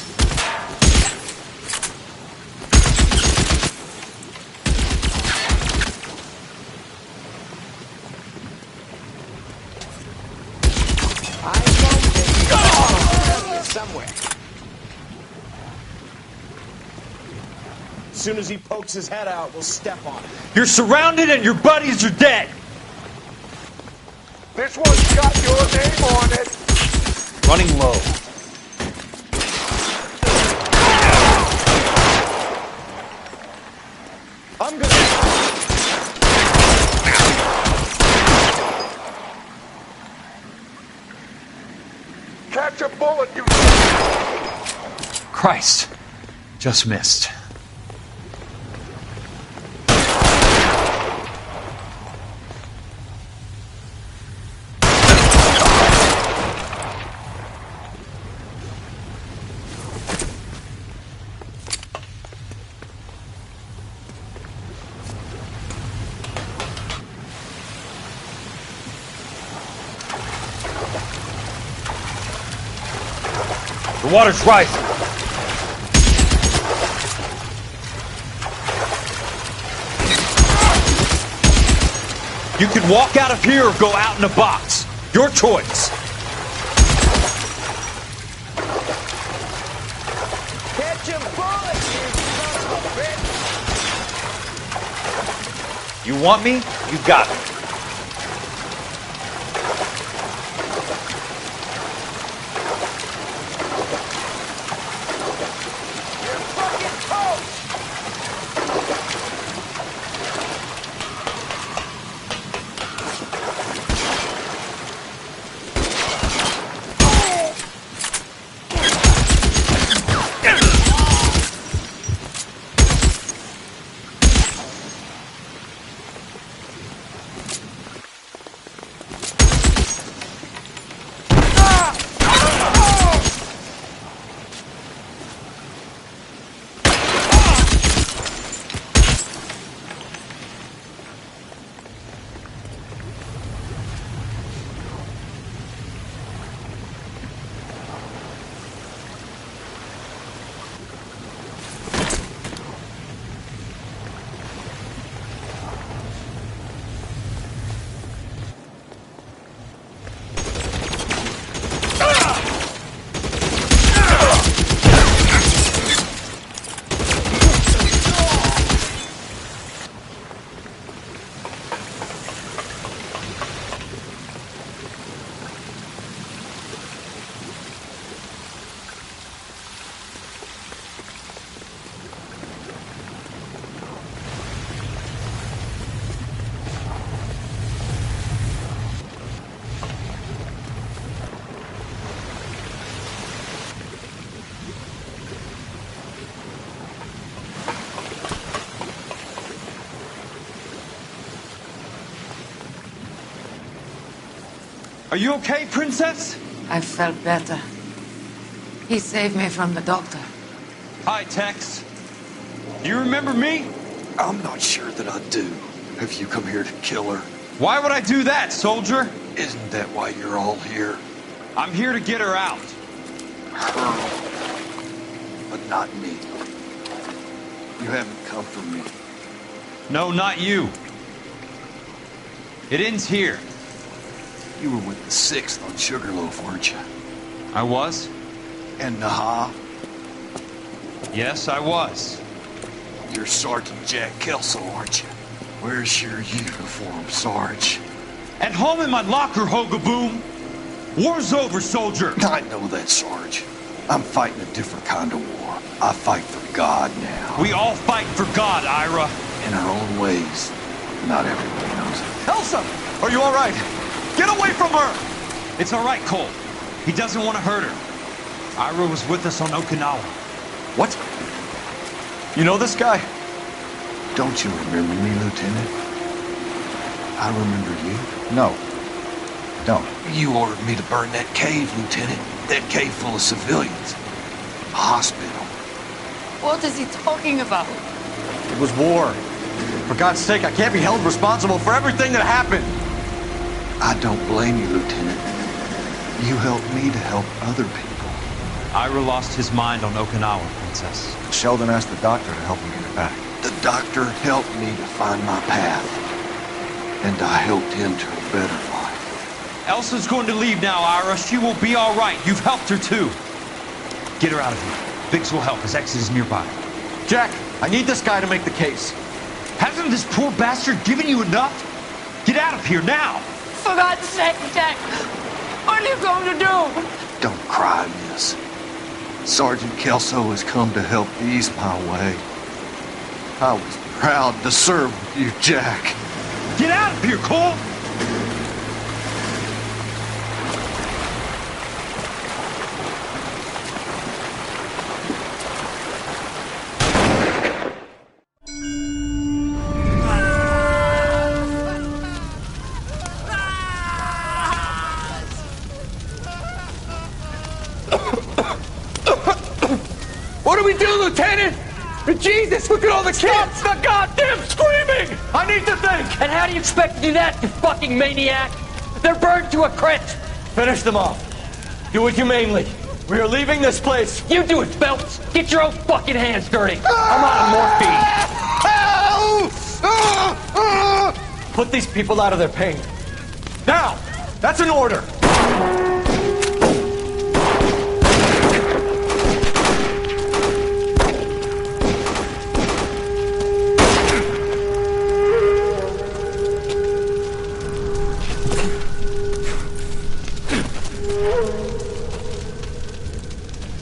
Somewhere. As soon as he pokes his head out, we'll step on it. You're surrounded and your buddies are dead. This one's got your name on it. Running low. I'm gonna... Catch a bullet, you... Christ. Just missed. The water's rising. You can walk out of here or go out in a box. Your choice. Catch a bullet, you son of a bitch! You want me? You got me. Are you okay, Princess? I felt better. He saved me from the doctor. Hi, Tex. You remember me? I'm not sure that I do. Have you come here to kill her? Why would I do that, soldier? Isn't that why you're all here? I'm here to get her out. Her. But not me. You haven't come for me. No, not you. It ends here. You were with the 6th on Sugarloaf, weren't you? I was? And Naha? Yes, I was. You're Sergeant Jack Kelso, aren't you? Where's your uniform, Sarge? At home in my locker, Hogaboom. War's over, soldier. I know that, Sarge. I'm fighting a different kind of war. I fight for God now. We all fight for God, Ira. In our own ways. Not everybody knows it. Elsa! Are you all right? Get away from her! It's all right, Cole. He doesn't want to hurt her. Ira was with us on Okinawa. What? You know this guy? Don't you remember me, Lieutenant? I remember you. No. Don't. You ordered me to burn that cave, Lieutenant. That cave full of civilians. A hospital. What is he talking about? It was war. For God's sake, I can't be held responsible for everything that happened. I don't blame you, Lieutenant. You helped me to help other people. Ira lost his mind on Okinawa, Princess. Sheldon asked the doctor to help him get it back. The doctor helped me to find my path. And I helped him to a better life. Elsa's going to leave now, Ira. She will be all right. You've helped her, too. Get her out of here. Biggs will help. His exit is nearby. Jack, I need this guy to make the case. Hasn't this poor bastard given you enough? Get out of here now! For God's sake, Jack! What are you going to do? Don't cry, miss. Sergeant Kelso has come to help ease my way. I was proud to serve with you, Jack. Get out of here, Cole! What do we do, Lieutenant? Jesus, look at all the kids! Stop the goddamn screaming! I need to think! And how do you expect to do that, you fucking maniac? They're burned to a crisp! Finish them off. Do it humanely. We are leaving this place. You do it, Phelps. Get your own fucking hands dirty. I'm out of morphine. Put these people out of their pain. Now! That's an order!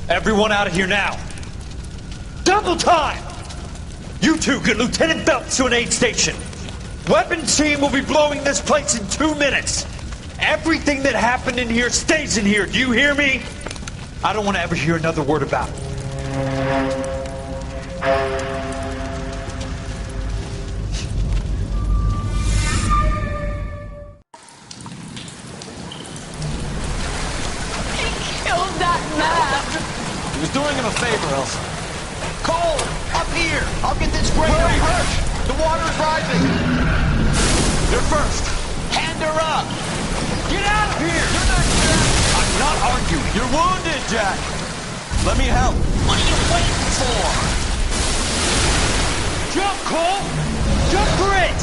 Everyone out of here now. Double time! You two get Lieutenant Phelps to an aid station. Weapons team will be blowing this place in 2 minutes. Everything that happened in here stays in here. Do you hear me? I don't want to ever hear another word about it. Killed that man! He was doing him a favor, Elsa. Cole! Up here! I'll get this grader! Hurry! The water's rising! You're first! Hand her up! Get out of here! You're not Jack! I'm not arguing. You're wounded, Jack! Let me help. What are you waiting for? Jump, Cole! Jump for it!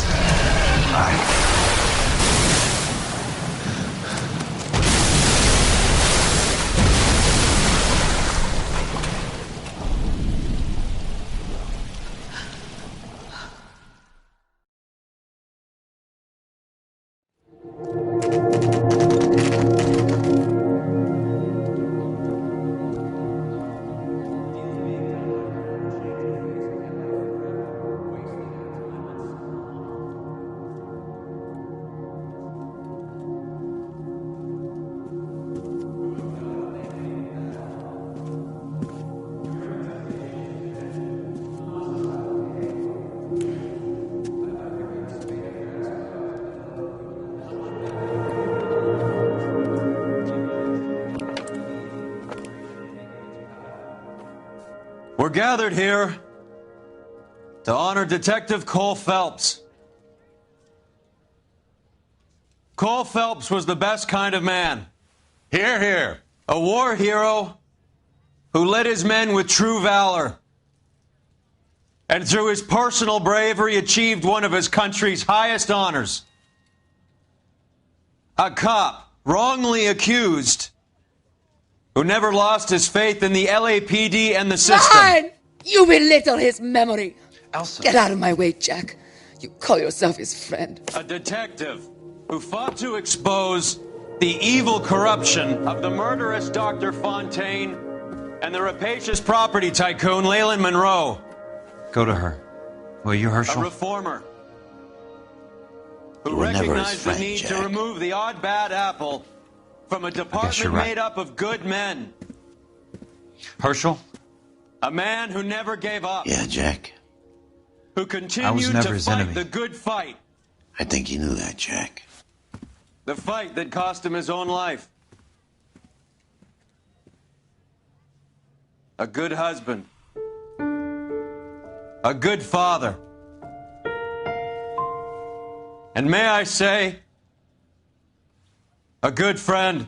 We're gathered here to honor Detective Cole Phelps. Cole Phelps was the best kind of man. Hear, hear. A war hero who led his men with true valor. And through his personal bravery achieved one of his country's highest honors. A cop wrongly accused who never lost his faith in the LAPD and the system. Fine! You belittle his memory. Elsa. Get out of my way, Jack. You call yourself his friend. A detective who fought to expose the evil corruption of the murderous Dr. Fontaine and the rapacious property tycoon Leyland Monroe. Go to her. Will you, Herschel? A reformer who You were never his recognized friend, the need Jack. to remove the odd bad apple from a department you're right. made up of good men. Herschel? A man who never gave up. Yeah, Jack. Who I was continued never to his fight enemy. the good fight. I think you knew that, Jack. The fight that cost him his own life. A good husband. A good father. And may I say, a good friend.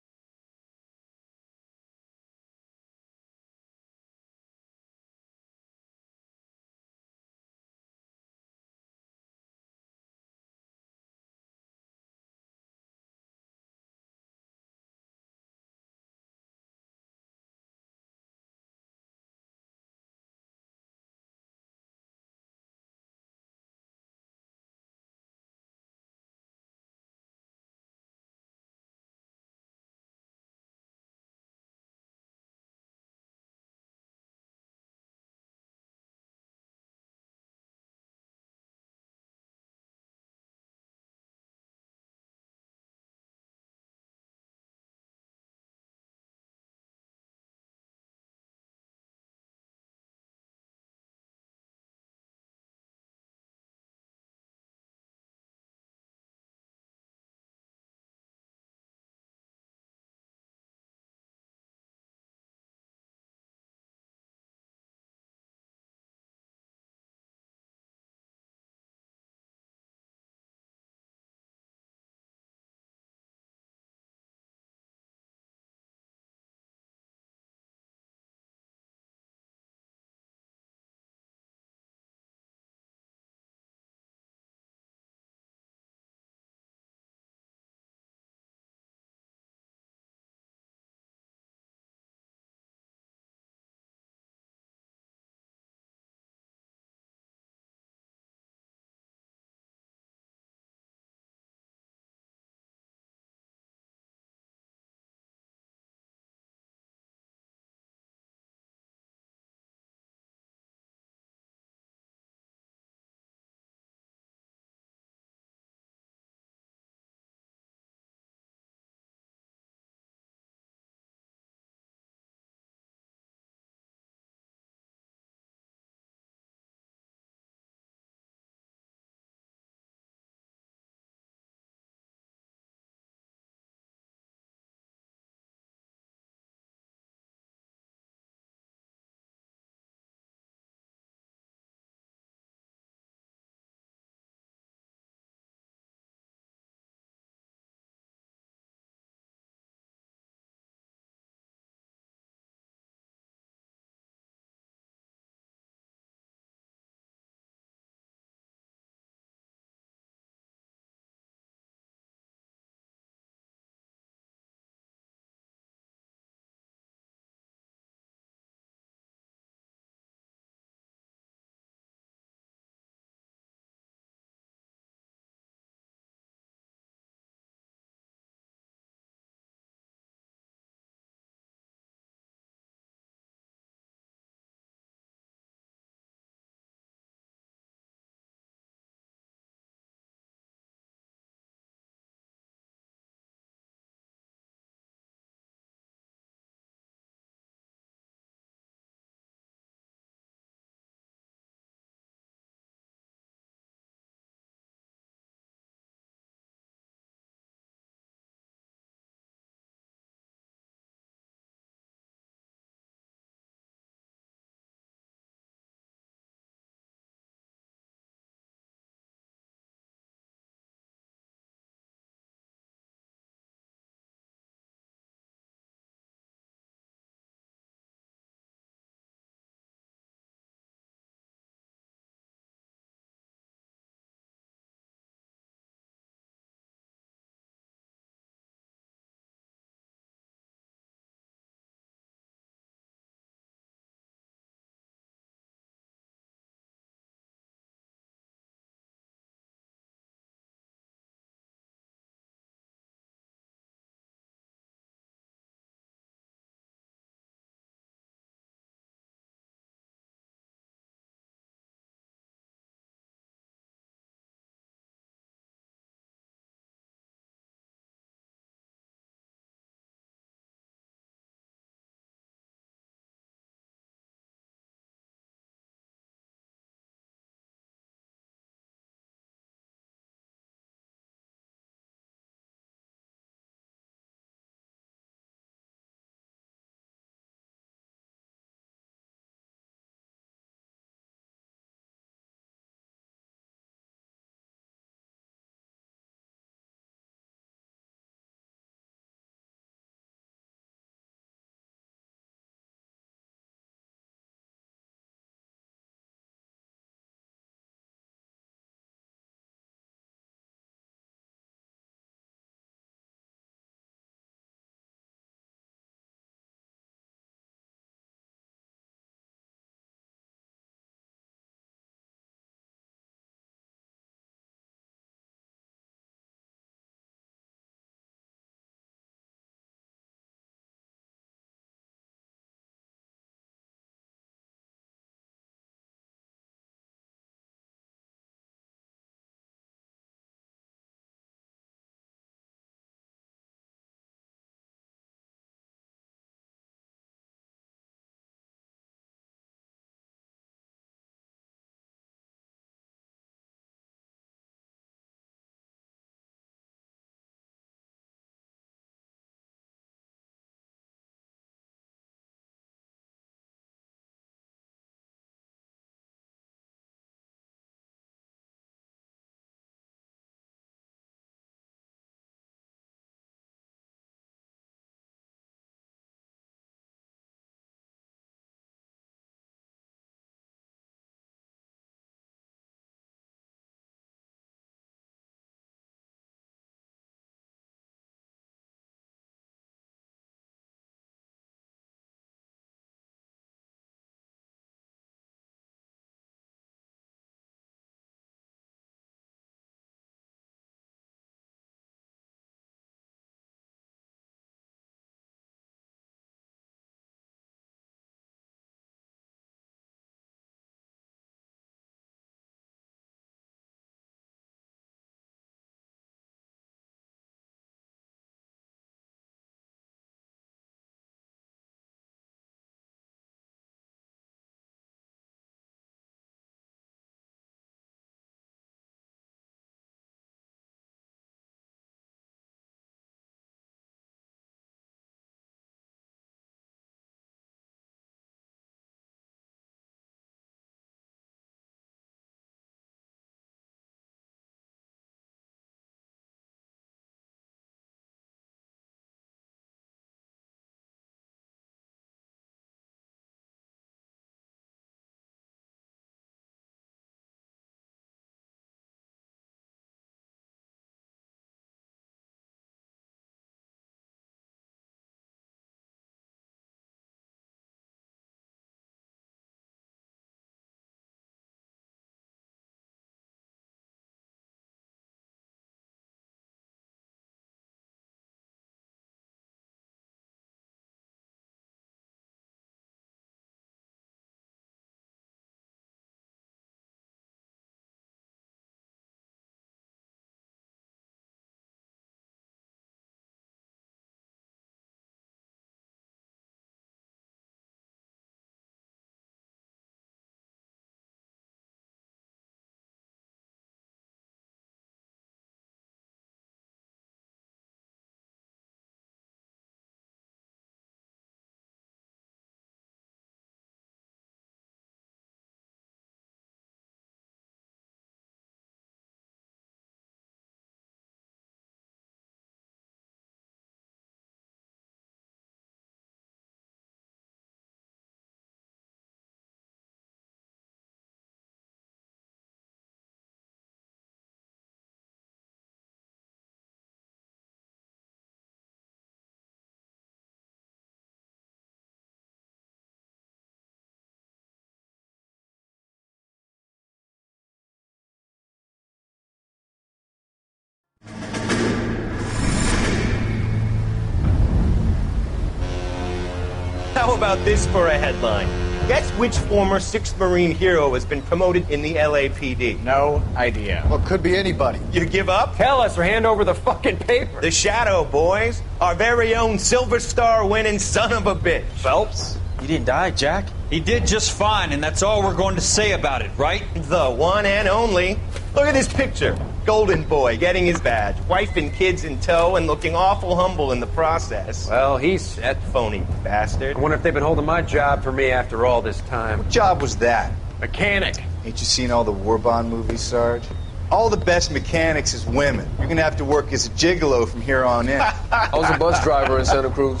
How about this for a headline? Guess which former 6th Marine hero has been promoted in the LAPD? No idea. Well, could be anybody. You give up? Tell us or hand over the fucking paper. The Shadow, boys. Our very own Silver Star winning son of a bitch. Phelps? He didn't die, Jack. He did just fine, and that's all we're going to say about it, right? The one and only. Look at this picture. Golden boy getting his badge, wife and kids in tow, and looking awful humble in the process. Well, he's set. Phony bastard. I wonder if they've been holding my job for me after all this time. What job was that? Mechanic. Ain't you seen all the war bond movies, Sarge? All the best mechanics is women. You're gonna have to work as a gigolo from here on in. I was a bus driver in Santa Cruz.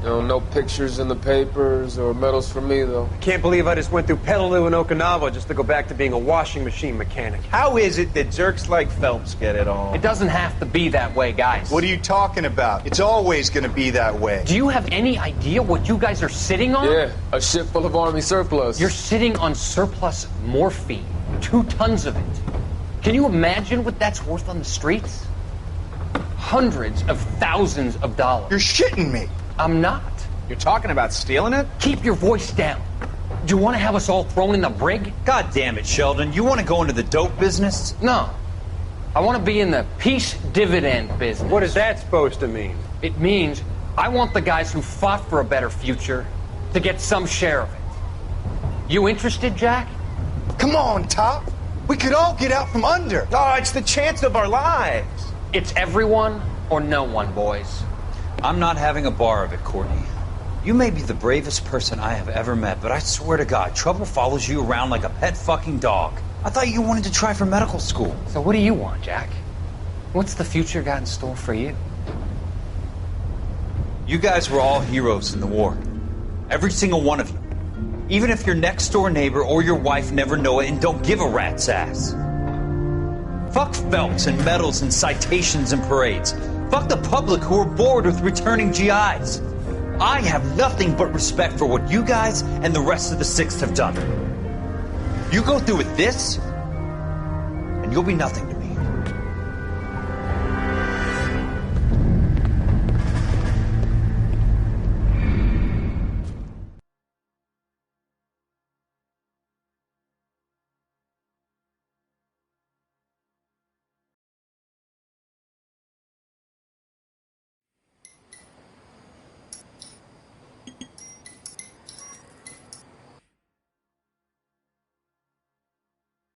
You know, no pictures in the papers or medals for me, though. I can't believe I just went through Petaloo and Okinawa just to go back to being a washing machine mechanic. How is it that jerks like Phelps get it all? It doesn't have to be that way, guys. What are you talking about? It's always gonna be that way. Do you have any idea what you guys are sitting on? Yeah, a ship full of Army surplus. You're sitting on surplus morphine. 2 tons of it. Can you imagine what that's worth on the streets? Hundreds of thousands of dollars. You're shitting me. I'm not. You're talking about stealing it? Keep your voice down. Do you want to have us all thrown in the brig? God damn it, Sheldon. You want to go into the dope business? No. I want to be in the peace dividend business. What is that supposed to mean? It means I want the guys who fought for a better future to get some share of it. You interested, Jack? Come on, Top. We could all get out from under. Oh, it's the chance of our lives. It's everyone or no one, boys. I'm not having a bar of it, Courtney. You may be the bravest person I have ever met, but I swear to God, trouble follows you around like a pet fucking dog. I thought you wanted to try for medical school. So what do you want, Jack? What's the future got in store for you? You guys were all heroes in the war. Every single one of you. Even if your next door neighbor or your wife never know it and don't give a rat's ass. Fuck Phelps and medals and citations and parades. Fuck the public who are bored with returning GIs. I have nothing but respect for what you guys and the rest of the 6th have done. You go through with this, and you'll be nothing to me.